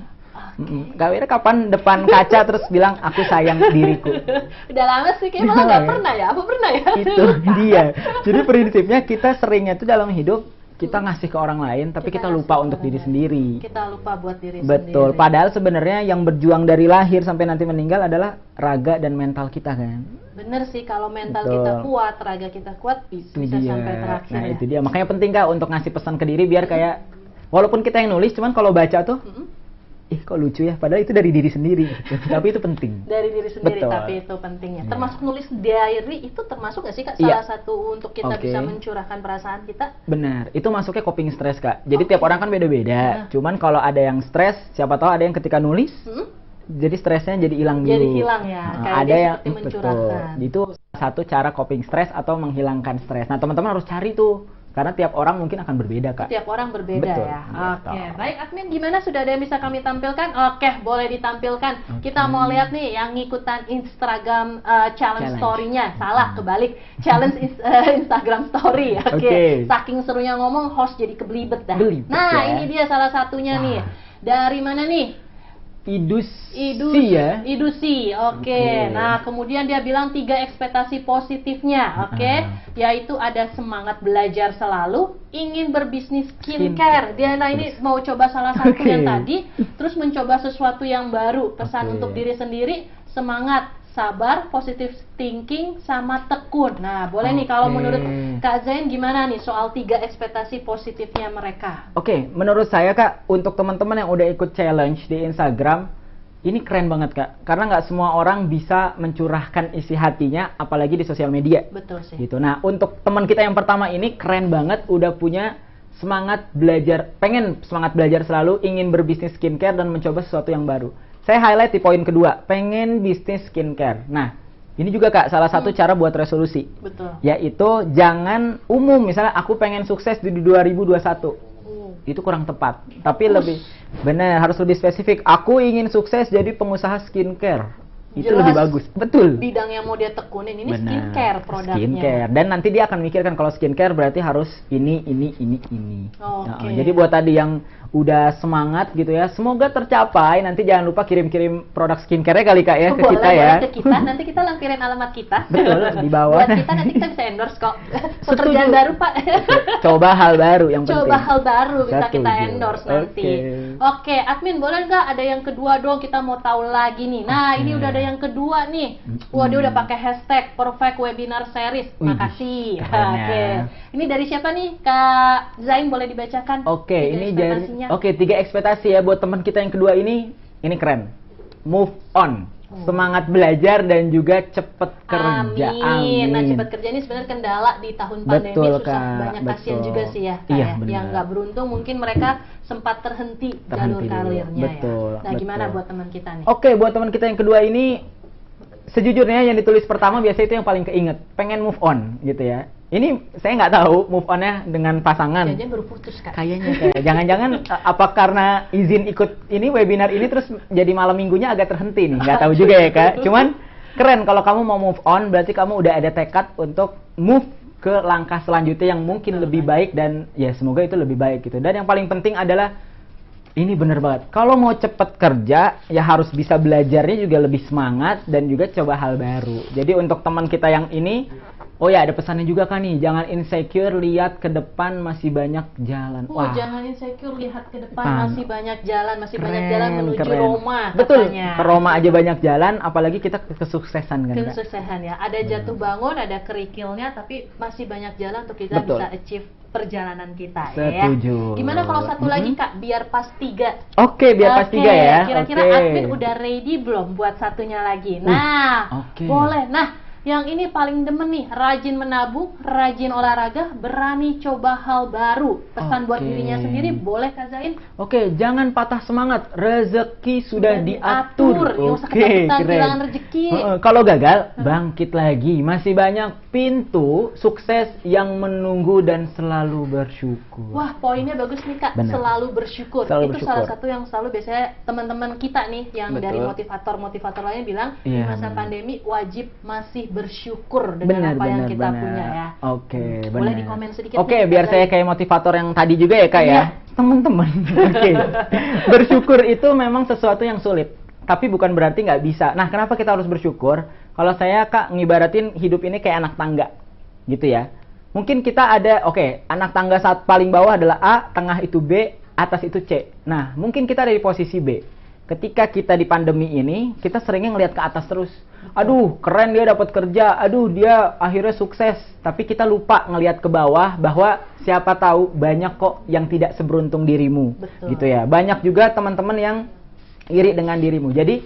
S7: Kak Wira kapan depan kaca terus bilang aku sayang diriku?
S6: Udah lama sih, kayak malah nggak pernah ya? Apa pernah ya?
S7: Itu dia. Jadi prinsipnya kita seringnya tuh dalam hidup kita ngasih ke orang lain tapi kita
S6: ngasih
S7: lupa
S6: ke
S7: untuk
S6: orang
S7: diri
S6: lain.
S7: sendiri.
S6: Kita lupa buat diri
S7: Betul.
S6: sendiri.
S7: Padahal sebenarnya yang berjuang dari lahir sampai nanti meninggal adalah raga dan mental kita kan.
S6: Bener sih, kalau mental
S7: Betul.
S6: kita kuat, raga kita kuat, bisa
S7: Itu dia.
S6: sampai terakhir
S7: Nah,
S6: ya.
S7: itu dia. Makanya penting, Kak, untuk ngasih pesan ke diri biar kayak walaupun kita yang nulis, cuman kalau baca tuh kok lucu ya, padahal itu dari diri sendiri gitu. Tapi itu penting.
S6: Dari diri sendiri,
S7: Betul.
S6: tapi itu pentingnya.
S7: Iya.
S6: Termasuk nulis diary itu termasuk nggak sih, Kak?
S7: Iya.
S6: Salah satu untuk kita
S7: Oke.
S6: bisa mencurahkan perasaan kita.
S7: Benar, itu masuknya coping stress, Kak. Jadi tiap orang kan beda-beda. Cuman kalau ada yang stres, siapa tahu ada yang ketika nulis, jadi stresnya jadi hilang dulu.
S6: Jadi hilang ya,
S7: Nah,
S6: kayak
S7: ada
S6: dia
S7: yang
S6: seperti mencurahkan.
S7: Betul. Itu satu cara coping stres atau menghilangkan stres. Nah, teman-teman harus cari tuh Karena tiap orang mungkin akan berbeda, Kak.
S6: Tiap orang berbeda
S7: Betul.
S6: ya. Oke,
S7: Betul.
S6: baik admin, gimana sudah ada yang bisa kami tampilkan? Oke, boleh ditampilkan. Kita mau lihat nih yang ngikutan Instagram challenge
S7: Challenge.
S6: story-nya. Salah, kebalik. Challenge Instagram story. Oke.
S7: Oke.
S6: Saking serunya ngomong, host jadi kebelibet dah.
S7: Belibet
S6: Nah,
S7: ya.
S6: ini dia salah satunya nih. Dari mana nih?
S7: Idusi ya.
S6: Idusi, oke. Nah, kemudian dia bilang 3 ekspektasi positifnya, oke. Yaitu ada semangat belajar selalu, ingin berbisnis skincare. Dia ini mau coba salah satu
S7: Oke.
S6: yang tadi, terus mencoba sesuatu yang baru. Pesan
S7: Oke.
S6: untuk diri sendiri, semangat, sabar, positive thinking, sama tekun. Nah, boleh nih kalau
S7: Oke.
S6: menurut Kak Zain gimana nih soal 3 ekspektasi positifnya mereka?
S7: Oke, menurut saya, Kak, untuk teman-teman yang udah ikut challenge di Instagram, ini keren banget, Kak. Karena nggak semua orang bisa mencurahkan isi hatinya, apalagi di sosial media.
S6: Betul sih.
S7: Gitu. Nah, untuk teman kita yang pertama ini keren banget, udah punya semangat belajar, pengen semangat belajar selalu, ingin berbisnis skincare dan mencoba sesuatu yang baru. Saya highlight di poin kedua, pengen bisnis skincare. Nah, ini juga, Kak, salah satu cara buat resolusi.
S6: Betul.
S7: Yaitu jangan umum, misalnya aku pengen sukses di 2021. Itu kurang tepat. Tapi lebih benar, harus lebih spesifik. Aku ingin sukses jadi pengusaha skincare. Itu
S6: Jelas.
S7: lebih bagus. Betul.
S6: Bidang yang mau dia tekunin ini
S7: Benar.
S6: skincare produknya.
S7: Skincare. Dan nanti dia akan mikirkan kalau skincare berarti harus ini.
S6: Oke.
S7: Nah, jadi buat tadi yang udah semangat gitu ya, semoga tercapai. Nanti jangan lupa kirim-kirim produk skincare kali, Kak, ya, ke
S6: Boleh,
S7: kita ya.
S6: boleh ke kita. Nanti kita lampirin alamat kita.
S7: Betul, di bawah.
S6: Buat kita nanti kita bisa endorse kok.
S7: Setuju.
S6: Pekerjaan baru, Pak.
S7: Coba hal baru yang penting.
S6: Coba hal baru bisa kita
S7: Setuju.
S6: endorse nanti.
S7: Oke.
S6: Oke, admin boleh nggak ada yang kedua dong? Kita mau tahu lagi nih. Nah, ini udah ada yang kedua nih. Wah, dia udah pakai hashtag Perfect Webinar Series.
S7: Wih,
S6: Makasih.
S7: keren ya.
S6: Oke. Ini dari siapa nih? Kak Zain boleh dibacakan?
S7: Oke,
S6: 3
S7: ini jadi
S6: ekspektasinya.
S7: 3 ekspektasi ya buat teman kita yang kedua ini keren. Move on. Semangat belajar dan juga cepet kerja.
S6: Amin. Nah, cepet kerja ini sebenarnya kendala di tahun pandemi.
S7: Betul,
S6: susah.
S7: Kak.
S6: Banyak kasihan
S7: Betul.
S6: juga sih ya, Kak,
S7: Iya,
S6: ya.
S7: benar.
S6: Yang nggak beruntung mungkin mereka sempat terhenti jalur
S7: Terhenti dulu.
S6: karirnya
S7: Betul,
S6: ya. Nah, gimana
S7: betul.
S6: buat teman kita nih?
S7: Oke, buat teman kita yang kedua ini, sejujurnya yang ditulis pertama biasanya itu yang paling keinget. Pengen move on gitu ya. Ini saya nggak tahu move on-nya dengan pasangan.
S6: Jangan baru putus, Kak.
S7: Kayaknya kayak jangan-jangan apa karena izin ikut ini webinar ini terus jadi malam minggunya agak terhenti nih. Nggak tahu juga ya, Kak. Cuman keren kalau kamu mau move on, berarti kamu udah ada tekad untuk move ke langkah selanjutnya yang mungkin lebih baik dan ya semoga itu lebih baik gitu. Dan yang paling penting adalah ini bener banget. Kalau mau cepet kerja, ya harus bisa belajarnya juga lebih semangat dan juga coba hal baru. Jadi untuk teman kita yang ini, oh ya ada pesannya juga kan nih, jangan insecure, lihat ke depan masih banyak jalan.
S6: Jangan insecure, lihat ke depan
S7: Paham.
S6: masih banyak jalan, masih
S7: Keren,
S6: banyak jalan menuju
S7: keren.
S6: Roma.
S7: Betul,
S6: katanya.
S7: ke Roma aja banyak jalan, apalagi kita kesuksesan kan, Kak?
S6: Kesuksesan ya. Ada jatuh bangun, ada kerikilnya, tapi masih banyak jalan untuk kita
S7: Betul.
S6: bisa achieve perjalanan kita
S7: Setuju.
S6: ya. Gimana kalau satu lagi, Kak, biar pas 3?
S7: Oke, biar pas 3 ya.
S6: Kira-kira
S7: Oke.
S6: admin udah ready belum buat satunya lagi? Nah,
S7: oke.
S6: boleh. Nah, yang ini paling demen nih, rajin menabung, rajin olahraga, berani coba hal baru. Pesan buat
S7: Oke.
S6: dirinya sendiri, boleh Kak Zain?
S7: Oke, jangan patah semangat. Rezeki sudah diatur.
S6: Nggak usah ketakutan
S7: keren.
S6: kehilangan rezeki.
S7: Kalau gagal, bangkit lagi. Masih banyak pintu sukses yang menunggu dan selalu bersyukur.
S6: Wah, poinnya bagus nih Kak,
S7: Benar.
S6: selalu bersyukur.
S7: Selalu
S6: Itu
S7: bersyukur.
S6: salah satu yang selalu biasanya teman-teman kita nih, yang
S7: Betul.
S6: dari motivator-motivator lainnya bilang,
S7: Iya,
S6: di masa
S7: benar.
S6: pandemi wajib masih bersyukur dengan apa yang kita punya ya.
S7: Oke, benar.
S6: Boleh dikomen sedikit
S7: Oke,
S6: nih,
S7: biar
S6: Kak
S7: saya
S6: Zain?
S7: kayak motivator yang tadi juga ya, Kak ya.
S6: Iya.
S7: Teman-teman. Oke. Bersyukur itu memang sesuatu yang sulit, tapi bukan berarti nggak bisa. Nah, kenapa kita harus bersyukur? Kalau saya, Kak, ngibaratin hidup ini kayak anak tangga. Gitu ya. Mungkin kita ada, anak tangga saat paling bawah adalah A, tengah itu B, atas itu C. Nah, mungkin kita ada di posisi B. Ketika kita di pandemi ini, kita seringnya ngelihat ke atas terus. Aduh, keren dia dapat kerja. Aduh, dia akhirnya sukses. Tapi kita lupa ngelihat ke bawah bahwa siapa tahu banyak kok yang tidak seberuntung dirimu.
S6: Betul.
S7: Gitu ya. Banyak juga teman-teman yang iri dengan dirimu. Jadi,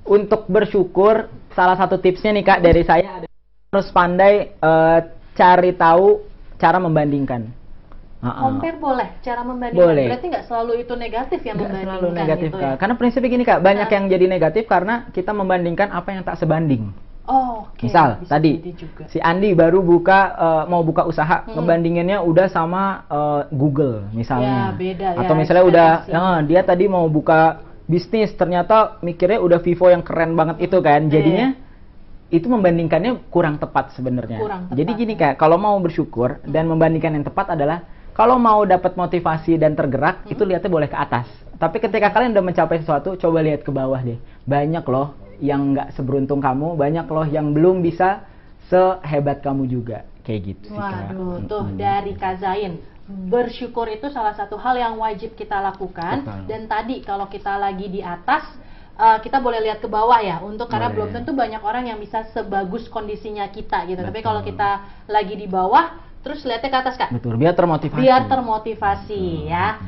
S7: untuk bersyukur, salah satu tipsnya nih Kak dari saya adalah harus pandai cari tahu cara membandingkan.
S6: Compare boleh, cara membandingkan.
S7: Boleh.
S6: Berarti nggak selalu itu negatif yang
S7: Nggak
S6: membandingkan
S7: selalu negatif,
S6: itu
S7: Kak.
S6: ya.
S7: Karena prinsipnya gini, Kak, banyak
S6: Nah.
S7: yang jadi negatif karena kita membandingkan apa yang tak sebanding.
S6: Oh, oke.
S7: Misal
S6: Bisa
S7: tadi
S6: jadi juga.
S7: si Andi baru mau buka usaha, ngebandinginnya udah sama Google misalnya.
S6: Ya, beda ya,
S7: Atau misalnya udah
S6: ekspektasi.
S7: dia tadi mau buka bisnis, ternyata mikirnya udah Vivo yang keren banget itu kan. Jadinya itu membandingkannya kurang tepat sebenarnya.
S6: Kurang tepat,
S7: Jadi gini Kak, kalau mau bersyukur dan membandingkan yang tepat adalah kalau mau dapat motivasi dan tergerak, itu lihatnya boleh ke atas. Tapi ketika kalian udah mencapai sesuatu, coba lihat ke bawah deh. Banyak loh yang nggak seberuntung kamu, banyak loh yang belum bisa sehebat kamu juga. Kayak gitu sih, Kak.
S6: Waduh, tuh dari Kak Zain. Bersyukur itu salah satu hal yang wajib kita lakukan.
S7: Betul.
S6: Dan tadi kalau kita lagi di atas, kita boleh lihat ke bawah ya, karena
S7: Boleh.
S6: belum tentu banyak orang yang bisa sebagus kondisinya kita gitu. Tapi
S7: Betul.
S6: kalau kita lagi di bawah, terus lihatnya ke atas Kak.
S7: Betul, biar termotivasi.
S6: Biar termotivasi ya.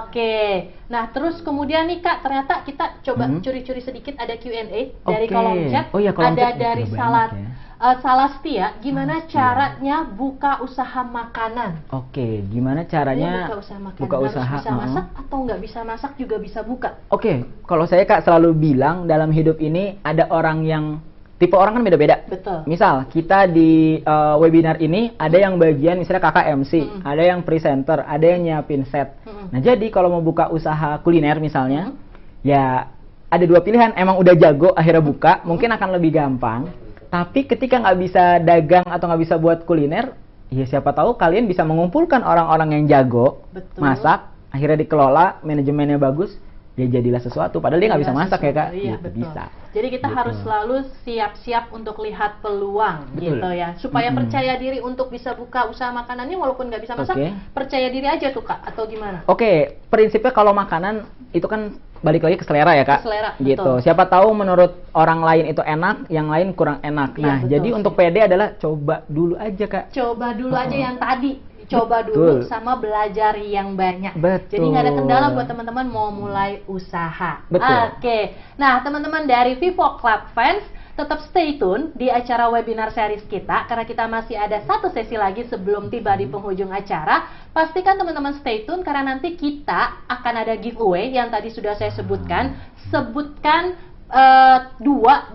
S6: Oke. Nah, terus kemudian nih Kak, ternyata kita coba curi-curi sedikit, ada Q&A dari
S7: Oke.
S6: kolom chat.
S7: Oh iya, kolom
S6: ada
S7: chat
S6: dari
S7: juga
S6: Salat
S7: banyak
S6: Salastia, gimana caranya buka usaha makanan?
S7: Oke, gimana caranya
S6: Buka usaha makanan.
S7: buka
S6: Harus
S7: usaha?
S6: bisa masak atau nggak bisa masak juga bisa buka?
S7: Oke, kalau saya Kak selalu bilang dalam hidup ini ada orang yang tipe orang kan beda-beda.
S6: Betul.
S7: Misal kita di webinar ini ada yang bagian misalnya kakak MC, ada yang presenter, ada yang nyiapin set. Nah jadi kalau mau buka usaha kuliner misalnya, ya ada dua pilihan. Emang udah jago akhirnya buka, mungkin akan lebih gampang. Tapi ketika nggak bisa dagang atau nggak bisa buat kuliner, ya siapa tahu kalian bisa mengumpulkan orang-orang yang jago
S6: Betul.
S7: masak, akhirnya dikelola, manajemennya bagus, dia jadilah sesuatu. Padahal dia nggak bisa masak ya Kak.
S6: Iya,
S7: Gitu,
S6: betul.
S7: bisa.
S6: Jadi kita
S7: Gitu.
S6: harus selalu siap-siap untuk lihat peluang
S7: Betul.
S6: gitu ya. Supaya percaya diri untuk bisa buka usaha makanannya walaupun nggak bisa masak,
S7: Oke.
S6: percaya diri aja tuh Kak, atau gimana?
S7: Oke, prinsipnya kalau makanan itu kan balik lagi ke selera ya Kak.
S6: Ke selera,
S7: gitu.
S6: betul.
S7: Siapa tahu menurut orang lain itu enak, yang lain kurang enak.
S6: Iya,
S7: Nah,
S6: betul
S7: jadi
S6: sih.
S7: untuk PD adalah coba dulu aja Kak.
S6: Coba dulu aja yang tadi. Coba dulu
S7: Betul.
S6: sama belajar yang banyak.
S7: Betul.
S6: Jadi nggak ada kendala buat teman-teman mau mulai usaha.
S7: Betul.
S6: Oke. Nah, teman-teman dari Vivo Club Fans, tetap stay tune di acara webinar series kita karena kita masih ada satu sesi lagi sebelum tiba di penghujung acara. Pastikan teman-teman stay tune karena nanti kita akan ada giveaway yang tadi sudah saya sebutkan. Sebutkan 2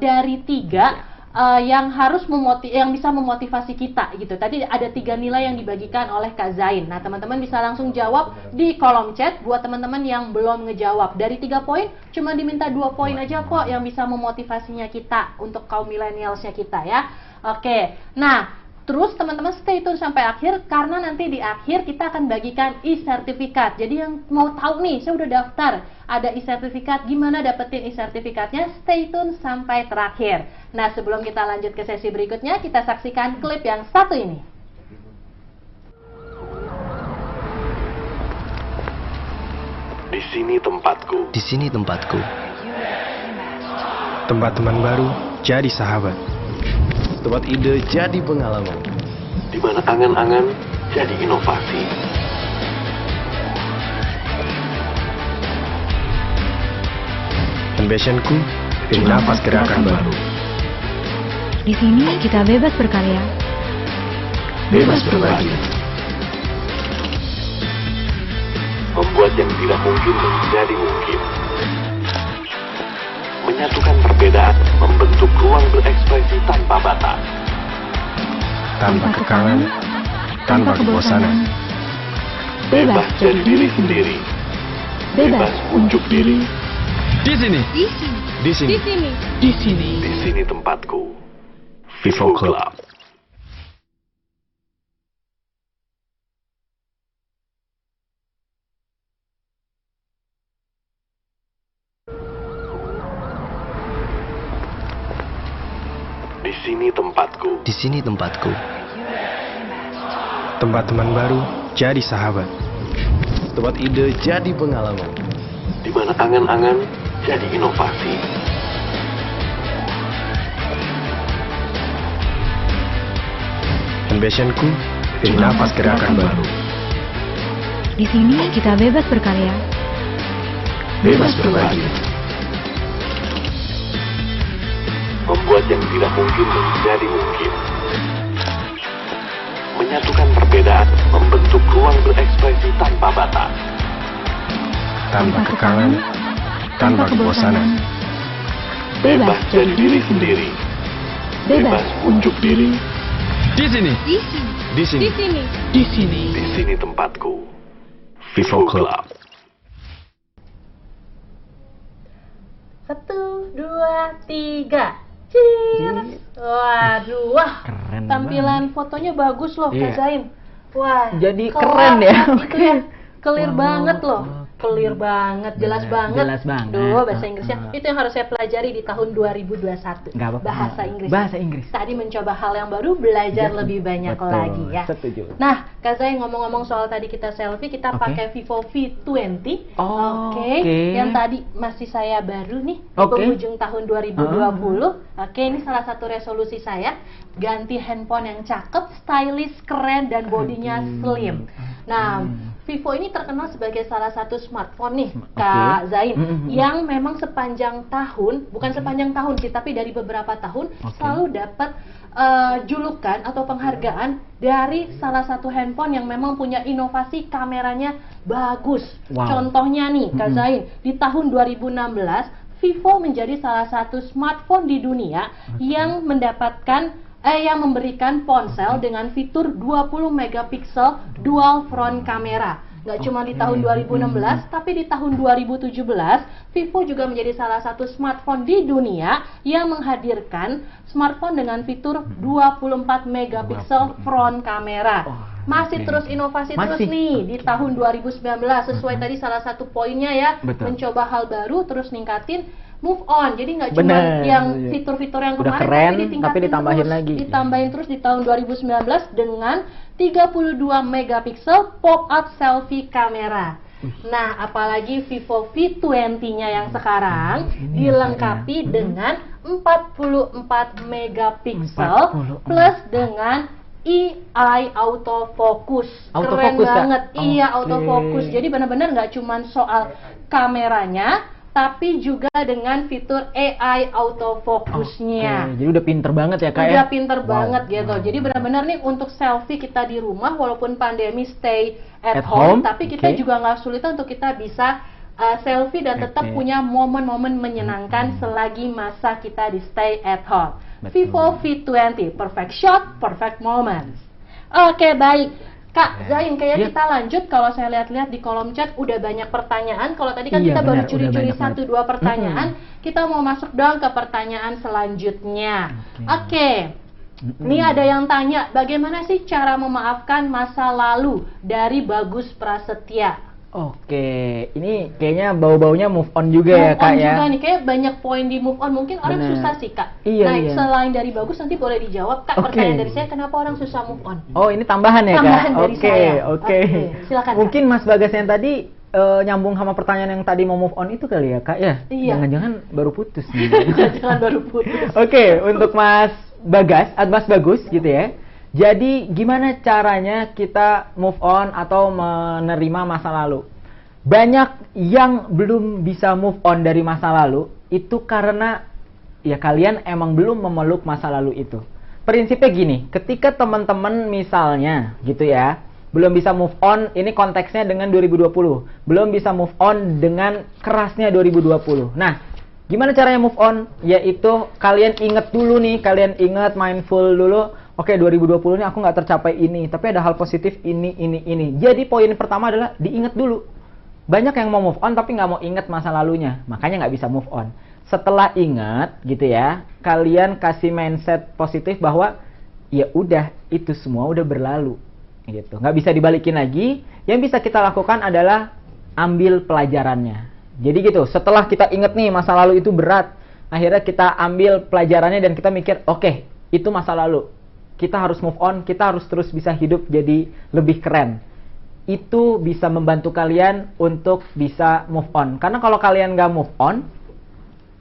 S6: dari 3 yang yang bisa memotivasi kita gitu. Tadi ada 3 nilai yang dibagikan oleh Kak Zain. Nah, teman-teman bisa langsung jawab di kolom chat. Buat teman-teman yang belum ngejawab, dari 3 poin cuma diminta 2 poin aja kok yang bisa memotivasinya kita untuk kaum milenialsnya kita ya. Oke. Nah, terus teman-teman stay tune sampai akhir karena nanti di akhir kita akan bagikan e-sertifikat. Jadi yang mau tahu nih, saya udah daftar, ada e-sertifikat, gimana dapetin e-sertifikatnya? Stay tune sampai terakhir. Nah, sebelum kita lanjut ke sesi berikutnya, kita saksikan klip yang satu ini.
S2: Di sini tempatku.
S1: Di sini tempatku. Tempat teman baru jadi sahabat.
S2: Tempat ide jadi pengalaman. Di mana angan-angan jadi inovasi.
S1: Dan passionku jadi nafas gerakan baru.
S3: Di sini kita bebas berkarya.
S1: Bebas berbagi.
S2: Membuat yang tidak mungkin menjadi mungkin. Menyatukan perbedaan, membentuk ruang berekspresi tanpa batas.
S1: Tanpa kekangan, tanpa kebosanan.
S2: Bebas jadi diri sendiri. Bebas unjuk diri.
S1: Di sini. Di sini.
S2: Di sini tempatku.
S1: Vivo Club.
S2: Di sini tempatku.
S1: Di sini tempatku. Tempat teman baru jadi sahabat.
S2: Tempat ide jadi pengalaman. Di mana angan-angan jadi inovasi.
S1: Dan passionku jadi nafas gerakan baru.
S3: Di sini kita bebas berkarya.
S1: Bebas berbagi.
S2: Membuat yang tidak mungkin menjadi mungkin. Menyatukan perbedaan, membentuk ruang berekspresi tanpa batas.
S1: Tanpa kekangan, tanpa kebosanan.
S2: Bebas jadi diri sendiri.
S3: Bebas
S2: unjuk diri.
S1: Di sini.
S3: di sini.
S1: Di sini.
S3: Di sini.
S2: Di sini tempatku.
S1: Vivo Club.
S6: 1, 2, 3. Cheers. Waduh, wah.
S7: Keren
S6: Tampilan fotonya bagus loh,
S7: Iya.
S6: Kak Zain. Wah.
S7: Jadi
S6: kelar
S7: keren ya.
S6: Itu ya. Clear
S7: Wow,
S6: banget loh.
S7: oke.
S6: Clear banget, jelas banget.
S7: Jelas banget.
S6: Duh, bahasa Inggrisnya.
S7: Ah.
S6: Itu yang harus saya pelajari di tahun 2021.
S7: Nggak apa-apa.
S6: Bahasa Inggris.
S7: Bahasa Inggris.
S6: Tadi mencoba hal yang baru, belajar lebih banyak
S7: Betul,
S6: lagi ya.
S7: setuju.
S6: Nah, Kak Zai ngomong-ngomong soal tadi kita selfie, kita
S7: Oke.
S6: pakai Vivo V20.
S7: Oh,
S6: Oke.
S7: oke.
S6: Yang tadi masih saya baru nih, di
S7: Oke.
S6: penghujung tahun 2020. Oke, ini salah satu resolusi saya, ganti handphone yang cakep, stylish, keren, dan bodinya slim. Nah, Vivo ini terkenal sebagai salah satu smartphone nih, Kak Zain, yang memang sepanjang tahun, bukan sepanjang tahun sih, tapi dari beberapa tahun selalu dapat julukan atau penghargaan dari salah satu handphone yang memang punya inovasi kameranya bagus.
S7: Wow.
S6: Contohnya nih, Kak Zain, di tahun 2016 Vivo menjadi salah satu smartphone di dunia yang yang memberikan ponsel dengan fitur 20 megapiksel dual front camera. Nggak cuma di tahun 2016, tapi di tahun 2017, Vivo juga menjadi salah satu smartphone di dunia yang menghadirkan smartphone dengan fitur 24 megapiksel front kamera. Masih terus inovasi terus
S7: Masih.
S6: nih di tahun 2019, sesuai tadi salah satu poinnya ya,
S7: Betul.
S6: mencoba hal baru, terus ningkatin move on. Jadi nggak cuma
S7: Bener,
S6: yang
S7: iya.
S6: fitur-fitur yang
S7: Udah
S6: kemarin,
S7: keren,
S6: tapi ditingkatin
S7: tapi ditambahin
S6: terus,
S7: lagi.
S6: ditambahin terus di tahun 2019 dengan 32 megapiksel pop-up selfie kamera. Nah, apalagi Vivo V20-nya yang sekarang dilengkapi dengan 44 megapiksel
S7: 44.
S6: plus dengan AI autofocus. Keren
S7: Autofocus, Kak?
S6: banget. Iya,
S7: Oke.
S6: autofocus. Jadi benar-benar nggak cuma soal kameranya, tapi juga dengan fitur AI autofocusnya.
S7: Oke, jadi udah pinter banget ya Kak ya?
S6: Udah pinter
S7: Wow.
S6: banget gitu. Jadi benar-benar nih untuk selfie kita di rumah, walaupun pandemi stay at
S7: At
S6: home,
S7: home,
S6: tapi kita
S7: oke.
S6: juga nggak sulit untuk kita bisa selfie dan tetap
S7: Oke.
S6: punya momen-momen menyenangkan selagi masa kita di stay at home.
S7: Betul.
S6: Vivo V20, perfect shot, perfect moments. Oke, baik. Kak Zain, kayak
S7: Iya.
S6: kita lanjut. Kalau saya lihat-lihat di kolom chat udah banyak pertanyaan. Kalau tadi kan
S7: Iya,
S6: kita baru
S7: benar, udah
S6: curi-curi
S7: banyak
S6: 1-2 pertanyaan, kita mau masuk dong ke pertanyaan selanjutnya. Oke. Ini ada yang tanya, bagaimana sih cara memaafkan masa lalu dari Bagus Prasetya?
S7: Oke, ini kayaknya bau-baunya move on juga ya
S6: Move
S7: Kak
S6: on
S7: ya?
S6: juga nih, kayak banyak poin di move on. Mungkin orang
S7: Bener.
S6: susah sih, Kak.
S7: Iya,
S6: Nah,
S7: iya.
S6: selain dari Bagus, nanti boleh dijawab, Kak.
S7: Oke.
S6: Pertanyaan dari saya, kenapa orang susah move on?
S7: Oh, ini tambahan ya
S6: Tambahan
S7: Kak?
S6: dari
S7: Oke,
S6: saya.
S7: oke.
S6: Oke, silakan, Kak.
S7: Mungkin Mas Bagas yang tadi nyambung sama pertanyaan yang tadi mau move on itu kali ya Kak ya?
S6: Iya.
S7: Jangan-jangan baru putus nih.
S6: Jangan baru putus.
S7: Oke, untuk Mas Bagas, Mas Bagus gitu ya. Jadi gimana caranya kita move on atau menerima masa lalu? Banyak yang belum bisa move on dari masa lalu itu karena ya kalian emang belum memeluk masa lalu itu. Prinsipnya gini, ketika teman-teman misalnya gitu ya, belum bisa move on, ini konteksnya dengan 2020. Belum bisa move on dengan kerasnya 2020. Nah, gimana caranya move on? Yaitu kalian inget dulu nih, kalian inget mindful dulu. Oke, 2020 ini aku nggak tercapai ini, tapi ada hal positif ini. Jadi poin pertama adalah diinget dulu. Banyak yang mau move on tapi nggak mau inget masa lalunya, makanya nggak bisa move on. Setelah ingat gitu ya, kalian kasih mindset positif bahwa ya udah itu semua udah berlalu gitu, nggak bisa dibalikin lagi. Yang bisa kita lakukan adalah ambil pelajarannya. Jadi gitu, setelah kita inget nih masa lalu itu berat, akhirnya kita ambil pelajarannya dan kita mikir, oke, itu masa lalu, kita harus move on, kita harus terus bisa hidup jadi lebih keren. Itu bisa membantu kalian untuk bisa move on. Karena kalau kalian nggak move on,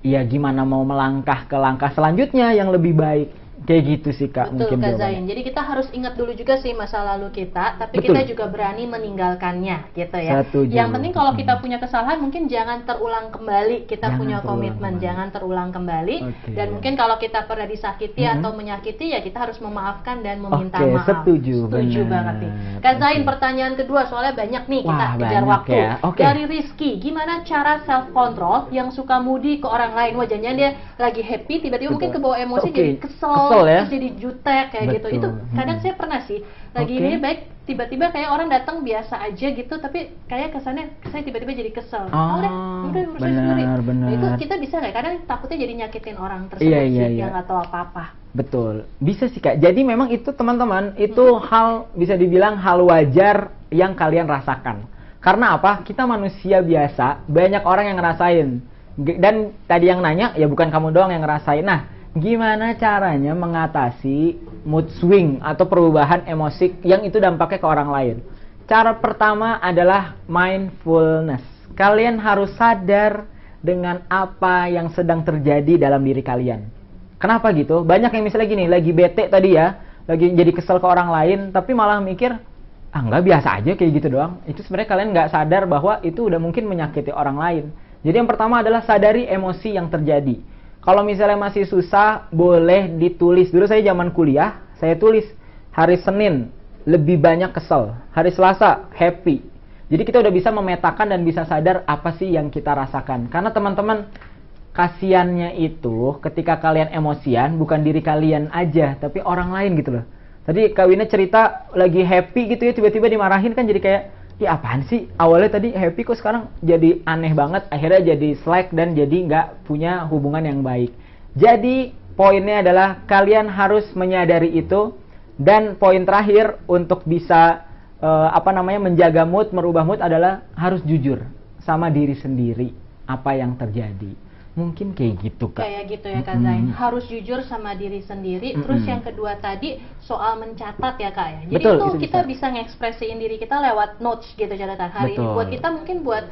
S7: ya gimana mau melangkah ke langkah selanjutnya yang lebih baik. Kayak gitu sih Kak.
S6: Betul,
S7: mungkin
S6: Kak
S7: jawabannya.
S6: Zain. Jadi kita harus ingat dulu juga sih masa lalu kita, tapi
S7: Betul.
S6: kita juga berani meninggalkannya gitu ya.
S7: Setuju.
S6: Yang penting kalau kita punya kesalahan mungkin jangan terulang kembali. Kita
S7: Jangan
S6: punya
S7: terulang
S6: komitmen
S7: kembali.
S6: jangan terulang kembali.
S7: Oke.
S6: Dan mungkin kalau kita pernah disakiti atau menyakiti, ya kita harus memaafkan dan meminta
S7: Oke,
S6: maaf.
S7: setuju,
S6: Setuju
S7: benar.
S6: banget nih. Kak Zain,
S7: Oke.
S6: pertanyaan kedua soalnya banyak nih, kita
S7: Wah,
S6: kejar
S7: banyak
S6: waktu.
S7: ya. Oke.
S6: Dari Rizky, gimana cara self control yang suka moody ke orang lain? Wah, jangan dia lagi happy tiba-tiba mungkin kebawa emosi
S7: Oke.
S6: jadi kesel
S7: kesel ya.
S6: terus jadi jutek kayak gitu. Itu
S7: Betul.
S6: kadang saya pernah sih lagi
S7: Oke.
S6: ini baik tiba-tiba kayak orang datang biasa aja gitu, tapi kayak kesannya saya tiba-tiba jadi kesel.
S7: Oh,
S6: udah urus
S7: benar,
S6: sendiri. Nah,
S7: benar.
S6: itu kita bisa nggak? Kadang takutnya jadi nyakitin orang tersebut
S7: Iya,
S6: sih
S7: iya,
S6: yang
S7: iya.
S6: nggak tahu apa-apa.
S7: Betul, bisa sih Kak. Jadi memang itu teman-teman, itu hal bisa dibilang hal wajar yang kalian rasakan. Karena apa? Kita manusia biasa, banyak orang yang ngerasain. Dan tadi yang nanya, ya bukan kamu doang yang ngerasain. Nah, gimana caranya mengatasi mood swing atau perubahan emosi yang itu dampaknya ke orang lain? Cara pertama adalah mindfulness. Kalian harus sadar dengan apa yang sedang terjadi dalam diri kalian. Kenapa gitu? Banyak yang misalnya gini, lagi bete tadi ya, lagi jadi kesel ke orang lain, tapi malah mikir, enggak, biasa aja kayak gitu doang. Itu sebenarnya kalian nggak sadar bahwa itu udah mungkin menyakiti orang lain. Jadi yang pertama adalah sadari emosi yang terjadi. Kalau misalnya masih susah, boleh ditulis. Dulu saya zaman kuliah, saya tulis hari Senin lebih banyak kesel, hari Selasa happy. Jadi kita udah bisa memetakan dan bisa sadar apa sih yang kita rasakan. Karena teman-teman, kasiannya itu ketika kalian emosian bukan diri kalian aja, tapi orang lain gitu loh. Tadi Kak Wina cerita lagi happy gitu ya, tiba-tiba dimarahin kan jadi kayak, ya apaan sih? Awalnya tadi happy kok sekarang jadi aneh banget, akhirnya jadi slack dan jadi nggak punya hubungan yang baik. Jadi poinnya adalah kalian harus menyadari itu, dan poin terakhir untuk bisa menjaga mood, merubah mood adalah harus jujur sama diri sendiri apa yang terjadi. Mungkin kayak gitu Kak.
S6: Kayak gitu ya Kak Zain, harus jujur sama diri sendiri. Terus yang kedua tadi soal mencatat ya Kak ya. Jadi
S7: Betul,
S6: itu
S7: itu
S6: kita bisa ngekspresiin diri kita lewat notes gitu, catatan hari ini.
S7: Betul.
S6: Buat kita mungkin buat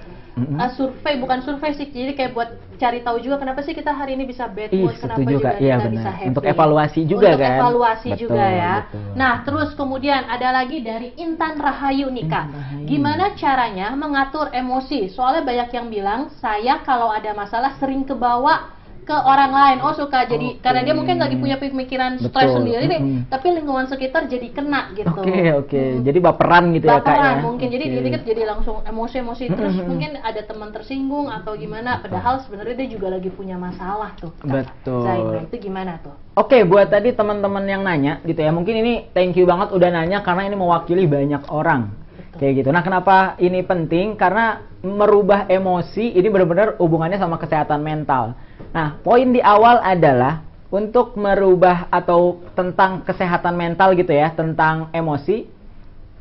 S6: survei, bukan survei sih, jadi kayak buat cari tahu juga kenapa sih kita hari ini bisa bad mood, kenapa
S7: setuju
S6: juga
S7: Kak. Iya
S6: kita
S7: benar.
S6: bisa happy.
S7: Untuk evaluasi juga
S6: Untuk
S7: kan.
S6: evaluasi
S7: Betul,
S6: juga ya.
S7: betul.
S6: Nah, terus kemudian ada lagi dari Intan Rahayu nih Kak.
S7: Rahayu.
S6: Gimana caranya mengatur emosi? Soalnya banyak yang bilang, saya kalau ada masalah sering kebawa ke orang lain. Oh suka jadi, karena dia mungkin lagi punya pemikiran stres
S7: Betul.
S6: sendiri nih, tapi lingkungan sekitar jadi kena gitu.
S7: Oke. Jadi baperan gitu ya Kak ya.
S6: Baperan mungkin, jadi
S7: Oke.
S6: dikit jadi langsung emosi-emosi, terus mungkin ada teman tersinggung atau gimana, padahal sebenarnya dia juga lagi punya masalah tuh Kak.
S7: Betul.
S6: Zain, nah itu gimana tuh?
S7: Oke, buat tadi teman-teman yang nanya gitu ya, mungkin ini thank you banget udah nanya karena ini mewakili banyak orang. Kayak gitu. Nah, kenapa ini penting? Karena merubah emosi ini benar-benar hubungannya sama kesehatan mental. Nah, poin di awal adalah untuk merubah atau tentang kesehatan mental gitu ya, tentang emosi,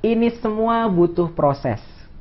S7: ini semua butuh proses.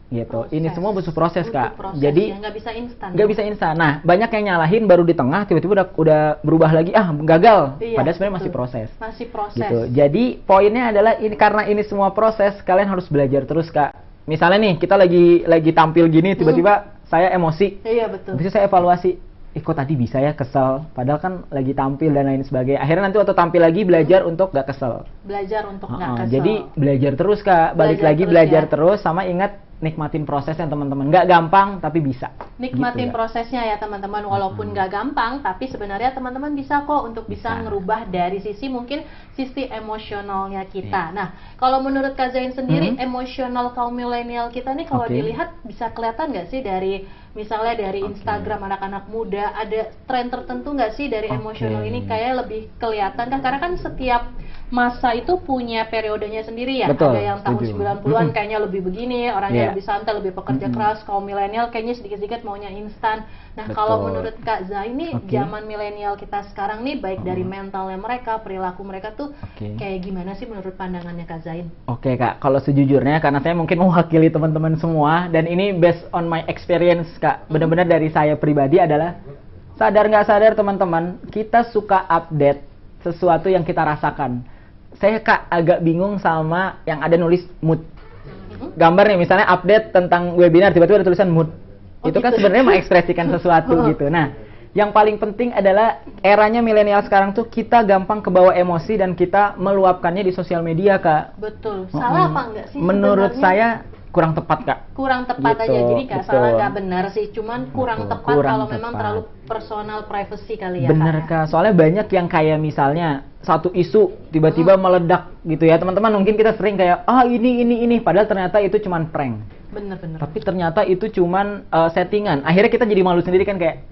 S7: Gitu. Ini semua butuh proses Kak.
S6: Proses,
S7: Jadi
S6: ya, nggak bisa instan.
S7: nggak bisa instan. Nah, banyak yang nyalahin baru di tengah tiba-tiba udah berubah lagi, gagal.
S6: Iya,
S7: Padahal sebenarnya masih
S6: betul.
S7: proses.
S6: Masih proses.
S7: Gitu. Jadi poinnya adalah ini, karena ini semua proses, kalian harus belajar terus Kak. Misalnya nih kita lagi tampil gini, tiba-tiba saya emosi,
S6: Iya betul.
S7: bisa saya evaluasi. Kok tadi bisa ya kesel, padahal kan lagi tampil dan lain sebagainya. Akhirnya nanti waktu tampil lagi belajar untuk gak kesel.
S6: Belajar untuk nggak kesel.
S7: Jadi belajar terus Kak, balik
S6: Belajar
S7: lagi
S6: terus
S7: belajar
S6: ya.
S7: terus, sama ingat nikmatin prosesnya teman-teman. Nggak gampang tapi bisa.
S6: Nikmatin
S7: Gitu, Kak.
S6: prosesnya ya teman-teman, walaupun nggak gampang, tapi sebenarnya teman-teman bisa kok untuk bisa
S7: Bisa.
S6: ngerubah dari sisi mungkin sisi emosionalnya kita.
S7: Iya.
S6: Nah, kalau menurut Kak Zain sendiri, emosional kaum milenial kita nih kalau
S7: Oke.
S6: dilihat bisa kelihatan nggak sih dari misalnya dari Instagram anak-anak muda, ada tren tertentu nggak sih dari
S7: Oke.
S6: emosional ini kayak lebih kelihatan kan? Karena kan setiap masa itu punya periodenya sendiri ya.
S7: Betul,
S6: Ada yang tahun
S7: setuju.
S6: 90-an kayaknya lebih begini, orangnya
S7: Iya.
S6: lebih santai, lebih pekerja keras. Kaum milenial kayaknya sedikit-sedikit maunya instan. Nah, kalau
S7: Betul.
S6: menurut Kak Zai ini
S7: Oke.
S6: zaman milenial kita sekarang nih, baik dari mentalnya mereka, perilaku mereka tuh
S7: Oke.
S6: kayak gimana sih menurut pandangannya Kak Zain?
S7: Oke Kak, kalau sejujurnya karena saya mungkin mewakili teman-teman semua dan ini based on my experience Kak, benar-benar dari saya pribadi adalah sadar nggak sadar teman-teman, kita suka update sesuatu yang kita rasakan. Saya Kak agak bingung sama yang ada nulis mood. Gambar nih misalnya update tentang webinar tiba-tiba ada tulisan mood.
S6: Oh,
S7: Itu kan
S6: gitu.
S7: sebenarnya mengekspresikan sesuatu gitu. Nah, yang paling penting adalah eranya milenial sekarang tuh kita gampang kebawa emosi dan kita meluapkannya di sosial media Kak.
S6: Betul. Salah apa enggak sih?
S7: Menurut
S6: sebenarnya?
S7: saya kurang tepat Kak.
S6: Kurang tepat
S7: Gitu,
S6: aja, jadi nggak
S7: betul.
S6: salah nggak benar sih, cuman kurang
S7: Betul,
S6: tepat
S7: kurang
S6: kalau memang
S7: tepat.
S6: terlalu personal privacy kali ya.
S7: Bener
S6: Kak.
S7: Kak, soalnya banyak yang kayak misalnya satu isu tiba-tiba meledak gitu ya teman-teman, mungkin kita sering kayak ini padahal ternyata itu cuman prank.
S6: Bener-bener.
S7: Tapi ternyata itu cuman settingan. Akhirnya kita jadi malu sendiri kan kayak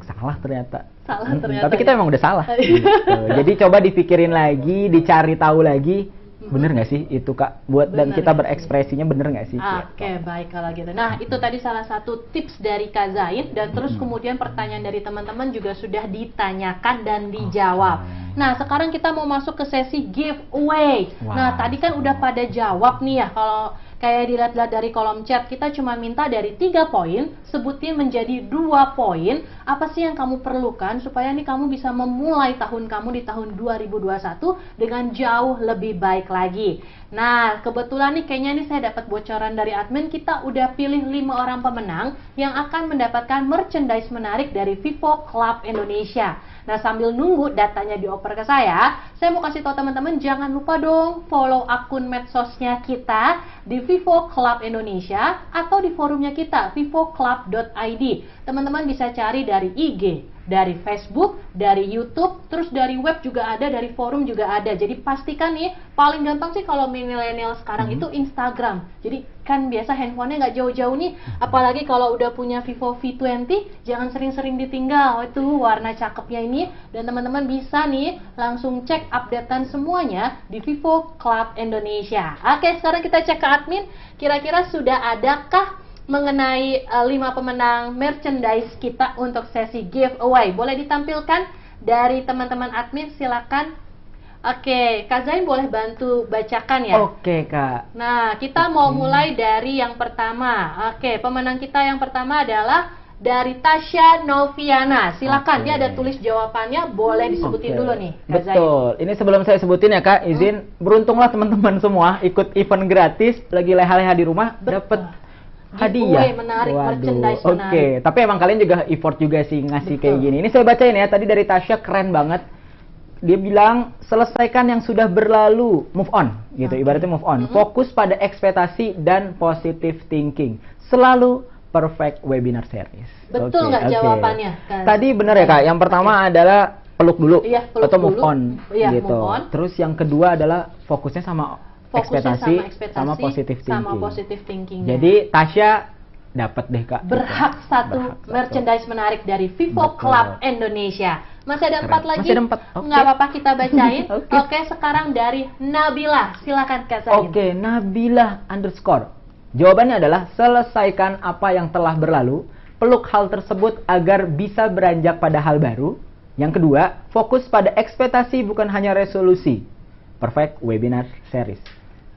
S7: salah ternyata.
S6: Salah ternyata.
S7: Tapi kita
S6: ya.
S7: emang udah salah. Gitu. Jadi coba dipikirin lagi, dicari tahu lagi, bener nggak sih itu Kak? Buat dan
S6: Bener
S7: kita
S6: nggak sih?
S7: berekspresinya bener nggak sih?
S6: Oke, baik kalau gitu. Nah, itu tadi salah satu tips dari Kak Zain dan terus kemudian pertanyaan dari teman-teman juga sudah ditanyakan dan dijawab. Nah, sekarang kita mau masuk ke sesi giveaway.
S7: Wah,
S6: Nah, tadi kan udah pada jawab nih ya. Kalau kayak dilihat-lihat dari kolom chat, kita cuma minta dari 3 poin, sebutin menjadi 2 poin. Apa sih yang kamu perlukan supaya nih kamu bisa memulai tahun kamu di tahun 2021 dengan jauh lebih baik lagi. Nah, kebetulan nih kayaknya nih saya dapat bocoran dari admin, kita udah pilih 5 orang pemenang yang akan mendapatkan merchandise menarik dari Vivo Club Indonesia. Nah, sambil nunggu datanya dioper ke saya mau kasih tahu teman-teman, jangan lupa dong follow akun medsosnya kita di Vivo Club Indonesia atau di forumnya kita, vivoclub.id. Teman-teman bisa cari dari IG, dari Facebook, dari YouTube, terus dari web juga ada, dari forum juga ada. Jadi pastikan nih, paling gampang sih kalau milenial sekarang itu Instagram. Jadi kan biasa handphonenya nggak jauh-jauh nih, apalagi kalau udah punya Vivo V20, jangan sering-sering ditinggal. Itu warna cakepnya ini, dan teman-teman bisa nih langsung cek updatean semuanya di Vivo Club Indonesia. Oke, sekarang kita cek ke admin, kira-kira sudah adakah mengenai 5 pemenang merchandise kita untuk sesi giveaway. Boleh ditampilkan dari teman-teman admin, silakan. Oke, Kak Zain boleh bantu bacakan ya?
S7: Oke Kak.
S6: Nah, kita mau mulai dari yang pertama. Oke, pemenang kita yang pertama adalah dari Tasya Noviana. Silakan,
S7: Oke.
S6: dia ada tulis jawabannya, boleh disebutin
S7: Oke.
S6: dulu nih, Kak Zain.
S7: Betul. Ini sebelum saya sebutin ya Kak, izin beruntunglah teman-teman semua ikut event gratis, lagi leha-leha di rumah, dapat hadiah.
S6: Giveaway menarik,
S7: Waduh,
S6: merchandise
S7: Oke,
S6: menarik.
S7: tapi emang kalian juga effort juga sih ngasih kayak
S6: Betul.
S7: gini. Ini saya bacain ya, tadi dari Tasya keren banget. Dia bilang, selesaikan yang sudah berlalu, move on, gitu.
S6: Oke.
S7: Ibaratnya move on. Fokus pada ekspektasi dan positive thinking. Selalu perfect webinar series.
S6: Betul
S7: Oke,
S6: nggak
S7: oke.
S6: jawabannya, Kak?
S7: Tadi benar ya Kak, yang pertama adalah peluk dulu,
S6: Iya, peluk
S7: atau move
S6: dulu.
S7: on,
S6: Iya,
S7: gitu.
S6: move on.
S7: Terus yang kedua adalah fokusnya sama ekspektasi, sama positive thinking.
S6: sama positive thinking.
S7: Jadi Tasya dapat deh Kak.
S6: berhak
S7: Gitu.
S6: satu
S7: Berhak satu.
S6: merchandise menarik dari Vivo
S7: Betul.
S6: Club Indonesia. Masih ada 4
S7: Keren.
S6: lagi?
S7: Masih ada 4, oke.
S6: Nggak apa-apa, kita bacain.
S7: Oke.
S6: Oke, sekarang dari Nabila. Silakan Kak Zain.
S7: Oke, Nabila underscore. Jawabannya adalah selesaikan apa yang telah berlalu, peluk hal tersebut agar bisa beranjak pada hal baru. Yang kedua, fokus pada ekspektasi bukan hanya resolusi. Perfect webinar series.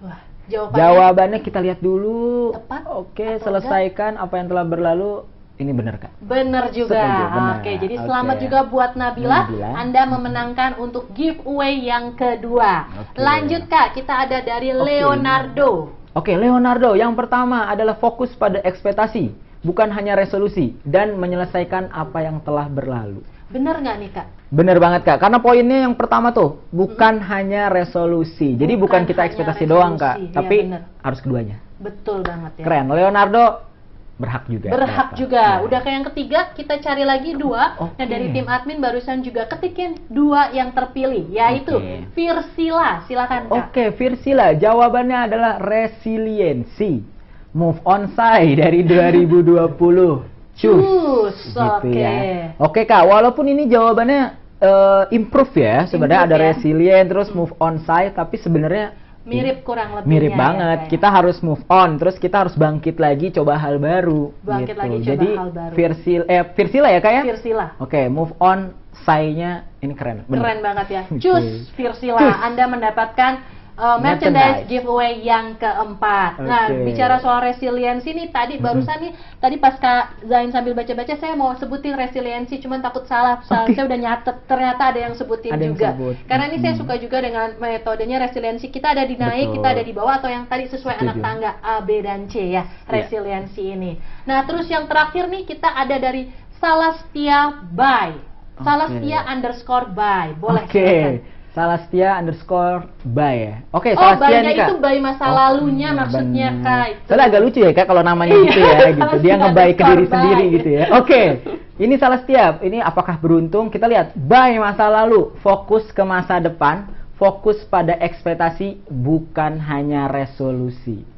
S6: Wah, jawabannya
S7: Jawabannya kita lihat dulu.
S6: Tepat
S7: Oke,
S6: atau
S7: selesaikan apa yang telah berlalu. Ini benar Kak.
S6: benar juga.
S7: Setuju, benar.
S6: Oke, jadi selamat
S7: Oke.
S6: juga buat Nabila.
S7: Nabila.
S6: Anda memenangkan untuk giveaway yang kedua.
S7: Oke.
S6: Lanjut Kak, kita ada dari
S7: Oke.
S6: Leonardo.
S7: Oke, Leonardo, yang pertama adalah fokus pada ekspektasi, bukan hanya resolusi, dan menyelesaikan apa yang telah berlalu.
S6: Benar nggak nih Kak?
S7: Bener banget Kak, karena poinnya yang pertama tuh, bukan hanya resolusi. Jadi
S6: Bukan
S7: bukan kita
S6: hanya
S7: ekspektasi doang Kak,
S6: resolusi,
S7: tapi
S6: iya bener.
S7: harus keduanya.
S6: Betul banget ya.
S7: Keren, Leonardo berhak juga.
S6: Berhak
S7: dapat.
S6: juga.
S7: Ya.
S6: Udah kayak yang ketiga, kita cari lagi 2.
S7: Oke.
S6: Nah, dari tim admin barusan juga ketikin 2 yang terpilih, yaitu
S7: Oke.
S6: Virsila. Silakan Kak.
S7: Oke, Virsila, jawabannya adalah resiliensi. Move on say dari 2020.
S6: Cus.
S7: Gitu
S6: Oke.
S7: ya. Oke Kak, walaupun ini jawabannya improve ya, sebenarnya
S6: Improve
S7: ada
S6: ya.
S7: resilient terus move on say, tapi sebenarnya
S6: Mirip kurang lebihnya.
S7: mirip
S6: ya,
S7: banget.
S6: Kak, ya.
S7: Kita harus move on, terus kita harus bangkit lagi, coba hal baru.
S6: Bangkit lagi, coba
S7: Jadi
S6: hal baru.
S7: Virsila ya Kak ya?
S6: Virsila.
S7: Oke, move on say-nya ini keren. bener.
S6: Keren banget ya.
S7: Oke.
S6: Cus Virsila,
S7: Cus.
S6: Anda mendapatkan merchandise giveaway yang keempat. Nah,
S7: Oke.
S6: bicara soal resiliensi nih, tadi barusan nih, tadi pas Kak Zain sambil baca-baca, saya mau sebutin resiliensi, cuman takut salah. Saya udah nyatet, ternyata ada yang sebutin
S7: Ada yang
S6: juga.
S7: sebut.
S6: Karena ini saya suka juga dengan metodenya resiliensi. Kita ada di naik,
S7: Betul.
S6: kita ada di bawah, atau yang tadi sesuai
S7: Setuju.
S6: anak tangga A, B, dan C ya, resiliensi ini. Nah, terus yang terakhir nih, kita ada dari Salastia By. Salastia underscore By. Boleh
S7: Oke.
S6: silakan.
S7: Salastia underscore by ya. Oke,
S6: Oh,
S7: Salastia
S6: By-nya
S7: nih Kak.
S6: itu by masa lalunya maksudnya
S7: bener.
S6: Kak. Itu.
S7: Soalnya agak lucu ya Kak kalau namanya
S6: Iya,
S7: gitu ya gitu. Dia
S6: Salastia
S7: ngebay ke diri
S6: underscore
S7: sendiri
S6: by.
S7: gitu ya. Oke. Ini Salastia, ini apakah beruntung? Kita lihat by masa lalu, fokus ke masa depan, fokus pada ekspektasi bukan hanya resolusi.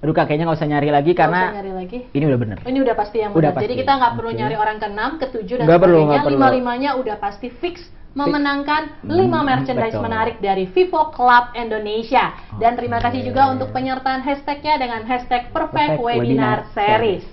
S7: Aduh Kak, kayaknya nggak usah nyari lagi
S6: Nggak
S7: karena
S6: usah nyari lagi.
S7: ini udah bener.
S6: Ini udah pasti yang
S7: Udah
S6: benar. Jadi
S7: pasti.
S6: kita nggak perlu
S7: Oke.
S6: nyari orang ke-6, ke-7 dan
S7: Nggak perlu,
S6: sebagainya.
S7: nggak perlu.
S6: Lima-limanya udah pasti fix memenangkan 5 merchandise
S7: betul.
S6: menarik dari Vivo Club Indonesia. Dan terima kasih juga untuk penyertaan hashtagnya dengan hashtag Perfect
S7: Perfect
S6: Webinar
S7: Webinar
S6: Series.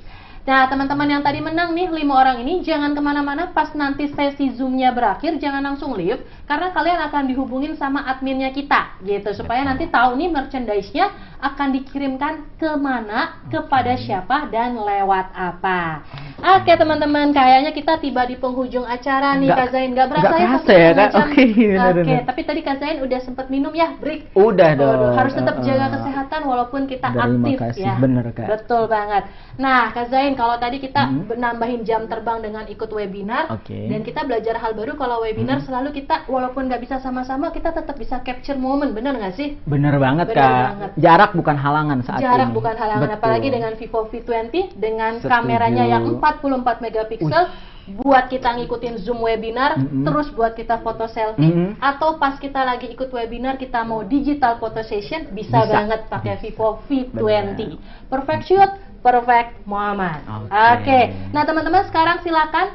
S6: Nah, teman-teman yang tadi menang nih 5 orang ini jangan kemana-mana pas nanti sesi Zoom-nya berakhir, jangan langsung leave karena kalian akan dihubungin sama adminnya kita gitu supaya nanti tahu nih merchandise-nya akan dikirimkan kemana, kepada siapa dan lewat apa. Oke teman-teman, kayaknya kita tiba di penghujung acara nih Kak Zain. Gak berasa
S7: nggak
S6: ya
S7: kerasa ya, Kak? Oke, benar-benar.
S6: tapi tadi Kak Zain udah sempat minum ya, break.
S7: Udah
S6: Waduh,
S7: dong.
S6: harus tetap jaga kesehatan walaupun kita
S7: Terima
S6: aktif
S7: kasih,
S6: ya.
S7: bener, Kak.
S6: Betul banget. Nah, Kak Zain, kalau tadi kita nambahin jam terbang dengan ikut webinar,
S7: Oke.
S6: dan kita belajar hal baru kalau webinar selalu kita walaupun nggak bisa sama-sama, kita tetap bisa capture momen, bener nggak sih?
S7: Bener banget
S6: Bener
S7: Kak.
S6: banget.
S7: Jarak bukan halangan saat
S6: Jarak
S7: ini.
S6: bukan halangan,
S7: Betul.
S6: apalagi dengan Vivo V20 dengan
S7: Setuju.
S6: kameranya yang 44 megapiksel. Buat kita ngikutin Zoom webinar, terus buat kita foto selfie, atau pas kita lagi ikut webinar kita mau digital photo session, bisa banget pakai Vivo V20. Perfect shoot, perfect moment. Oke. Nah teman-teman sekarang silakan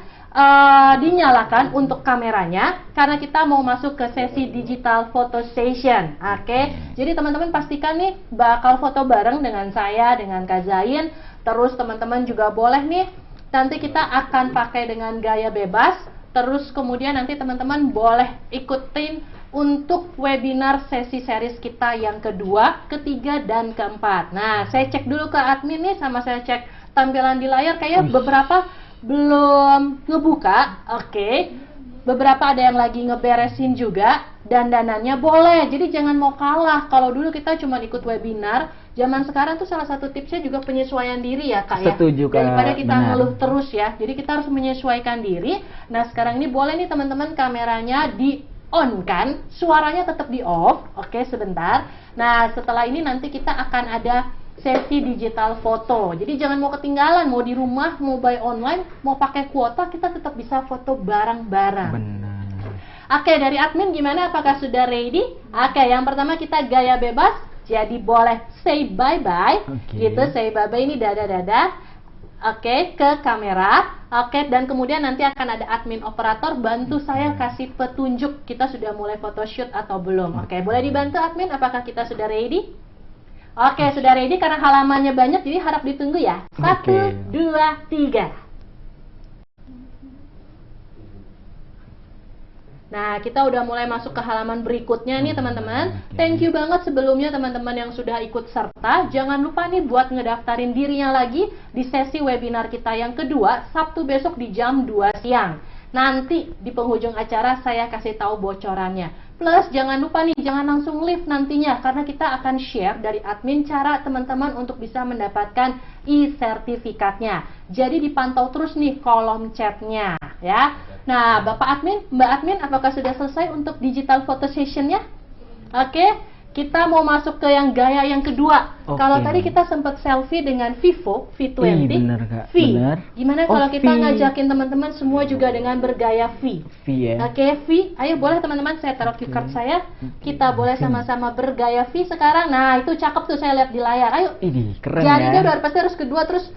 S6: dinyalakan untuk kameranya karena kita mau masuk ke sesi digital photo session. Oke. Jadi teman-teman pastikan nih bakal foto bareng dengan saya, dengan Kak Zain. Terus teman-teman juga boleh nih nanti kita akan pakai dengan gaya bebas. Terus kemudian nanti teman-teman boleh ikutin untuk webinar sesi series kita yang kedua, ketiga, dan keempat. Nah, saya cek dulu ke admin nih, sama saya cek tampilan di layar. Kayaknya beberapa belum ngebuka. Oke. Beberapa ada yang lagi ngeberesin juga. Dandanannya boleh, jadi jangan mau kalah. Kalau dulu kita cuma ikut webinar, zaman sekarang tuh salah satu tipsnya juga penyesuaian diri ya Kak ya.
S7: Setuju, Kak.
S6: Daripada kita
S7: Benar.
S6: ngeluh terus ya, jadi kita harus menyesuaikan diri. Nah sekarang ini boleh nih teman-teman kameranya di on kan, suaranya tetap di off. Oke sebentar. Nah setelah ini nanti kita akan ada sesi digital foto. Jadi jangan mau ketinggalan, mau di rumah, mau buy online, mau pakai kuota, kita tetap bisa foto bareng-bareng.
S7: Benar.
S6: Oke, dari admin gimana? Apakah sudah ready? Oke, yang pertama kita gaya bebas. Jadi boleh say bye-bye.
S7: Oke.
S6: Gitu, say bye-bye ini dada-dada. Oke, ke kamera. Oke, dan kemudian nanti akan ada admin operator bantu saya kasih petunjuk kita sudah mulai photoshoot atau belum. Oke, boleh dibantu admin? Apakah kita sudah ready? Oke, sudah ready karena halamannya banyak, jadi harap ditunggu ya. 1, 2, 3. Nah, kita udah mulai masuk ke halaman berikutnya nih teman-teman. Thank you banget sebelumnya teman-teman yang sudah ikut serta. Jangan lupa nih buat ngedaftarin dirinya lagi di sesi webinar kita yang kedua, Sabtu besok di jam 2 siang. Nanti di penghujung acara saya kasih tahu bocorannya. Plus jangan lupa nih, jangan langsung leave nantinya karena kita akan share dari admin cara teman-teman untuk bisa mendapatkan e-sertifikatnya. Jadi dipantau terus nih kolom chatnya ya. Nah, Bapak admin, Mbak admin, apakah sudah selesai untuk digital photo sessionnya? Oke, kita mau masuk ke yang gaya yang kedua.
S7: Oke.
S6: Kalau tadi kita sempat selfie dengan Vivo V20,
S7: bener, Kak.
S6: V.
S7: Bener.
S6: Gimana
S7: Oh,
S6: kalau kita
S7: V.
S6: ngajakin teman-teman semua juga dengan bergaya V?
S7: V ya.
S6: Oke, V. Ayo boleh teman-teman, saya taruh cue card saya. Kita boleh sama-sama bergaya V sekarang. Nah, itu cakep tuh saya lihat di layar. Ayo.
S7: Ini keren
S6: Jadi
S7: ya.
S6: dia udah pasti harus kedua terus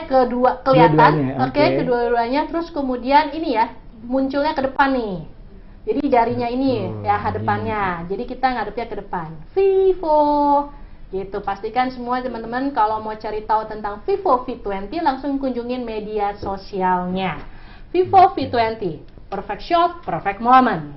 S6: kedua kelihatan.
S7: Dua-duanya,
S6: Oke,
S7: oke.
S6: kedua-duanya terus kemudian ini ya, munculnya ke depan nih. Jadi jarinya ini ya hadapannya. Jadi kita ngadepnya ke depan. Vivo. Gitu. Pastikan semua teman-teman kalau mau cari tahu tentang Vivo V20 langsung kunjungin media sosialnya. Vivo V20. Perfect shot, perfect moment.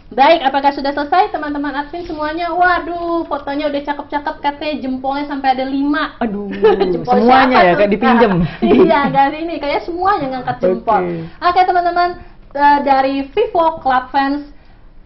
S6: Baik, apakah sudah selesai teman-teman admin semuanya? Waduh, fotonya udah cakep-cakep, katanya jempolnya sampai ada 5.
S7: Aduh,
S6: Jempol
S7: semuanya
S6: siapa
S7: ya
S6: tuh?
S7: kayak dipinjem.
S6: Iya, dari ini kayak semuanya ngangkat jempol. Oke teman-teman, dari Vivo Club Fans,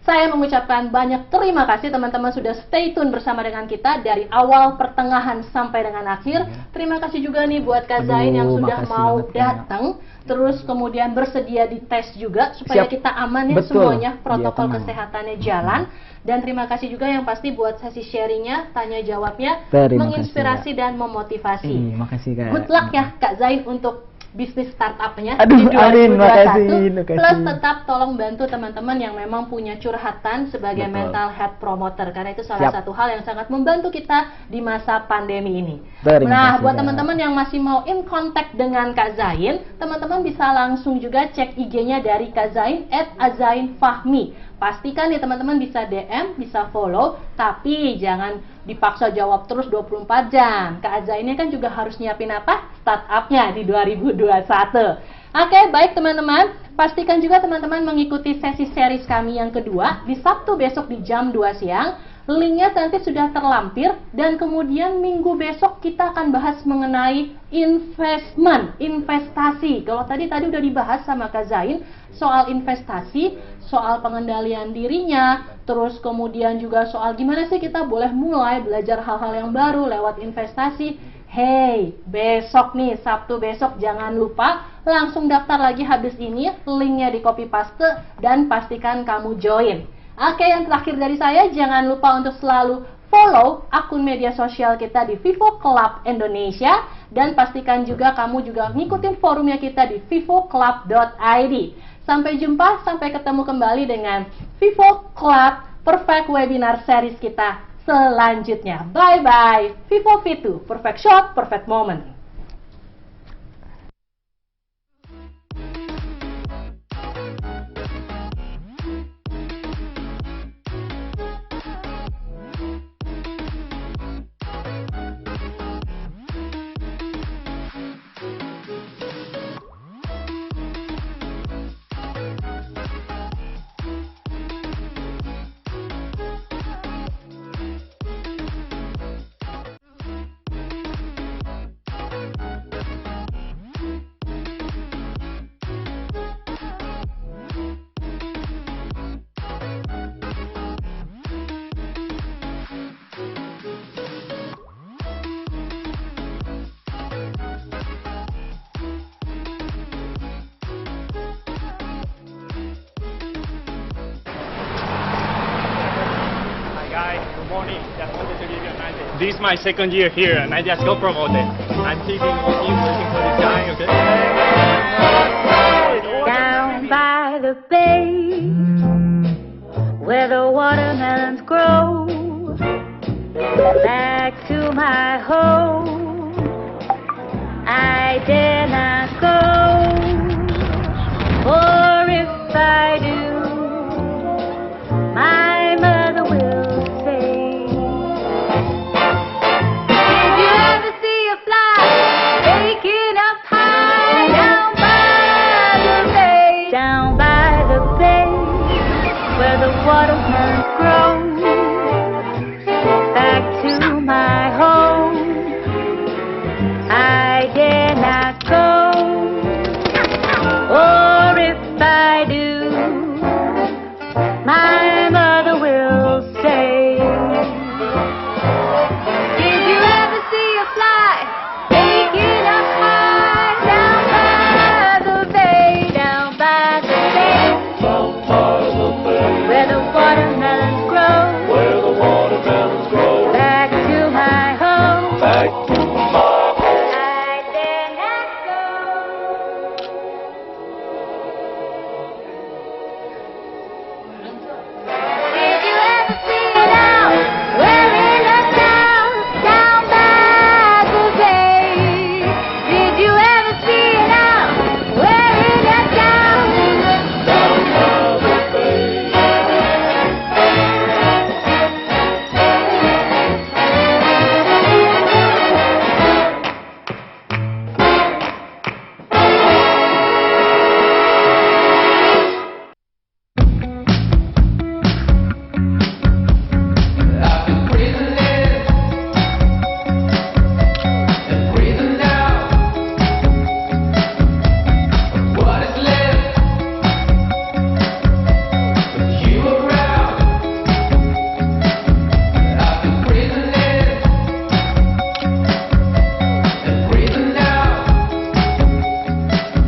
S6: saya mengucapkan banyak terima kasih teman-teman sudah stay tune bersama dengan kita dari awal, pertengahan, sampai dengan akhir. Terima kasih juga nih buat Kak Zain yang sudah
S7: makasih
S6: mau
S7: banget, Kak.
S6: datang. Terus kemudian bersedia dites juga supaya
S7: Siap.
S6: kita aman ya
S7: Betul.
S6: semuanya, protokol
S7: Iya, tenang.
S6: kesehatannya jalan. Dan terima kasih juga yang pasti buat sesi sharingnya, tanya jawabnya,
S7: Terima
S6: menginspirasi
S7: kasih,
S6: dan memotivasi.
S7: Makasih Kak.
S6: Good luck ya Kak Zain untuk bisnis startupnya
S7: Aduh,
S6: di 2021.
S7: Arin, makasih.
S6: Plus tetap tolong bantu teman-teman yang memang punya curhatan sebagai
S2: Betul.
S6: mental health promoter, karena itu salah
S7: Siap.
S6: satu hal yang sangat membantu kita di masa pandemi ini.
S7: Terima
S6: Nah,
S7: kasih,
S6: buat
S7: Kak.
S6: teman-teman yang masih mau in contact dengan Kak Zain, teman-teman bisa langsung juga cek IG-nya dari Kak Zain @azainfahmi. Pastikan nih teman-teman bisa DM, bisa follow, tapi jangan dipaksa jawab terus 24 jam. Kak Aza ini kan juga harus nyiapin apa? Startupnya di 2021. Oke, baik teman-teman. Pastikan juga teman-teman mengikuti sesi series kami yang kedua di Sabtu besok di jam 2 siang. Linknya nanti sudah terlampir, dan kemudian minggu besok kita akan bahas mengenai investasi. Kalau tadi udah dibahas sama Kak Zain soal investasi, soal pengendalian dirinya, terus kemudian juga soal gimana sih kita boleh mulai belajar hal-hal yang baru lewat investasi. Hey, besok nih, Sabtu besok jangan lupa langsung daftar lagi habis ini, linknya di copy paste dan pastikan kamu join. Oke, yang terakhir dari saya, jangan lupa untuk selalu follow akun media sosial kita di Vivo Club Indonesia, dan pastikan juga kamu juga ngikutin forumnya kita di vivoclub.id. Sampai jumpa, sampai ketemu kembali dengan Vivo Club Perfect Webinar Series kita selanjutnya. Bye-bye. Vivo V2, Perfect Shot, Perfect Moment.
S4: Hi guys, good morning. Just wanted to give you an update. This is my second year here, and I just got promoted. I'm keeping working for this guy, okay?
S5: Down by the bay, where the watermelons grow, back to my home, I dare not go, for if I do, my mother will say, did you ever see a fly taking up high down by the bay? Down by the bay, where the watermelons grow, back to my home, I dare not go, or if I do, my mother will say, did you ever see a fly taking up high down by the bay, down by the bay, where the watermelons grow, back to my home, I dare not go. Did you ever see it out? Well, in a town down by the bay. Did you ever see it out? Well, in a town down by the bay.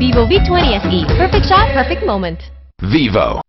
S3: Vivo V20 SE. Perfect shot, perfect moment.
S1: Vivo.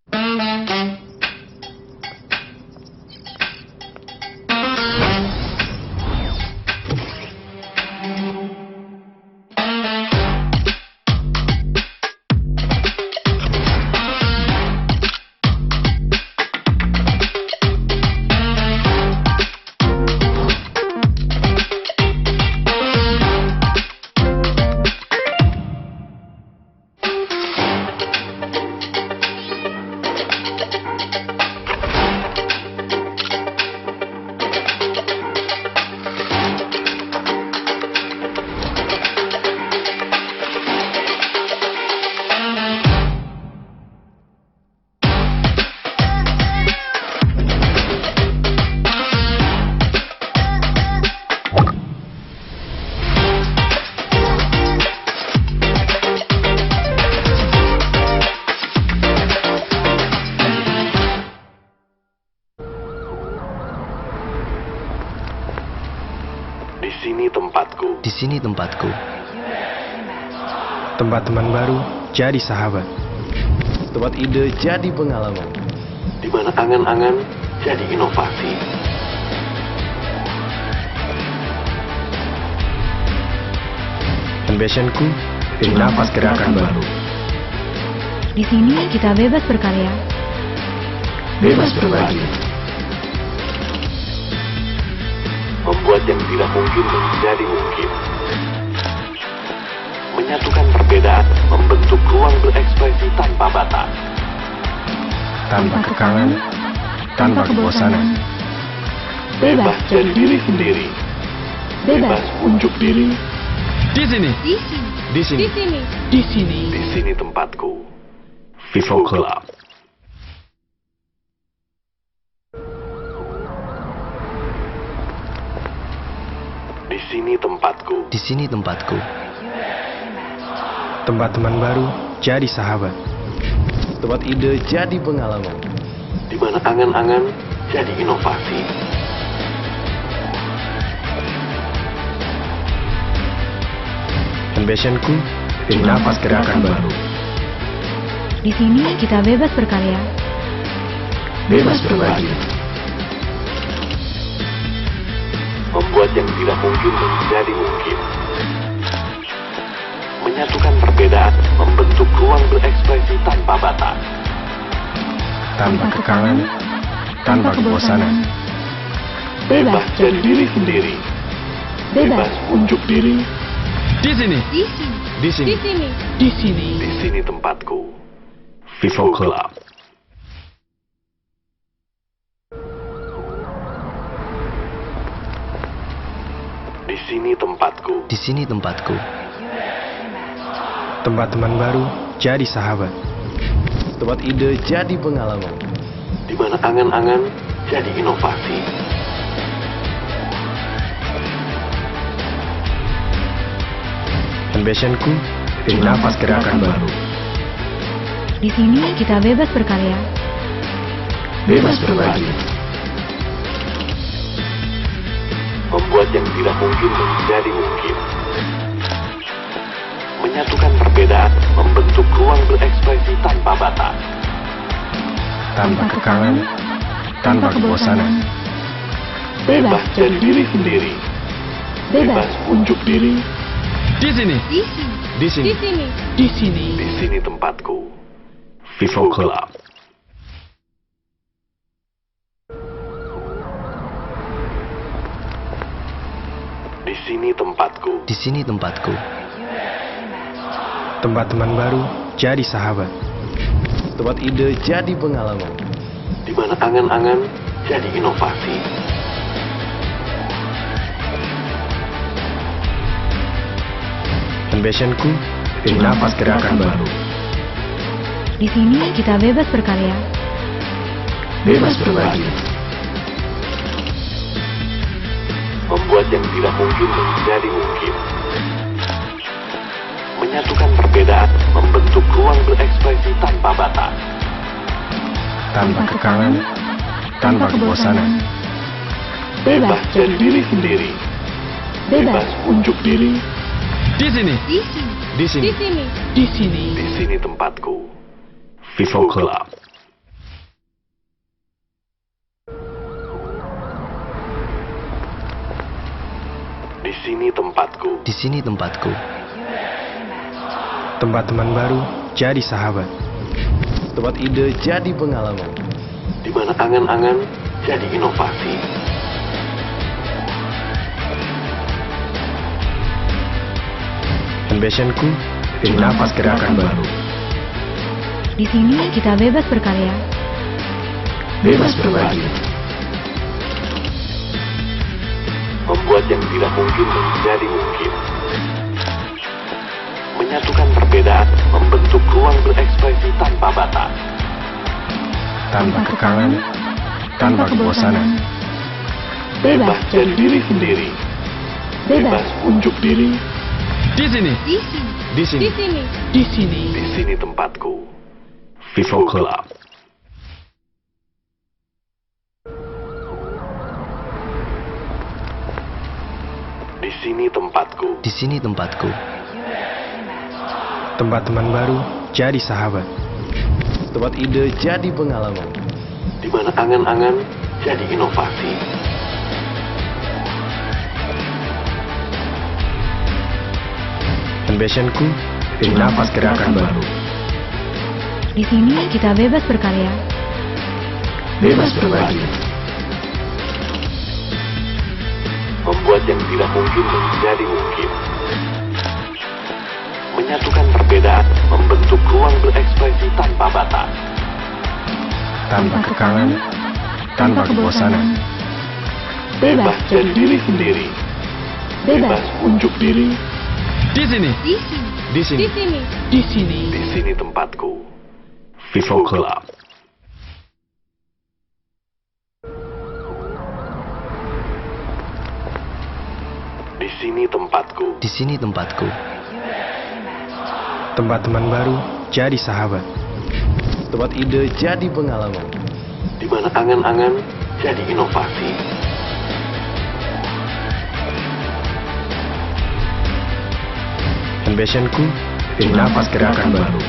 S2: tempatku. Di sini tempatku. Tempat teman baru jadi sahabat. Tempat ide jadi pengalaman. Di mana angan-angan jadi inovasi. Ambitionku jadi nafas gerakan baru.
S3: Di sini kita bebas berkarya.
S2: Bebas berbagi. Membuat yang tidak mungkin menjadi mungkin. Menyatukan perbedaan, membentuk ruang berekspresi tanpa batas. Tanpa kekangan, tanpa kebosanan. Bebas jadi diri sendiri. Bebas unjuk diri.
S1: Di sini.
S6: Di sini.
S2: Di sini.
S6: Di sini.
S2: Di sini. Di sini tempatku. Vivo Club. Di sini tempatku. Di sini tempatku. Tempat teman baru jadi sahabat. Tempat ide jadi pengalaman. Di mana angan-angan jadi inovasi. Ambitionku jadi nafas gerakan baru.
S3: Di sini kita bebas berkarya.
S2: Bebas berbagi. Membuat yang tidak mungkin menjadi mungkin. Menyatukan perbedaan, membentuk ruang berekspresi tanpa batas. Tanpa kekangan, tanpa kebosanan. Bebas jadi diri sendiri. Bebas unjuk diri.
S1: Di sini.
S6: Di sini.
S2: Di sini.
S6: Di sini.
S2: Di sini. Di sini tempatku. Vivo Club. Di sini tempatku. Di sini tempatku. Tempat teman baru jadi sahabat. Tempat ide jadi pengalaman. Di mana angan-angan jadi inovasi. Ambitionku jadi nafas gerakan baru.
S3: Di sini kita bebas berkarya.
S2: Bebas berbagi. Membuat yang tidak mungkin menjadi mungkin. Menyatukan perbedaan, membentuk ruang berekspresi tanpa batas. Tanpa kekangan, tanpa kebosanan. Bebas jadi diri sendiri. Bebas unjuk diri.
S1: Di sini.
S6: Di sini.
S2: Di sini.
S6: Di sini.
S2: Di sini. Di sini tempatku. Vivo Club. Di sini tempatku. Di sini tempatku. Tempat teman baru jadi sahabat. Tempat ide jadi pengalaman. Di mana angan-angan jadi inovasi. Ambitionku jadi nafas gerakan baru.
S3: Di sini kita bebas berkarya.
S2: Bebas berbagi. Membuat yang tidak mungkin menjadi mungkin. Menyatukan perbedaan, membentuk ruang berekspresi tanpa batas. Tanpa kekangan, tanpa kebosanan. Bebas jadi diri sendiri. Bebas unjuk diri.
S1: Di sini.
S6: Di sini.
S2: Di sini.
S6: Di sini.
S2: Di sini. Di sini tempatku. Vivo Club. Di sini tempatku. Di sini tempatku. Tempat teman baru jadi sahabat. Tempat ide jadi pengalaman. Di mana angan-angan jadi inovasi. Ambitionku jadi nafas gerakan baru.
S3: Di sini kita bebas berkarya.
S2: Bebas berbagi. Membuat yang tidak mungkin menjadi mungkin. Menyatukan perbedaan, membentuk ruang berekspresi tanpa batas. Tanpa kekangan, tanpa kebosanan. Bebas jadi diri sendiri. Bebas unjuk diri.
S1: Di sini.
S6: Di sini.
S2: Di sini.
S6: Di sini.
S2: Di sini. Di sini tempatku. Vivo Club. Di sini tempat tempatku. Di sini tempatku. Tempat teman baru jadi sahabat. Tempat ide jadi pengalaman. Di mana angan-angan jadi inovasi. Ambitionku jadi nafas gerakan baru.
S3: Di sini kita bebas berkarya.
S2: Bebas berbagi. Membuat yang tidak mungkin menjadi mungkin. Menyatukan perbedaan, membentuk ruang berekspresi tanpa batas. Tanpa kekangan, tanpa kebosanan. Bebas jadi diri sendiri. Bebas unjuk diri.
S1: Di sini.
S2: Di sini.
S6: Di sini.
S2: Di sini tempatku. Vivo Club. Di sini tempatku. Di sini tempatku. Tempat teman baru jadi sahabat. Tempat ide jadi pengalaman. Di mana angan-angan jadi inovasi. Ambitionku jadi nafas gerakan baru.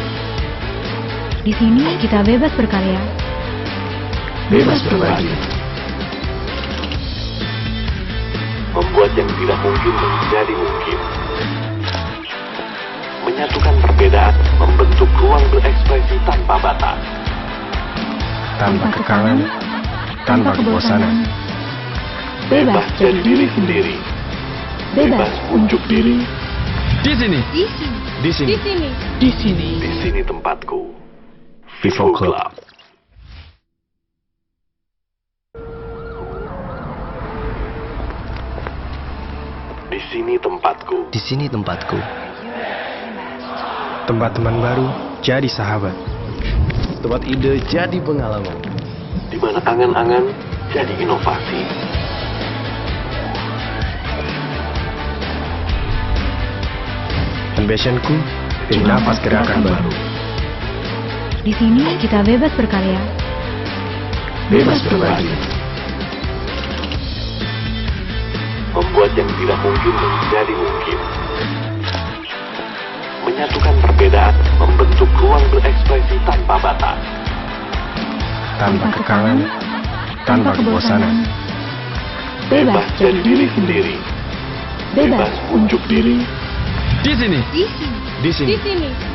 S3: Di sini kita bebas berkarya.
S2: Bebas berbagi. Membuat yang tidak mungkin menjadi mungkin. Menyatukan perbedaan, membentuk ruang berekspresi tanpa batas. Tanpa kekangan, tanpa kebosanan. Bebas jadi diri sendiri. Bebas unjuk diri.
S1: Di sini.
S2: Di sini.
S6: Di sini.
S2: Di sini tempatku. Vivo Club. Di sini tempatku. Di sini tempatku. Tempat teman baru jadi sahabat. Tempat ide jadi pengalaman. Di mana angan-angan jadi inovasi. Ambitionku jadi nafas gerakan baru.
S3: Di sini kita bebas berkarya.
S2: Bebas berbagi. Membuat yang tidak mungkin menjadi mungkin. Menyatukan perbedaan, membentuk ruang berekspresi tanpa batas. Tanpa kekangan, tanpa kebosanan. Bebas jadi diri sendiri. Bebas unjuk diri.
S1: Di sini.
S2: Di sini.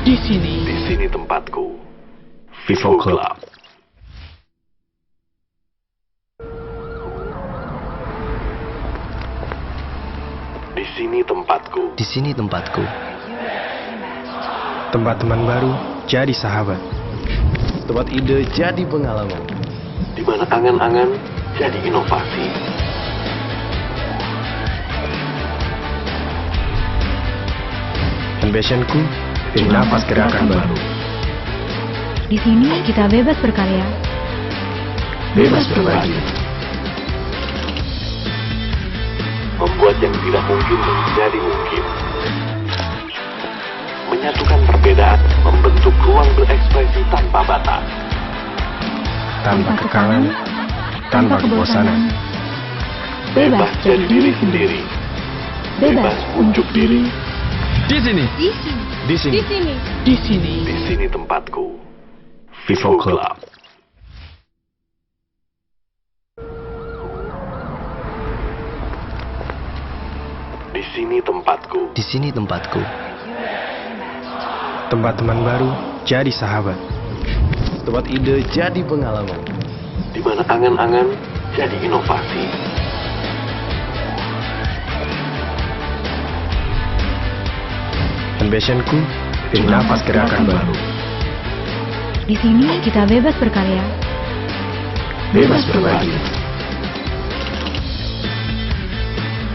S6: Di sini.
S2: Di sini tempatku. Vivo Club. Di sini tempatku. Di sini tempatku. Tempat teman baru jadi sahabat. Tempat ide jadi pengalaman. Di mana angan-angan jadi inovasi. Ambitionku jadi nafas gerakan baru.
S3: Di sini kita bebas berkarya.
S2: Bebas berbagi. Membuat yang tidak mungkin menjadi mungkin. Menyatukan perbedaan, membentuk ruang berekspresi tanpa batas. Tanpa kekangan, tanpa kebosanan. Bebas jadi diri sendiri. Bebas unjuk diri.
S1: Di sini.
S2: Di sini.
S6: Di sini.
S2: Di sini tempatku. Vivo Club. Di sini tempatku. Di sini tempatku. Tempat teman baru jadi sahabat. Tempat ide jadi pengalaman. Di mana angan-angan jadi inovasi. Ambitionku jadi nafas gerakan baru.
S3: Di sini kita bebas berkarya.
S2: Bebas berbagi.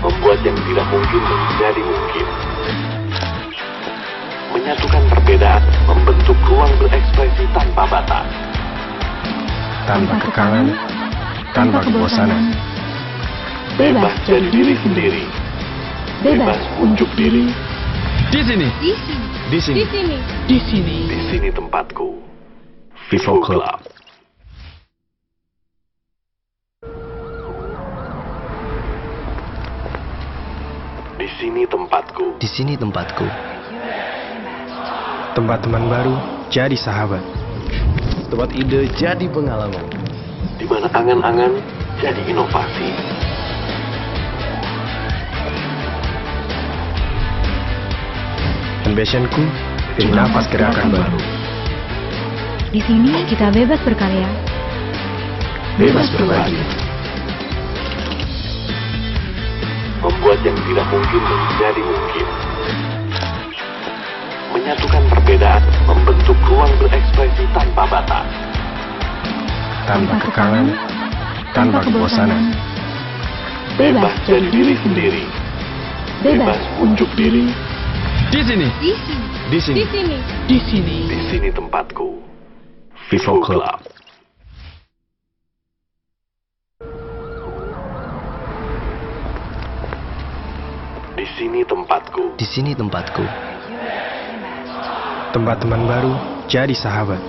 S2: Membuat yang tidak mungkin menjadi mungkin. Menyatukan perbedaan, membentuk ruang berekspresi tanpa batas. Tanpa kekangan, tanpa kebosanan. Bebas jadi diri sendiri. Bebas unjuk diri.
S1: Di sini.
S2: Di sini.
S6: Di sini.
S2: Di sini tempatku. Vivo Club. Di sini tempat tempatku. Di sini tempatku. Tempat teman baru jadi sahabat. Tempat ide jadi pengalaman. Di mana angan-angan jadi inovasi. Ambitionku jadi nafas gerakan baru.
S3: Di sini kita bebas berkarya.
S2: Bebas berbagi. Membuat yang tidak mungkin menjadi mungkin. Menyatukan perbedaan, membentuk ruang berekspresi tanpa batas. Tanpa kekangan, tanpa kebosanan. Bebas jadi diri sendiri. Bebas unjuk diri.
S1: Di sini.
S2: Di sini.
S1: Di sini.
S2: Di sini tempatku. Vivo Club. Di sini tempatku. Di sini tempatku. Tempat teman baru jadi sahabat.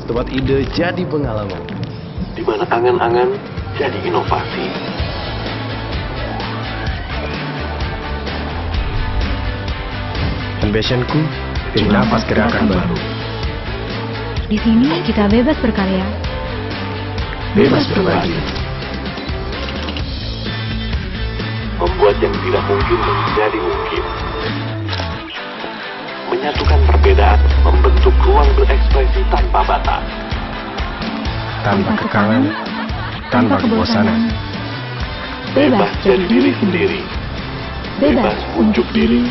S2: Tempat ide jadi pengalaman. Di mana angan-angan jadi inovasi. Ambitionku jadi nafas gerakan baru.
S3: Di sini kita bebas berkarya.
S2: Bebas berbagi. Membuat yang tidak mungkin menjadi mungkin. Menyatukan perbedaan, membentuk ruang berekspresi tanpa batas. Tanpa kekangan, tanpa kebosanan. Bebas jadi diri sendiri. Bebas unjuk diri.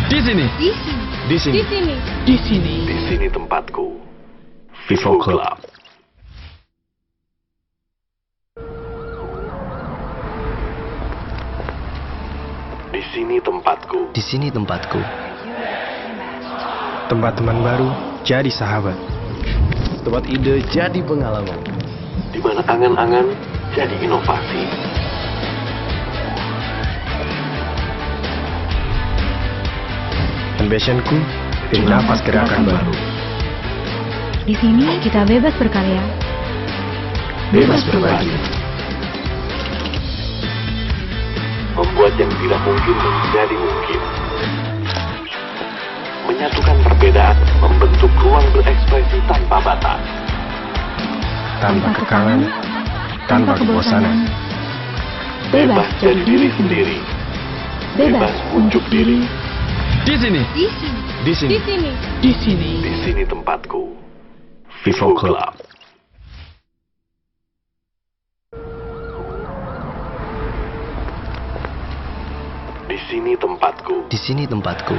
S1: Di sini.
S2: Di sini.
S1: Di sini.
S2: Di sini tempatku. Vivo Club. Di sini tempatku. Di sini tempatku. Tempat teman baru jadi sahabat. Tempat ide jadi pengalaman. Di mana angan-angan jadi inovasi. Ambitionku jadi nafas gerakan baru.
S3: Di sini kita bebas berkarya.
S2: Bebas berbagi. Membuat yang tidak mungkin menjadi mungkin. Menyatukan perbedaan, membentuk ruang berekspresi tanpa batas. Tanpa kekangan, tanpa kebosanan. Bebas jadi diri sendiri. Bebas unjuk diri.
S1: Di sini.
S2: Di sini.
S1: Di sini.
S2: Di sini tempatku. Vivo Club. Di sini tempatku. Di sini tempatku.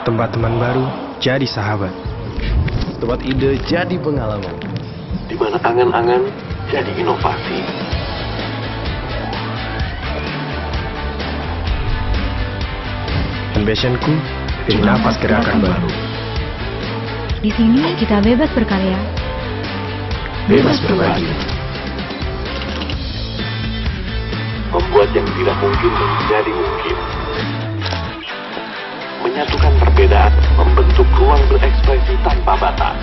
S2: Tempat teman baru jadi sahabat. Tempat ide jadi pengalaman. Di mana angan-angan jadi inovasi. Ambitionku jadi nafas gerakan baru.
S3: Di sini kita bebas berkarya.
S2: Bebas berbagi. Membuat yang tidak mungkin menjadi mungkin. Menyatukan perbedaan, membentuk ruang berekspresi tanpa batas.